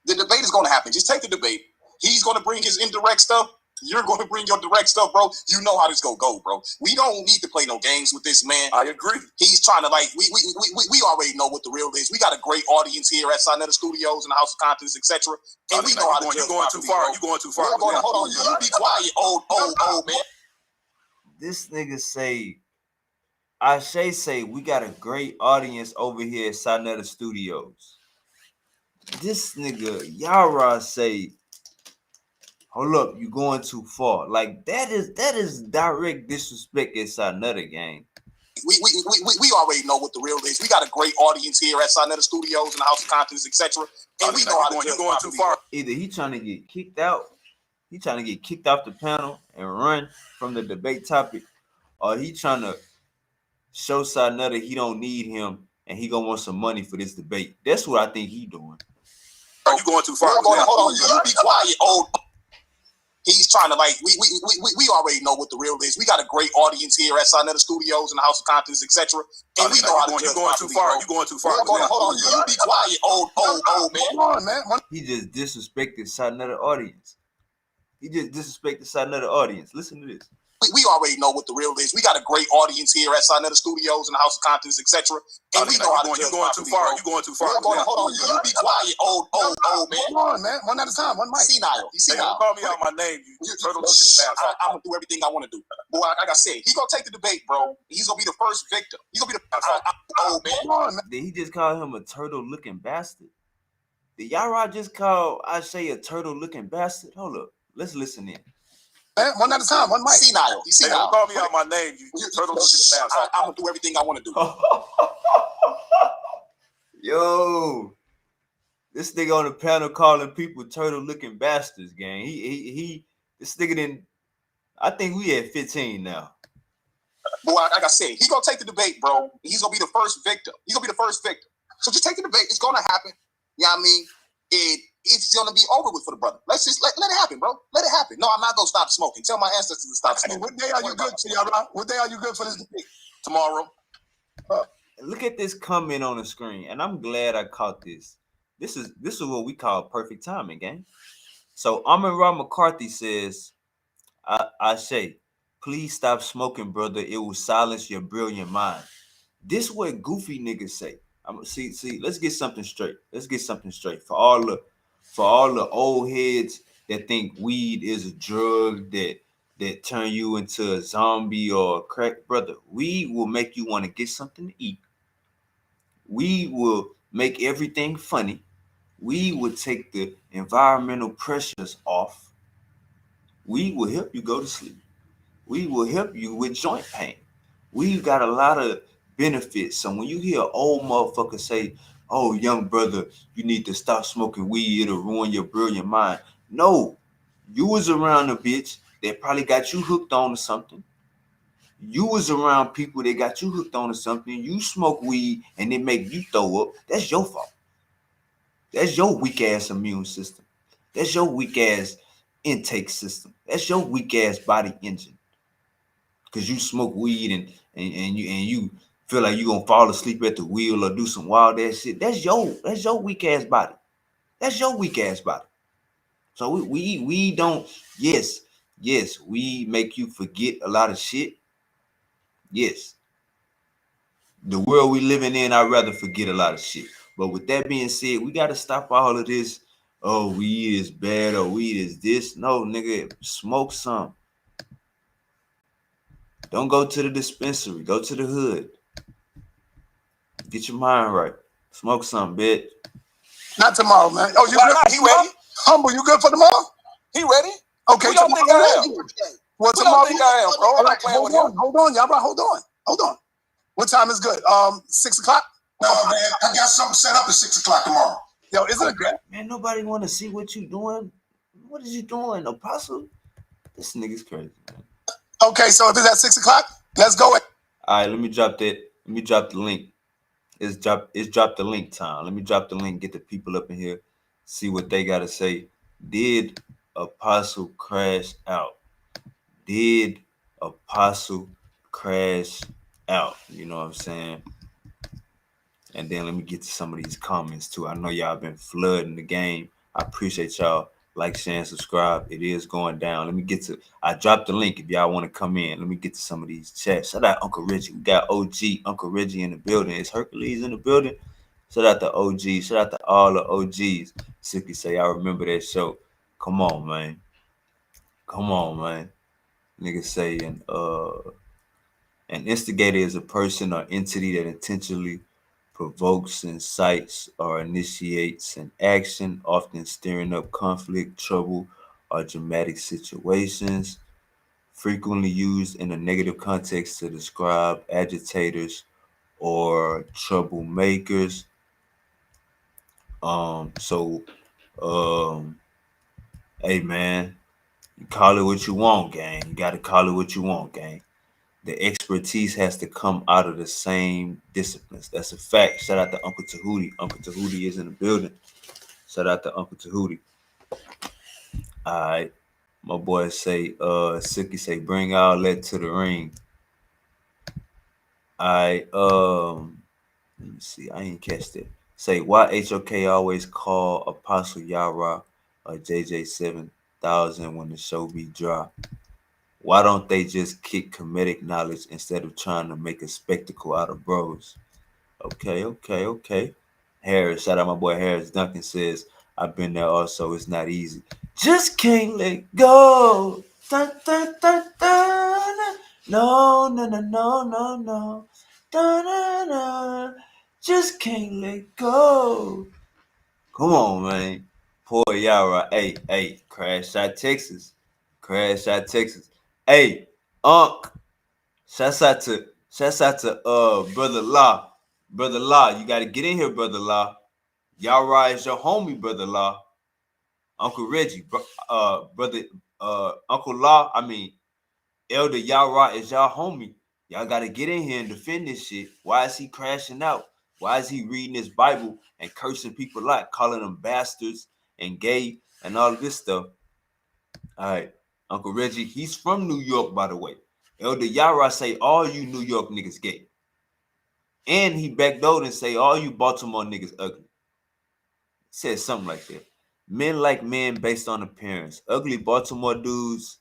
The debate is going to happen. Just take the debate. He's going to bring his indirect stuff. You're going to bring your direct stuff, bro. You know how this go, bro. We don't need to play no games with this man. I agree. He's trying to we already know what the real is. We got a great audience here at Sinetta Studios and the House of Contents, etc. And we know how to judge. You're going too far. You're going too far. Hold on. You be quiet, old man. This nigga say, Ashay say, we got a great audience over here at Sinetta Studios. This nigga Yarah say, hold up, you going too far. Like, that is direct disrespect inside another game. We already know what the real is. We got a great audience here at Sinetta Studios and the House of Contents, etc. And we know how to judge. You're going too far. Either he trying to get kicked out, he trying to get kicked off the panel and run from the debate topic, or he trying to show Sinetta he don't need him and he gonna want some money for this debate. That's what I think he doing. You going too far. Hold on. You be quiet, old. He's trying to we already know what the real is. We got a great audience here at Sinetta Studios and the House of Contents, etc. And we know how to judge. You're going too far. You're going too far. Hold on. You be quiet, old man. Come on, man. He just disrespected Sinetta audience. He just disrespected Sinetta audience. Listen to this. We already know what the real is. We got a great audience here at Sinetta Studios and the House of Contents, etc. And we know how to judge property, bro. You're going too far. Hold on. You be quiet, old man. Hold on, man. One at a time. One mic. Senile. You Hey, senile. don't call me out my name. You turtle looking bastard. I'm gonna do everything I want to do. Boy, like I said, he gonna take the debate, bro. He's gonna be the first victim. He's gonna be the old man. Hold on, man. Did he just call him a turtle-looking bastard? Did Yarah just call Ashay a turtle-looking bastard? Hold up. Let's listen in. Man, one at a time. One mic. Senile. You Hey, senile. don't call me out my name. You turtle looking bastard. I'm gonna do everything I want to do. Yo, this nigga on the panel calling people turtle-looking bastards, gang. This nigga didn't. I think we at 15 now. Boy, like I said, he gonna take the debate, bro. He's gonna be the first victim. He's gonna be the first victim. So just take the debate. It's gonna happen. You know what I mean? It's gonna be over with for the brother. Let's just let it happen, bro. Let it happen. No, I'm not gonna stop smoking. Tell my ancestors to stop Hey, smoking. what day are you good to, Yarah? What day are you good for this debate? Tomorrow. Look at this comment on the screen, and I'm glad I caught this. This is what we call perfect timing, gang. So Amon-Ra McCarthy says, I say, please stop smoking, brother. It will silence your brilliant mind. This what goofy niggas say. I'm see. Let's get something straight. For all the old heads that think weed is a drug that turn you into a zombie or a crack, brother. Weed will make you want to get something to eat. We will make everything funny. We will take the environmental pressures off. We will help you go to sleep. We will help you with joint pain. We've got a lot of benefits. So when you hear old motherfuckers say, oh, young brother, you need to stop smoking weed, it'll ruin your brilliant mind. No, you was around a bitch that probably got you hooked on to something. You was around people that got you hooked on to something. You smoke weed and it make you throw up. That's your fault. That's your weak ass immune system. That's your weak ass intake system. That's your weak ass body engine. Because you smoke weed and you feel like you gonna fall asleep at the wheel or do some wild ass shit. That's your weak ass body. That's your weak ass body. So we don't, yes, we make you forget a lot of shit. Yes. The world we living in, I'd rather forget a lot of shit. But with that being said, we gotta stop all of this. Oh, weed is bad or weed is this. No, nigga, smoke some. Don't go to the dispensary. Go to the hood. Get your mind right. Smoke some, bitch. Not tomorrow, man. Oh, you Why good? not? He ready? Humble, you good for tomorrow? He ready? Okay, Who y'all think I am? What Who tomorrow? y'all think I am, bro? I'm not playing with him. Hold on, Yarah. Hold on. What time is good? 6 o'clock? No, man, I got something set up at 6 o'clock tomorrow. Yo, isn't it good? Man, nobody want to see what you doing. What is you doing, Apostle? This nigga's crazy, man. Okay, so if it's at 6 o'clock, let's go. All right, let me drop that. Let me drop the link. It's drop the link time. Let me drop the link. Get the people up in here. See what they got to say. Did Apostle crash out? Did Apostle crash out? You know what I'm saying? And then let me get to some of these comments too. I know y'all been flooding the game. I appreciate y'all. Like, share, and subscribe. It is going down. Let me get to. I dropped the link if y'all want to come in. Let me get to some of these chats. Shout out Uncle Reggie. We got OG Uncle Reggie in the building. Is Hercules in the building? Shout out to OG. Shout out to all the OGs. Sicky say I remember that show. Come on, man. Niggas saying an instigator is a person or entity that intentionally provokes, incites, or initiates an action, often stirring up conflict, trouble, or dramatic situations, frequently used in a negative context to describe agitators or troublemakers. Hey man, you call it what you want, gang. You gotta call it what you want, gang. The expertise has to come out of the same disciplines. That's a fact. Shout out to Uncle Tahuti. Uncle Tahuti is in the building. Shout out to Uncle Tahuti. All right. My boy say, Sicky say, bring all that to the ring. All right. Let me see. I ain't catch that. Say, why HOK always call Apostle Yarah or JJ7 1,000 when the show be dry. Why don't they just kick comedic knowledge instead of trying to make a spectacle out of bros? Okay. Harris, shout out my boy Harris Duncan says, I've been there also, it's not easy. Just can't let go. Dun, dun, dun, dun. No. Dun, dun, dun. Just can't let go. Come on, man. Poor Yarah. Hey, Crash Shot Texas. Hey, Unc. Shouts out to Brother Law. Brother Law, you gotta get in here, Brother Law. Yarah is your homie, Brother Law. Uncle Reggie, brother Uncle Law, Elder Yarah is y'all homie. Y'all gotta get in here and defend this shit. Why is he crashing out? Why is he reading his Bible and cursing people out, calling them bastards and gay and all of this stuff? All right, Uncle Reggie, he's from New York, by the way. Elder Yarah say all you New York niggas gay. And he backdoored and say all you Baltimore niggas ugly. Said something like that. Men like men based on appearance. Ugly Baltimore dudes.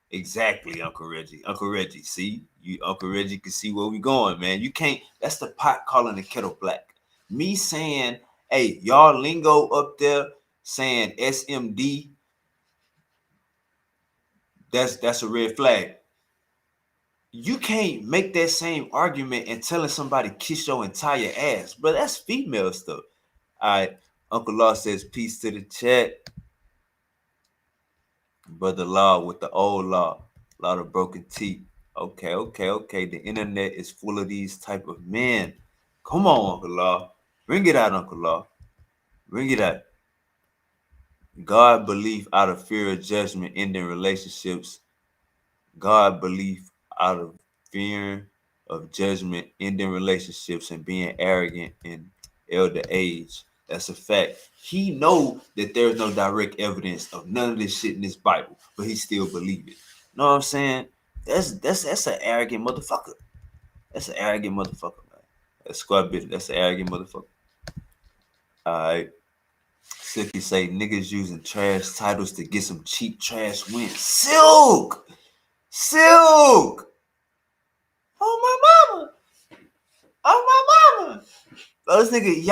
Exactly, Uncle Reggie. Uncle Reggie, see? Uncle Reggie can see where we going, man. You can't, that's the pot calling the kettle black. Me saying, hey, y'all lingo up there saying SMD, that's a red flag. You can't make that same argument and telling somebody kiss your entire ass, bro. That's female stuff. All right, Uncle Law says peace to the chat. Brother Law with the old law, lot of broken teeth. Okay. The internet is full of these type of men. Come on, Uncle Law. Bring it out, Uncle Law. Bring it out. God belief out of fear of judgment ending relationships. God belief out of fear of judgment ending relationships and being arrogant in elder age. That's a fact. He know that there's no direct evidence of none of this shit in this Bible, but he still believe it. Know what I'm saying? That's an arrogant motherfucker. That's an arrogant motherfucker, man. That's squad bitch. That's an arrogant motherfucker. All right. Silky say niggas using trash titles to get some cheap trash wins. Silk. Oh my mama. This nigga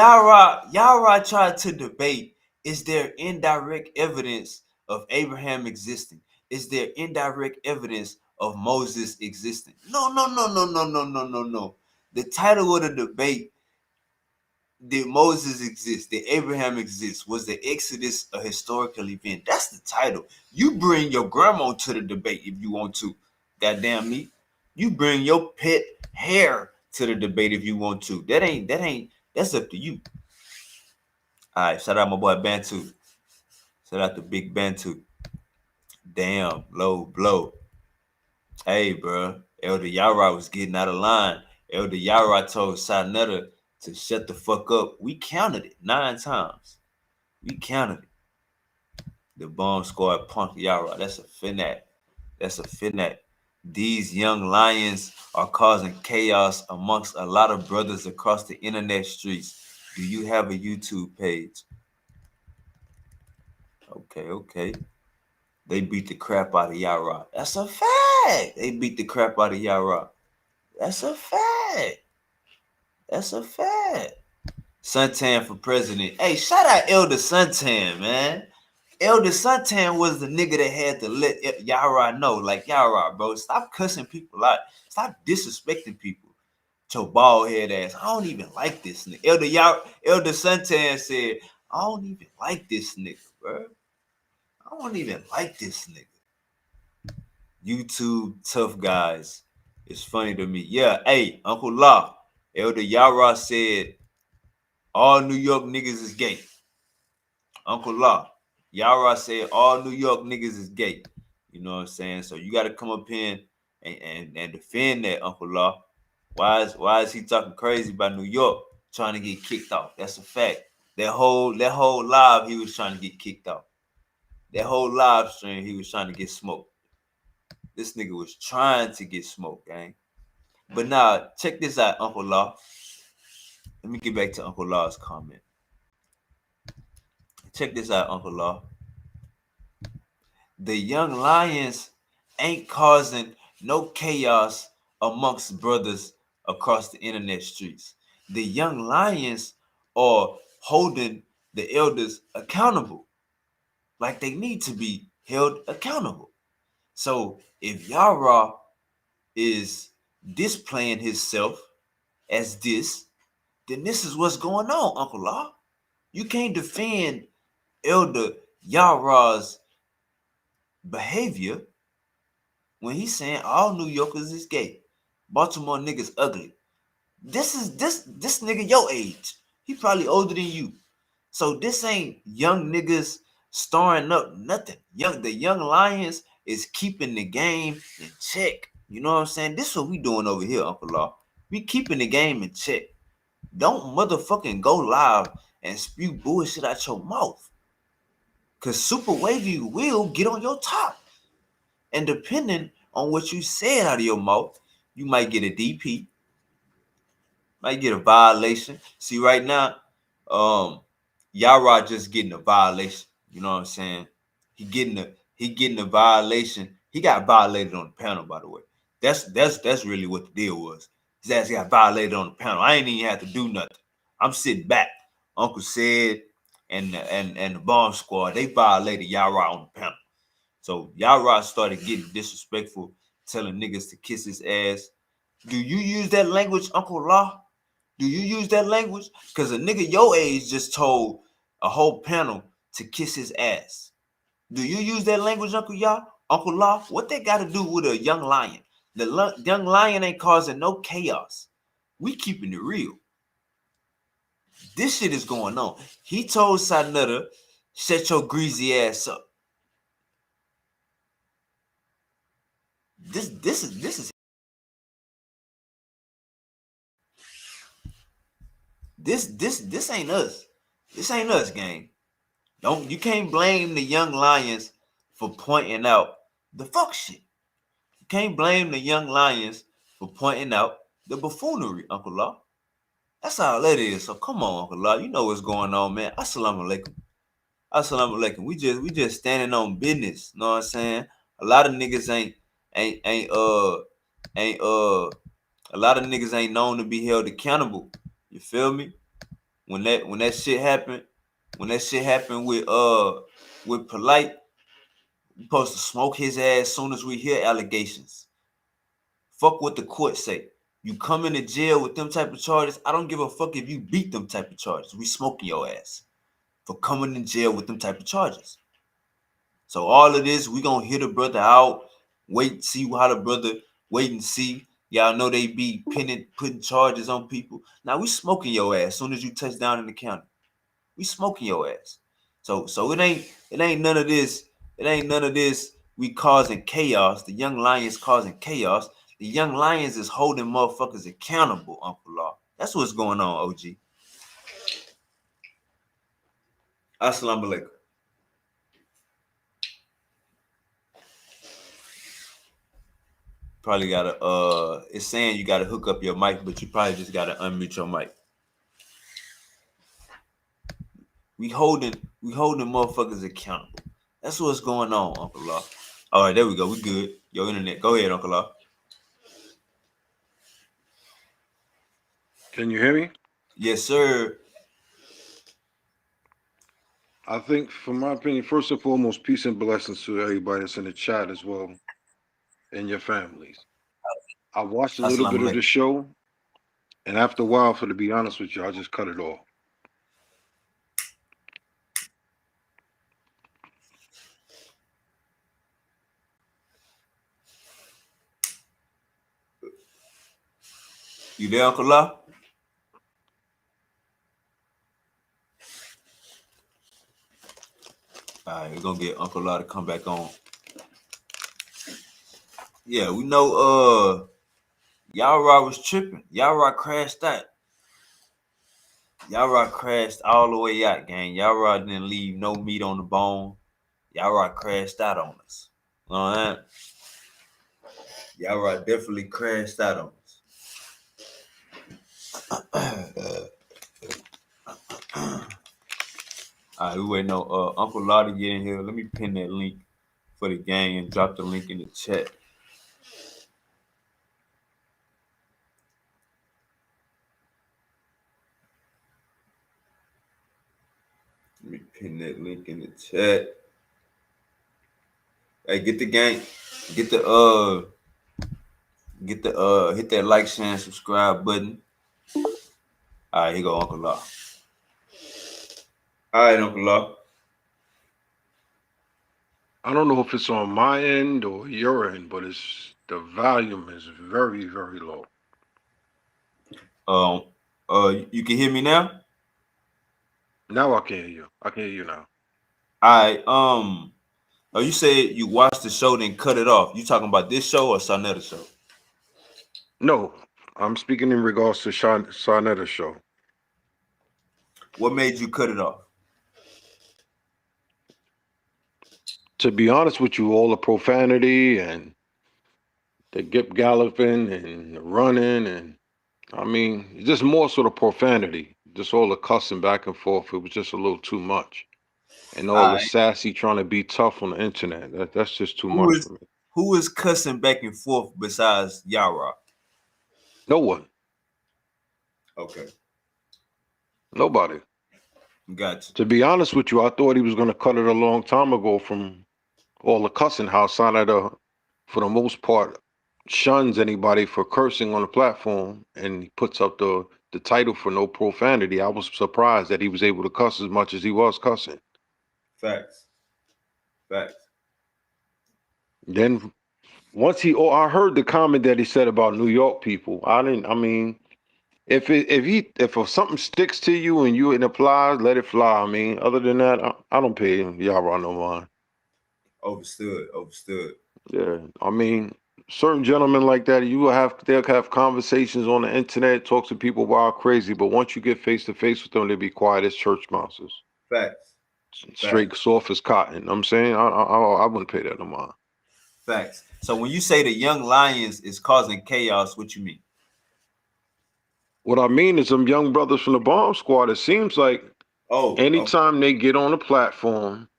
Yarah tried to debate, is there indirect evidence of Abraham existing? Is there indirect evidence of Moses existing? No. The title of the debate, did Moses exist? Did Abraham exist? Was the Exodus a historical event? That's the title. You bring your grandma to the debate if you want to. Goddamn me. You bring your pet hair to the debate if you want to. That's up to you. All right, shout out my boy Bantu. Shout out to Big Bantu. Damn, low blow. Hey, bro. Elder Yarah was getting out of line. Elder Yarah told Sinetta to shut the fuck up. We counted it 9 times. We counted it. The bomb squad punked Yarah. That's a finette. These young lions are causing chaos amongst a lot of brothers across the internet streets. Do you have a YouTube page? Okay. They beat the crap out of Yarah. That's a fact. They beat the crap out of Yarah. That's a fact. Suntan for president. Hey, shout out Elder Suntan, man. Elder Suntan was the nigga that had to let Yarah know, like, Yarah, bro, stop cussing people out. Stop disrespecting people. Your bald head ass. I don't even like this nigga. Elder Suntan said, I don't even like this nigga, bro. I don't even like this nigga. YouTube tough guys. It's funny to me. Yeah, hey, Uncle Law. Elder Yarah said, all New York niggas is gay. Uncle Law. Yarah said all New York niggas is gay. You know what I'm saying? So you got to come up here and defend that, Uncle Law. Why is he talking crazy about New York trying to get kicked off? That's a fact. That whole live, he was trying to get kicked off. That whole live stream, he was trying to get smoked. This nigga was trying to get smoked, gang. But now, check this out, Uncle Law. Let me get back to Uncle Law's comment. Check this out, Uncle Law. the young lions ain't causing no chaos amongst brothers across the internet streets. The young lions are holding the elders accountable, like they need to be held accountable. So if Yarah is displaying himself as this, then this is what's going on, Uncle Law. You can't defend Elder Yarah's behavior when he's saying all New Yorkers is gay. Baltimore niggas ugly. This nigga your age. He probably older than you. So this ain't young niggas starring up nothing. The young lions is keeping the game in check. You know what I'm saying? This is what we doing over here, Uncle Law. We keeping the game in check. Don't motherfucking go live and spew bullshit out your mouth. Cause Super Wavy will get on your top. And depending on what you said out of your mouth, you might get a DP, might get a violation. See, right now, Yarah just getting a violation. You know what I'm saying? He getting a violation. He got violated on the panel, by the way. That's really what the deal was. His ass got violated on the panel. I ain't even have to do nothing. I'm sitting back. Uncle Said and the Bomb Squad, they violated Yarah on the panel. So Yarah started getting disrespectful, telling niggas to kiss his ass. Do you use that language, Uncle Law? Do you use that language? Because a nigga your age just told a whole panel to kiss his ass. Do you use that language, Uncle Law? What they got to do with a young lion? The young lion ain't causing no chaos. We keeping it real. This shit is going on. He told Sanutter, shut your greasy ass up. This is this ain't us. This ain't us, gang. You can't blame the young lions for pointing out the fuck shit. You can't blame the young lions for pointing out the buffoonery, Uncle Law. That's all that is. So come on, Uncle Law. You know what's going on, man. Assalamu alaikum. Assalamu alaikum. We just standing on business. Know what I'm saying? A lot of niggas ain't a lot of niggas ain't known to be held accountable. You feel me? When that shit happened with Polite, we supposed to smoke his ass soon as we hear allegations. Fuck what the court say. You come into jail with them type of charges, I don't give a fuck if you beat them type of charges. We smoking your ass for coming in jail with them type of charges. So all of this, we gonna hear the brother out, wait, see how the brother, wait and see. Y'all know they be putting charges on people. Now we smoking your ass soon as you touch down in the county. We smoking your ass. So it ain't none of this. It ain't none of this. We causing chaos. The young lions causing chaos. The young lions is holding motherfuckers accountable, Uncle Law. That's what's going on, OG. Assalamu alaikum. Probably gotta it's saying you gotta hook up your mic, but you probably just gotta unmute your mic. We holding motherfuckers accountable. That's what's going on, Uncle Law. All right, there we go. We good. Your internet. Go ahead, Uncle Law. Can you hear me? Yes, sir. I think, from my opinion, first and foremost, peace and blessings to everybody that's in the chat as well, and your families. I watched a little bit of the show, and after a while, to be honest with you, I just cut it off. You there, Uncle Law? All right, we're gonna get Uncle Law to come back on. Yeah, we know Yarah was tripping. Yarah crashed out. Yarah crashed all the way out, gang. Yarah didn't leave no meat on the bone. Yarah crashed out on us. All right. Yarah definitely crashed out on us. All right, we waiting on Uncle Law to get in here. Let me pin that link for the gang and drop the link in the chat. Let me pin that link in the chat. Hey, get the gang, hit that like, share, and subscribe button. All right, here go Uncle Law. All right, Uncle Law. I don't know if it's on my end or your end, but the volume is very, very low. You can hear me now? Now I can hear you. I can hear you now. All right. Oh, you said you watched the show, then cut it off. You talking about this show or Sarnetta's show? No, I'm speaking in regards to Sarnetta's show. What made you cut it off? To be honest with you, all the profanity and the gip galloping and the running, and I mean, just more sort of profanity, just all the cussing back and forth. It was just a little too much. And all the sassy trying to be tough on the internet. That's just too much for me. Who is cussing back and forth besides Yarah? No one. Okay. Nobody. Gotcha. To be honest with you, I thought he was going to cut it a long time ago from all the cussing, how Sarnetta, for the most part, shuns anybody for cursing on the platform, and he puts up the title for no profanity. I was surprised that he was able to cuss as much as he was cussing. Facts. Then once I heard the comment that he said about New York people. If something sticks to you and it applies, let it fly. I mean, other than that, I don't pay Yarah no mind. Overstood. Yeah, I mean, certain gentlemen like that, they'll have conversations on the internet, talk to people wild crazy, but once you get face to face with them, they'll be quiet as church mouses. Facts. Straight soft as cotton. I'm saying I wouldn't pay that no mind. Facts. So when you say the young lions is causing chaos, what you mean? What I mean is them young brothers from the bomb squad, it seems like anytime they get on a platform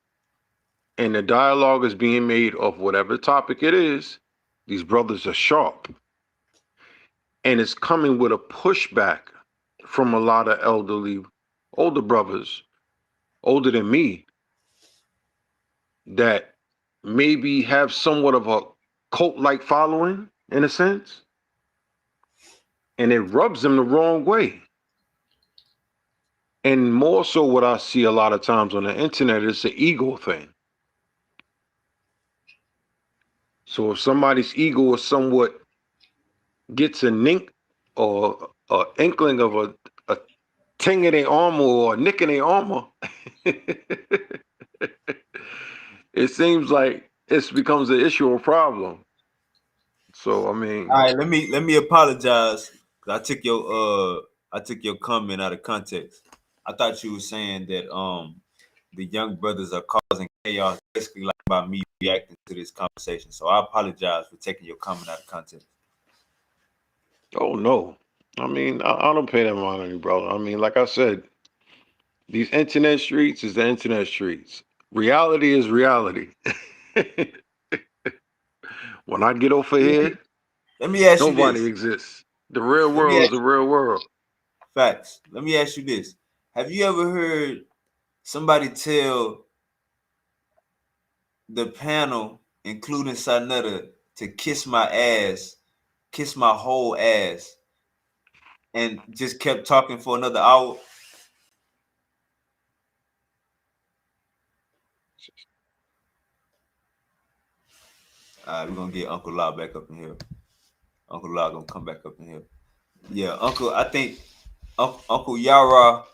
and the dialogue is being made of whatever topic it is, these brothers are sharp. And it's coming with a pushback from a lot of older brothers, older than me, that maybe have somewhat of a cult-like following, in a sense. And it rubs them the wrong way. And more so what I see a lot of times on the internet is the ego thing. So if somebody's ego is somewhat gets a nink or an inkling of a ting in their armor or a nick in their armor, it seems like it becomes an issue or problem. So I mean, all right, let me apologize because I took your comment out of context. I thought you were saying that the young brothers are causing chaos, basically like by me reacting to this conversation. So I apologize for taking your comment out of context. Oh no, I mean I don't pay that mind any, brother. I mean, like I said, these internet streets is the internet streets. Reality is reality. When I get over here, let me ask nobody you this. Exists. The real world is the real world. Facts. Let me ask you this. Have you ever heard somebody tell the panel, including Sarnetta, to kiss my ass, kiss my whole ass, and just kept talking for another hour? All right, we're gonna get Uncle Law back up in here. Uncle Law gonna come back up in here. Yeah, I think Uncle Yarah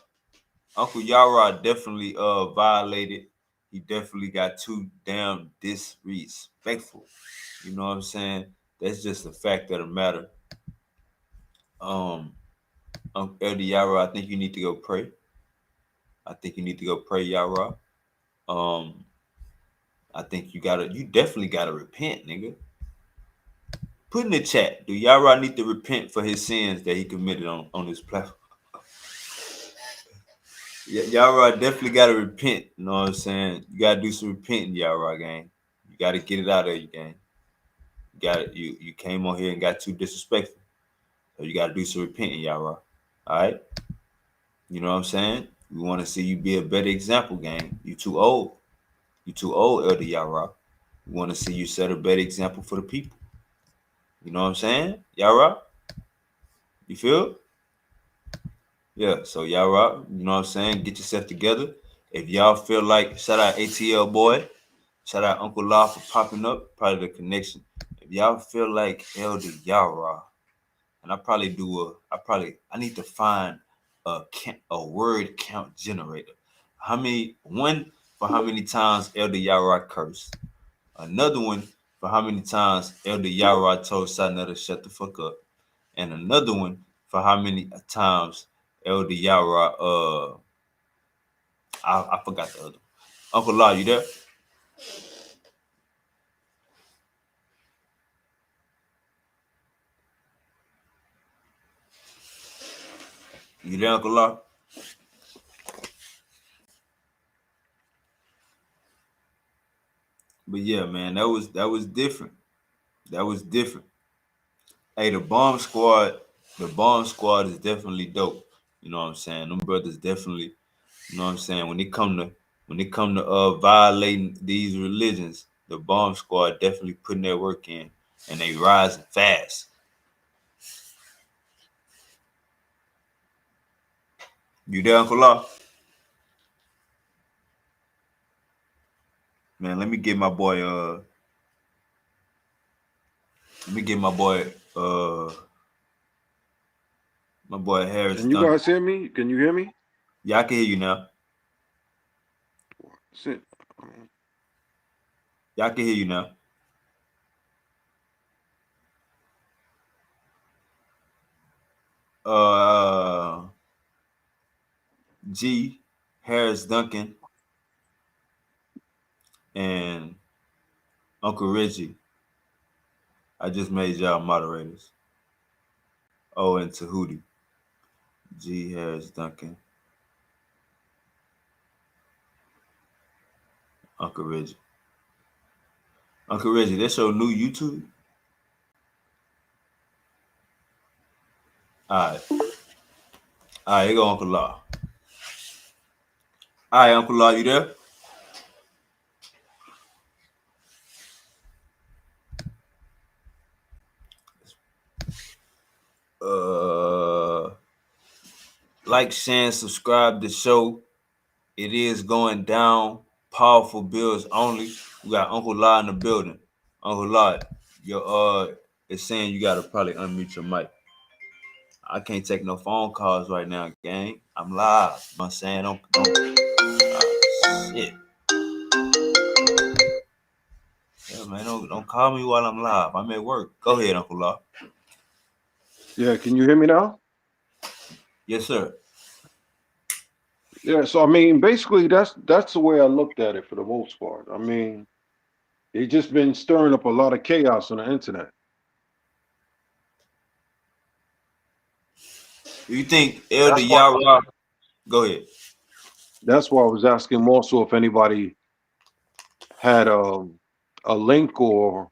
definitely violated. He definitely got too damn disrespectful. You know what I'm saying? That's just the fact of the matter. Uncle Erday Yarah, I think you need to go pray. Yarah. I think you definitely gotta repent, nigga. Put in the chat, do Yarah need to repent for his sins that he committed on this platform? Yarah definitely gotta repent. You know what I'm saying? You gotta do some repenting, Yarah gang. got to get it out of you, gang. You got it. You came on here and got too disrespectful. So you got to do some repenting, Yarah. All right. You know what I'm saying? We want to see you be a better example, gang. You too old. You too old, Elder Yarah. We want to see you set a better example for the people. You know what I'm saying, Yarah? You feel? Yeah. So Yarah, you know what I'm saying? Get yourself together. If y'all feel like, shout out ATL boy. Shout out Uncle Law for popping up. Probably the connection. If y'all feel like Elder Yarah, and I need to find a word count generator. One for how many times Elder Yarah cursed. Another one for how many times Elder Yarah told Satna to shut the fuck up. And another one for how many times Elder Yarah I forgot the other one. Uncle Law, you there? You there, Uncle Law? But yeah, man, that was different. That was different. Hey, the bomb squad is definitely dope. You know what I'm saying? Them brothers definitely, you know what I'm saying? When it come to violating these religions, the bomb squad definitely putting their work in and they rising fast. You there, Uncle Law? Man, let me get my boy my boy Harris Can you Duncan. guys hear me? Can you hear me? Yeah, I can hear you now. Sit. Yeah, I can hear you now. G, Harris Duncan, and Uncle Reggie. I just made y'all moderators. Oh, and Tahuti. G, Harris Duncan, Uncle Reggie. Uncle Reggie, that's your new YouTube? Alright. Alright, here go Uncle Law. Alright, Uncle Law, you there? Like, share, and subscribe to the show. It is going down. Powerful bills only. We got Uncle Law in the building. Uncle Law, your it's saying you gotta probably unmute your mic. I can't take no phone calls right now, gang. I'm live. You know what I'm saying? Don't shit. Yeah, man, don't call me while I'm live. I'm at work. Go ahead, Uncle Law. Yeah, can you hear me now? Yes, sir. Yeah, so I mean, basically, that's the way I looked at it for the most part. I mean, they just been stirring up a lot of chaos on the internet. You think Elder That's why. Yarah? Go ahead. That's why I was asking more so if anybody had a link or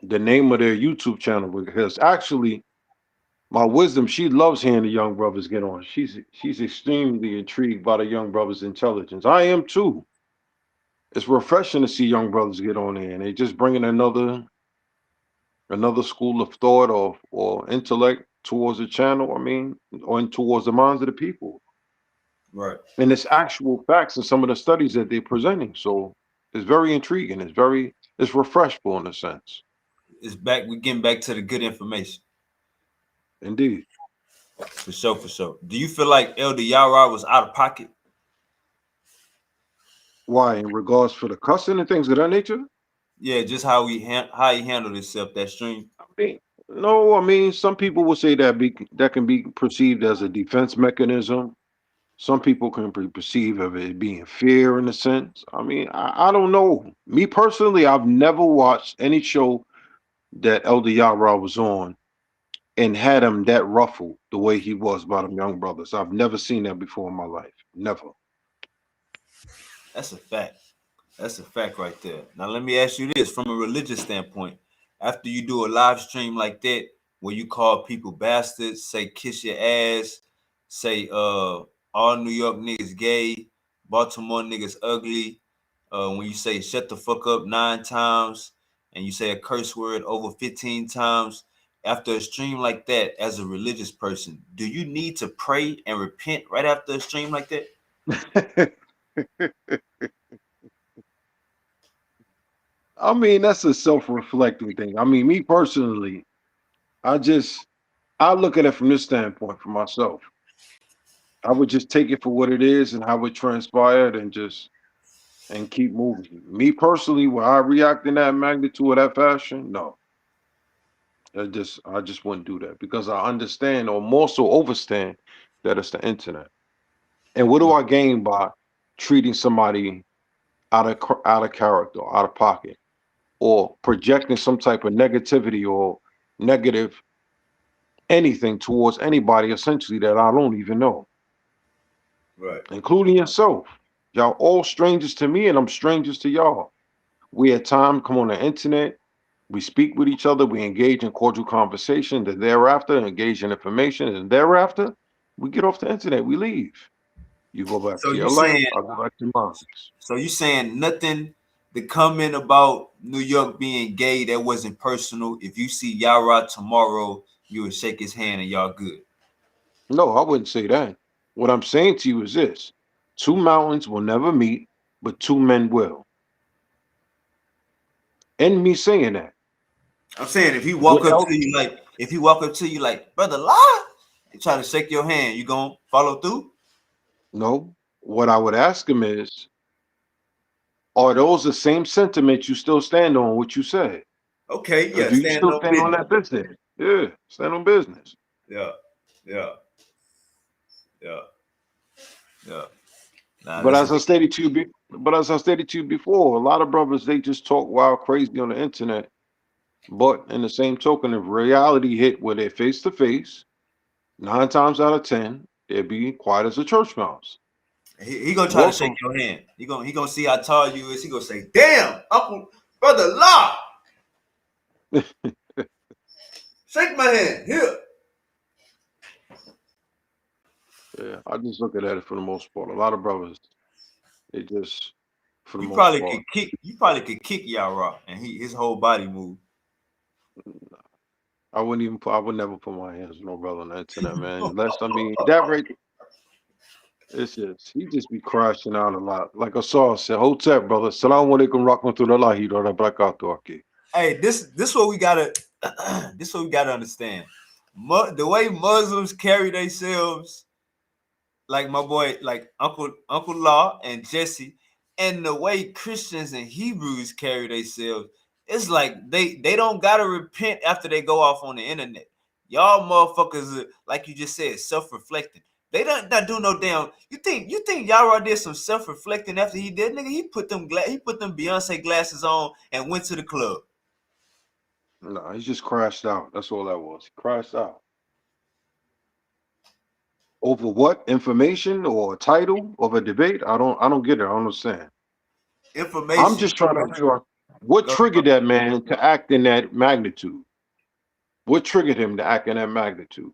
the name of their YouTube channel, because actually, my wisdom, she loves hearing the young brothers get on. She's extremely intrigued by the young brothers' intelligence. I am too. It's refreshing to see young brothers get on there, and they just bringing another school of thought or intellect towards the channel. I mean, or towards the minds of the people. Right. And it's actual facts in some of the studies that they're presenting. So it's very intriguing. It's refreshful in a sense. It's back. We're getting back to the good information. Indeed. For sure, for sure. Do you feel like Elder Yarah was out of pocket? Why? In regards for the cussing and things of that nature? Yeah, just how he handled himself that stream. I mean, no, I mean, some people will say that can be perceived as a defense mechanism. Some people can perceive of it being fear in a sense. I mean, I don't know. Me personally, I've never watched any show that Elder Yara was on and had him that ruffled the way he was by them young brothers. I've never seen that before in my life. Never. That's a fact. That's a fact right there. Now let me ask you this from a religious standpoint. After you do a live stream like that, where you call people bastards, say kiss your ass, say all New York niggas gay, Baltimore niggas ugly, when you say shut the fuck up 9 times, and you say a curse word over 15 times, after a stream like that, as a religious person, do you need to pray and repent right after a stream like that? I mean, that's a self-reflecting thing. I mean, me personally, I look at it from this standpoint for myself. I would just take it for what it is and how it transpired and keep moving. Me personally, will I react in that magnitude or that fashion? No. I just wouldn't do that because I understand or more so overstand that it's the internet. And what do I gain by treating somebody out of character, out of pocket, or projecting some type of negativity or negative anything towards anybody essentially that I don't even know, Right. including yourself. Y'all all strangers to me and I'm strangers to y'all. We at time come on the internet, we speak with each other, we engage in cordial conversation, then thereafter engage in information, and thereafter we get off the internet, we leave. You go back So to you your life, saying I go back to mine. So you saying nothing, the comment about New York being gay, that wasn't personal. If you see Yarah tomorrow, you would shake his hand and y'all good. No, I wouldn't say that. What I'm saying to you is this: two mountains will never meet, but two men will. And me saying that. I'm saying if he What walk up else? to you like, brother lie, and try to shake your hand, you gonna follow through? No. What I would ask him is, are those the same sentiments you still stand on what you said? Okay, Or yeah, do you standing still on stand on business. that business? Yeah, stand on business. Yeah, yeah, yeah, yeah. Nah, But that's a as I stated to you, but as I stated to you before, a lot of brothers they just talk wild crazy on the internet. But in the same token, if reality hit where they're face to face, 9 times out of 10, they'd be quiet as a church mouse. he gonna try to shake Welcome. your hand. He gonna see how tall you is. He gonna say, "Damn, Uncle Brother Law, shake my hand here." Yeah, I just look at it for the most part. A lot of brothers, they just, for the You most probably could part, kick. You probably could kick Yarah, and his whole body move. I would never put my hands on no brother on the internet, man. Unless, I mean, that right, it's just, he just be crashing out a lot. Like I said, hold tight, brother. Salam alaikum rahmatullahi wa barakatuh. Hey, this what we gotta. This what we gotta understand. The way Muslims carry themselves, like my boy, like Uncle Law and Jesse, and the way Christians and Hebrews carry themselves, it's like they don't gotta repent after they go off on the internet. Y'all motherfuckers, like you just said, self-reflecting. They don't not do no damn. You think Yara did some self-reflecting after he did, nigga? He put them Beyonce glasses on and went to the club. No, he just crashed out. That's all that was. He crashed out. Over what? Information or a title of a debate? I don't get it. I don't understand. I'm Information. just trying to figure out what Go ahead, triggered bro. that man to act in that magnitude. What triggered him to act in that magnitude?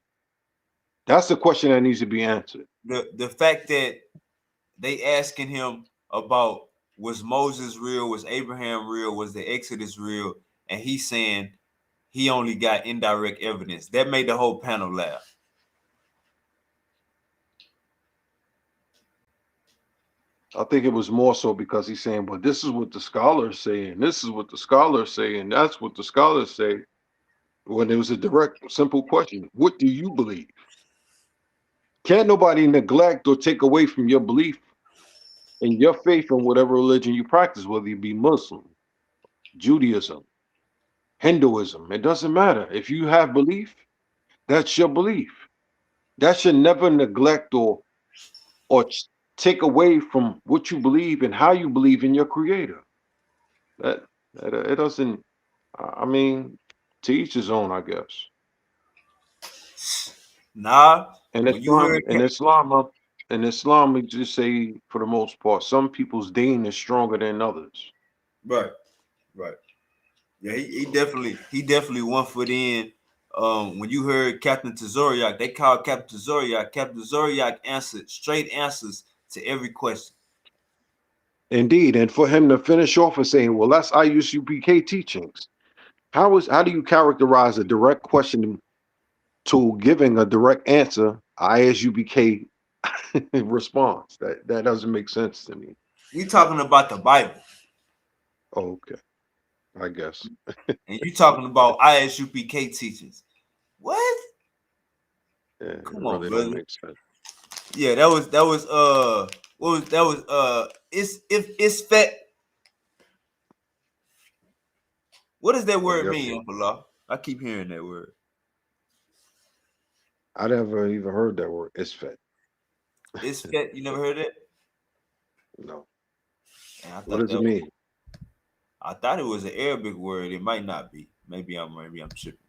That's the question that needs to be answered. The fact that they asking him about, was Moses real, was Abraham real, was the Exodus real, and he's saying he only got indirect evidence. That made the whole panel laugh. I think it was more so because he's saying, well, this is what the scholars say, and this is what the scholars say, and that's what the scholars say. When it was a direct, simple question, what do you believe? Can't nobody neglect or take away from your belief and your faith in whatever religion you practice, whether you be Muslim, Judaism, Hinduism. It doesn't matter. If you have belief, that's your belief. That should never neglect or take away from what you believe and how you believe in your creator. That, it doesn't. I mean, to each his own, I guess. Nah, And when you heard Islam, In Islam, we just say for the most part, some people's deen is stronger than others. Right. Yeah, he definitely 1 foot in. When you heard Captain Tazoriak, they called Captain Tazoriak. Captain Tazoriak answered straight answers to every question. Indeed, and for him to finish off and saying, "Well, that's IUCBK teachings." How do you characterize a direct question to giving a direct answer? ISUBK response. That doesn't make sense to me. We talking about the Bible, Okay, I guess. and you talking about ISUPK teachings. What? Yeah, it Come on, really don't brother. make sense. Yeah, that was what was that was it's fat. What does that I word guess mean, so. Uncle Law? I keep hearing that word. I never even heard that word. It's fat. It's fat. You never heard it? No. And What does it mean? I thought it was an Arabic word. It might not be. Maybe I'm tripping.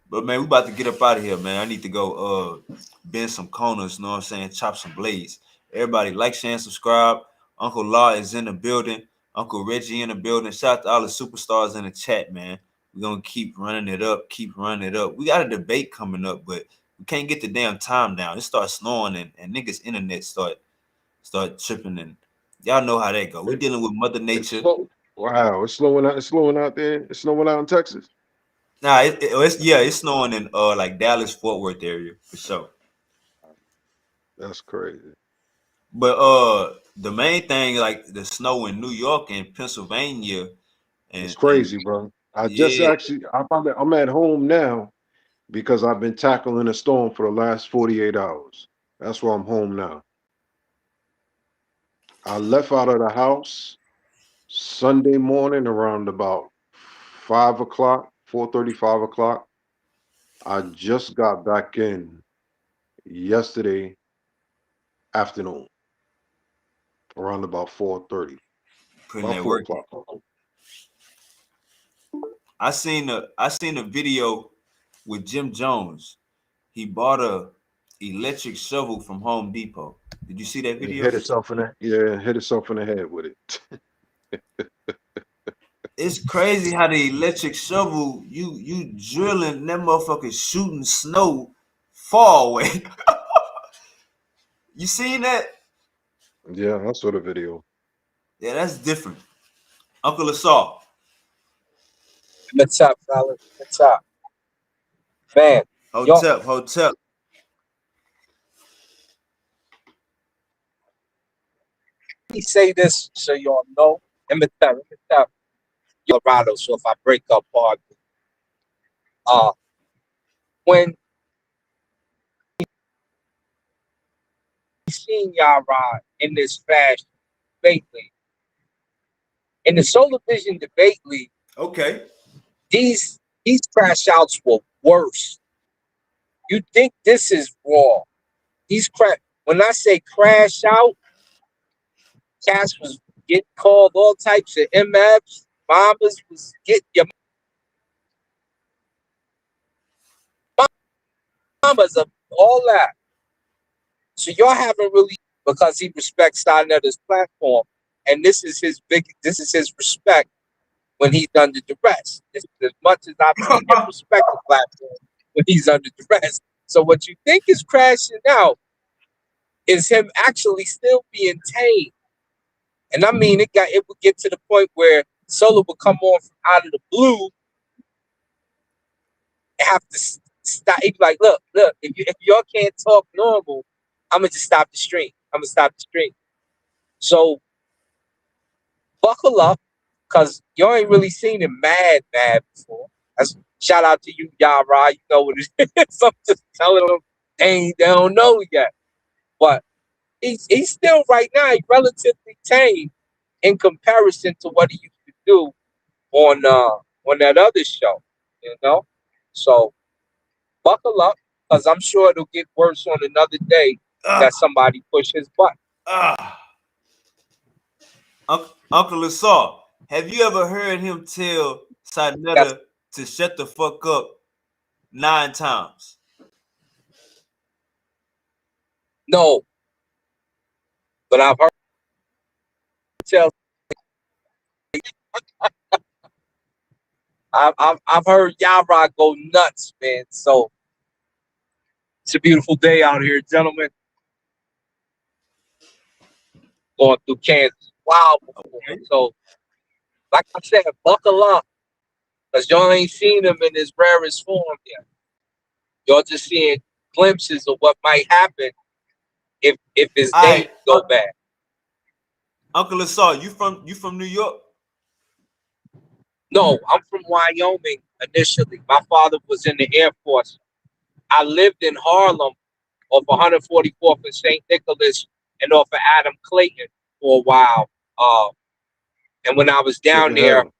But man, we about to get up out of here, man. I need to go bend some corners, you know what I'm saying? Chop some blades. Everybody like, share, and subscribe. Uncle Law is in the building. Uncle Reggie in the building. Shout out to all the superstars in the chat, man. We're gonna keep running it up, We got a debate coming up, but we can't get the damn time down. It starts snowing and niggas' internet start tripping, and y'all know how that go. We dealing with Mother It's Nature. slow. Wow, it's slowing out. It's slowing out there. It's snowing out in Texas. Nah, it's snowing in like Dallas, Fort Worth area for sure. That's crazy. But the main thing, like the snow in New York and Pennsylvania, It's and crazy, bro. I just yeah, actually I'm at home now because I've been tackling a storm for the last 48 hours. That's why I'm home now. I left out of the house Sunday morning around about 5 o'clock, 4:30, 5 o'clock. I just got back in yesterday afternoon around about 4:30, putting about that four work in. o'clock. I seen a video with Jim Jones. He bought a electric shovel from Home Depot. Did you see that He video? hit himself in the head with it. It's crazy how the electric shovel you drilling that motherfucker shooting snow far away. You seen that? Yeah, I saw the video. Yeah, that's different. Uncle Assault. What's up, fellas? What's up? Man, yo, Hotel. let me say this so y'all know. Let me tell Colorado, so if I break up hard, when we seen Yarah in this fashion debate league, in the Solar Vision debate league, Okay. these crash outs were worse. You think this is raw? When I say crash out, cats was getting called all types of MFs. Mamas was getting your mamas of all that. So y'all haven't really, because he respects Starnetter's platform, and this is his respect when he's under duress. As much as I've seen him respect the platform when he's under duress. So what you think is crashing out is him actually still being tame. And I mean, it would get to the point where Solo would come on from out of the blue and have to stop. He'd be like, look, if y'all can't talk normal, I'm gonna just stop the stream. So buckle up, cause y'all ain't really seen him mad before. Shout out to you, Yarah. You know what it is. I'm just telling them they don't know yet. But he's still right now relatively tame in comparison to what he used to do on that other show. You know? So buckle up, cause I'm sure it'll get worse on another day that somebody push his button. Uncle Assault, have you ever heard him tell Sarnetta to shut the fuck up 9 times? No, but I've heard tell. I've heard Yarah go nuts, man. So it's a beautiful day out here, gentlemen. Going through Kansas. Wow. Okay. So, like I said, buckle up. Because y'all ain't seen him in his rarest form yet. Y'all just seeing glimpses of what might happen if his All days right, go bad. Uncle Assault, you from New York? No, I'm from Wyoming initially. My father was in the Air Force. I lived in Harlem off 144th and St. Nicholas and off of Adam Clayton for a while. And when I was Take down your there, hell.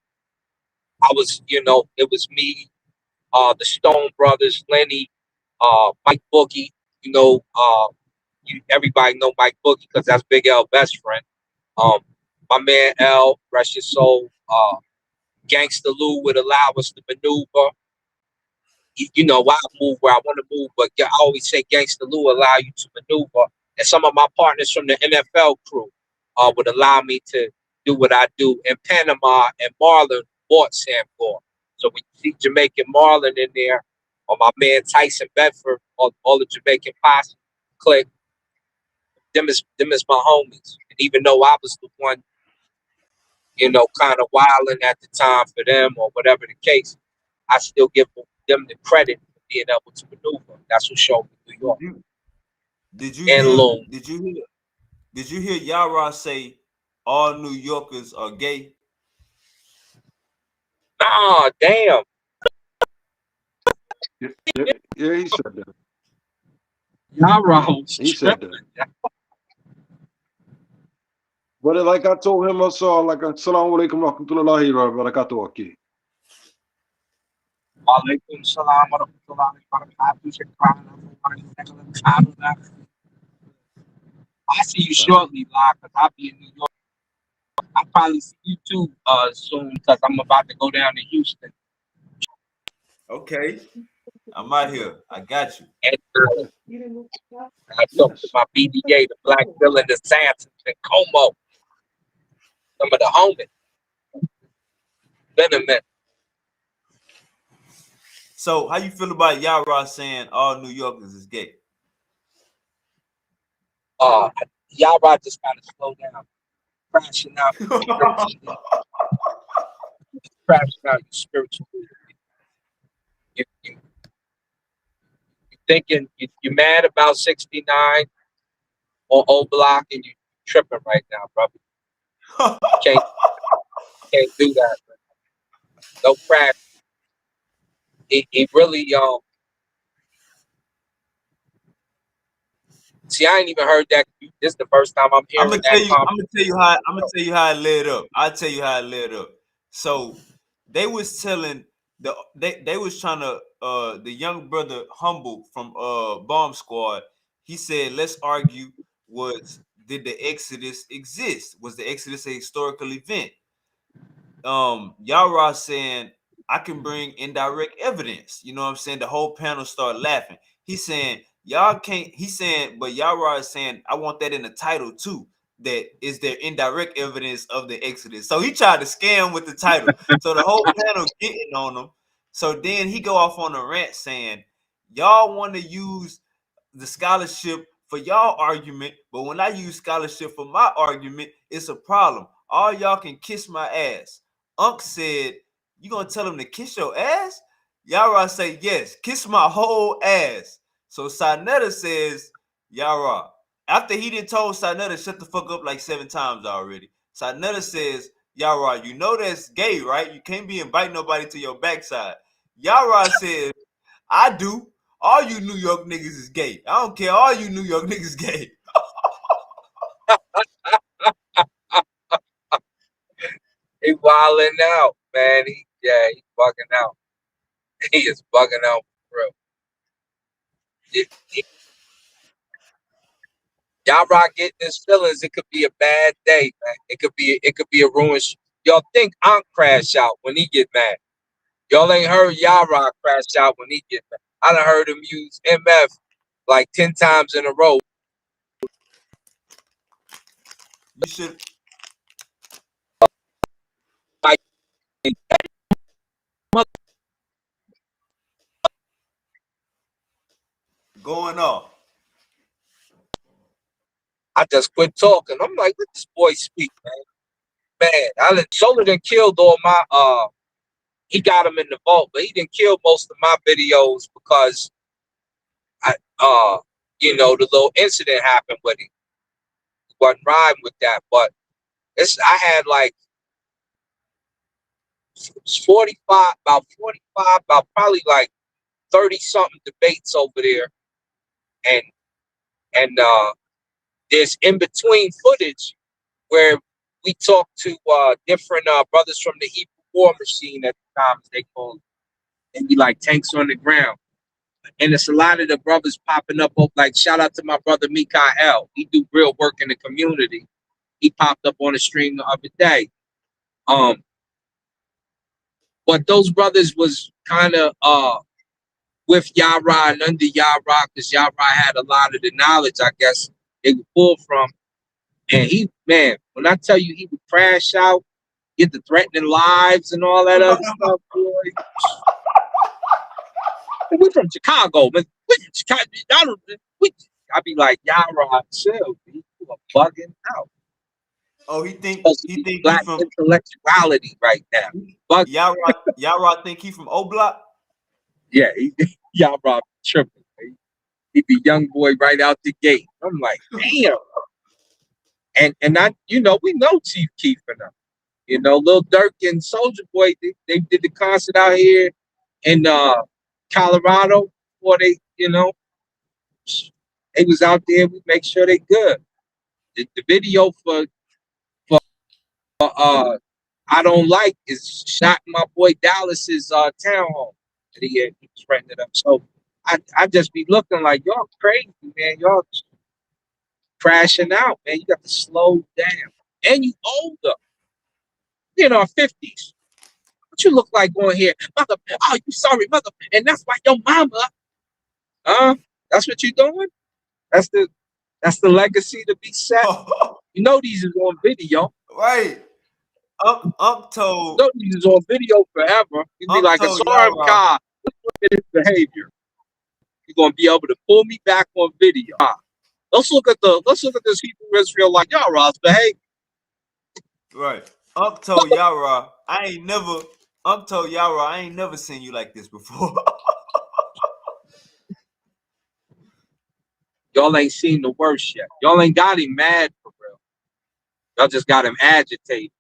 I was, it was me, the Stone Brothers, Lenny, Mike Boogie, everybody know Mike Boogie because that's Big L best friend. My man L, rest your soul. Gangsta Lou would allow us to maneuver. I move where I want to move, but I always say Gangsta Lou allow you to maneuver. And some of my partners from the NFL crew would allow me to do what I do. In Panama and Marlon bought Sam Gore. So when you see Jamaican Marlon in there, or my man Tyson Bedford, all the Jamaican posse clique, them is my homies. And even though I was the one, kind of wilding at the time for them or whatever the case, I still give them the credit for being able to maneuver. That's what showed me New York. Did you And hear? Loon. Did you hear Yarah say all New Yorkers are gay? Nah, damn. Yeah, he said that. Yarah was He said tripping. that. But like I told him, I saw like Assalamu alaikum rahmatullahi wa barakatuh aqui. Walaikum salam wa rahmatullahi wa barakatuh. I'll see you shortly, live, because I'll be in New York. I'll probably see you too soon because I'm about to go down to Houston. Okay, I'm out here. I got you. And I talked to my BDA, the Black Bill and the Sansons and Como. Some of the homies. Been a minute. So, how you feel about Yarah saying all New Yorkers is gay? Yarah just gotta slow down. Crashing out spiritually. Crashing out spiritually. You thinking you're mad about 69 or O Block and you tripping right now, brother. Can't do that. No crash. It really see, I ain't even heard that. This is the first time I'm I'm hearing gonna that. tell you how it led up. I'll tell you how it led up. So they was telling they was trying to the young brother Humble from Bomb Squad. He said, let's argue, did the Exodus exist? Was the Exodus a historical event? Yarah saying, I can bring indirect evidence. You know what I'm saying? The whole panel started laughing. He's saying, y'all can't, he's saying, but Yarah is saying, I want that in the title too. That is there indirect evidence of the Exodus. So he tried to scam with the title. So the whole panel getting on him. So then he go off on a rant saying, y'all want to use the scholarship for y'all argument, but when I use scholarship for my argument, it's a problem. All y'all can kiss my ass. Unc said, you gonna tell him to kiss your ass? Yarah say, yes, kiss my whole ass. So Sanetta says, Yarah. After he done told Sanetta shut the fuck up like 7 times already, Sanetta says, Yarah, you know that's gay, right? You can't be inviting nobody to your backside. Yarah says, I do. All you New York niggas is gay. I don't care. All you New York niggas gay. He wilding out, man. He's bugging out. He is bugging out for real. Yarah getting his feelings. It could be a bad day, man. It could be a ruined. Y'all think Ankh crash out when he get mad. Y'all ain't heard Yarah crash out when he get mad. I done heard him use MF like 10 times in a row. You should. Going off. I just quit talking. I'm like, let this boy speak, man. Man, Solar done killed all my he got him in the vault, but he didn't kill most of my videos because you know, the little incident happened with him. He wasn't riding with that, but I had like 45, about probably like 30 something debates over there, and there's in between footage where we talked to different brothers from the Hebrew War Machine at the time, as they called it, and be like tanks on the ground. And it's a lot of the brothers popping up. Like, shout out to my brother Mikael. He do real work in the community. He popped up on the stream the other day. But those brothers was kind of with Yarah and under Yarah, because Yarah had a lot of the knowledge, I guess, they would pull from. And he, man, when I tell you he would crash out, get the threatening lives and all that other stuff, boy. We're from Chicago, man. We're from Chicago. I'd be like, Yarah, chill, you are bugging out. Oh, he think black he from intellectuality right now. Yarah think he from O Block? Yeah, Yarah tripping. He be young boy right out the gate. I'm like, damn. And I, you know, we know Chief Keef and them. You know, Lil Durk and Soulja Boy, they did the concert out here in Colorado before they, you know, they was out there. We make sure they good. The video for I Don't Like is shot in my boy Dallas's townhome that he was renting up. So I just be looking like, y'all crazy, man. Y'all crashing out, man. You got to slow down. And you older. You know, 50s. What you look like going here? Mother, oh, you sorry, mother. And that's why your mama. That's what you doing? That's the legacy to be set. You know these is on video. Right. Told. You know these is on video forever. You'd be like, Asaram Khan, look at his behavior. You're gonna be able to pull me back on video. Let's look at this Hebrew Israelite Yarah's behavior. Right. Told Yarah, told Yarah, I ain't never seen you like this before. Y'all ain't seen the worst yet. Y'all ain't got him mad for real. Y'all just got him agitated.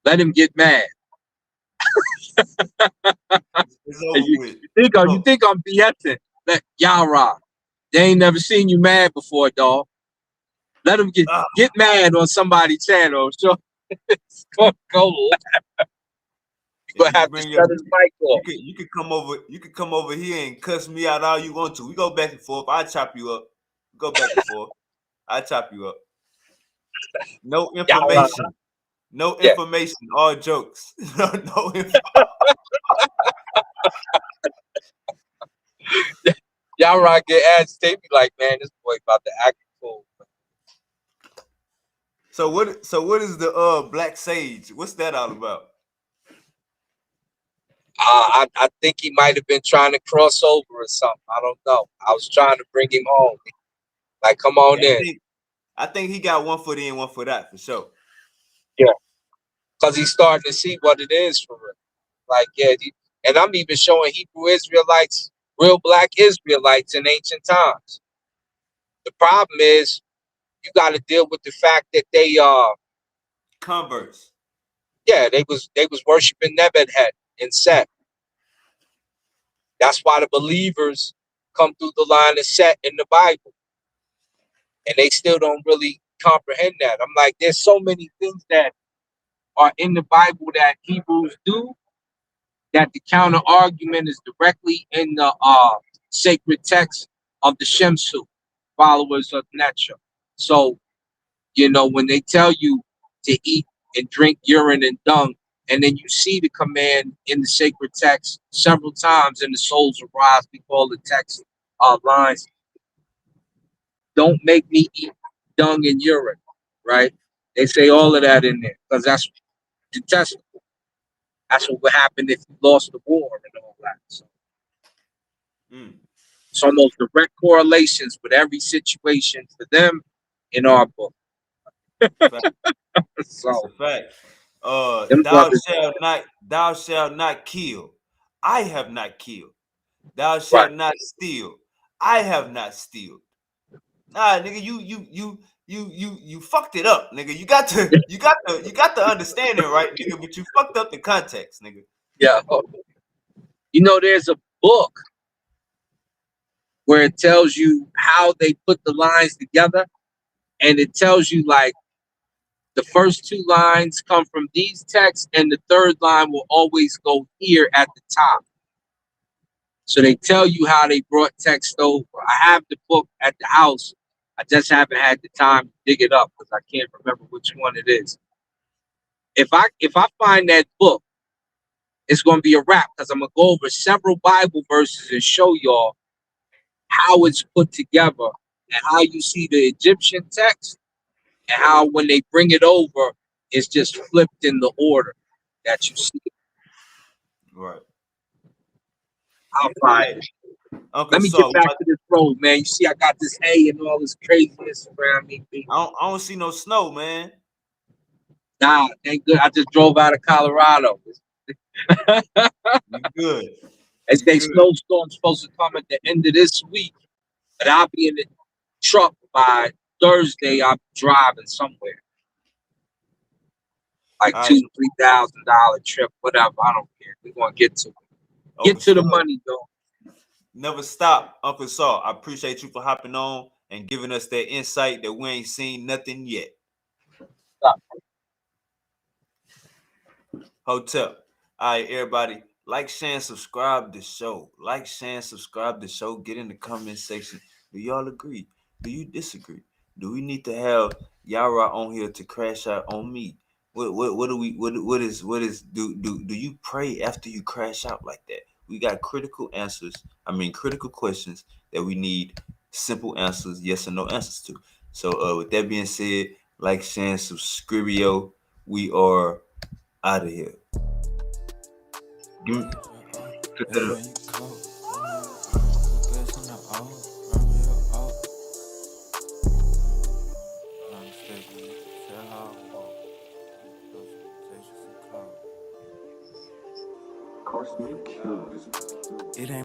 Let him get mad. You think I'm BSing? Let Yarah. They ain't never seen you mad before, dog. Let him get mad on somebody's channel. So it's gonna go laugh. You gonna have to shut his mic off. You could come over here and cuss me out all you want to. We go back and forth. I chop you up. Go back and forth. I chop you up. No information. No information. All jokes. no info. Yarah get agitated. Be like, man, this boy about to act cool. So what is the Black Sage? What's that all about? I think he might have been trying to cross over or something. I don't know. I was trying to bring him home. Like, come on in. I think he got one foot in, one foot out for sure. Yeah, because he's starting to see what it is for real. Like, yeah, and I'm even showing Hebrew Israelites, real black Israelites in ancient times. The problem is, you got to deal with the fact that they converts. Yeah, they was worshiping Nebuchadnezzar and Set. That's why the believers come through the line of Set in the Bible, and they still don't really comprehend that. I'm like, there's so many things that are in the Bible that Hebrews do, that the counter argument is directly in the sacred text of the Shemsu, followers of Necha. So, you know, when they tell you to eat and drink urine and dung, and then you see the command in the sacred text several times in the Souls Arise, we call the text lines, don't make me eat dung and urine. right? They say all of that in there because that's detestable. That's what would happen if you lost the war and all that. So it's almost direct correlations with every situation for them in our book. So That's a fact. them brothers, Thou shalt not kill. I have not killed. Thou right? shalt not steal. I have not stealed. Nah, nigga, you fucked it up, nigga. You got to understand it, right, nigga, but you fucked up the context, nigga. Yeah. You know, there's a book where it tells you how they put the lines together, and it tells you like the first two lines come from these texts, and the third line will always go here at the top. So they tell you how they brought text over. I have the book at the house. I just haven't had the time to dig it up because I can't remember which one it is. If I find that book, it's going to be a wrap because I'm going to go over several Bible verses and show y'all how it's put together and how you see the Egyptian text and how when they bring it over, it's just flipped in the order that you see it. Right. I'll find it. Uncle Let me get Saul, back to this road, man. You see, I got this hay and all this craziness around me. I don't see no snow, man. Nah, ain't good. I just drove out of Colorado. You good. They You say good. snowstorm's supposed to come at the end of this week, but I'll be in the truck by Thursday. I'm driving somewhere. Like $2,000-3,000 trip, whatever. I don't care. We're gonna get to it. Get to the money, though. Never stop, Uncle Saul. I appreciate you for hopping on and giving us that insight that we ain't seen nothing yet. Stop. Hotel. All right, everybody. Like, share, and subscribe the show. Like, share, and subscribe the show. Get in the comment section. Do y'all agree? Do you disagree? Do we need to have Yarah on here to crash out on me? What do we what is do you pray after you crash out like that? We got critical questions that we need simple answers, yes or no answers to. So with that being said, like, share, and subscribe. We are out of here. Put that up. It ain't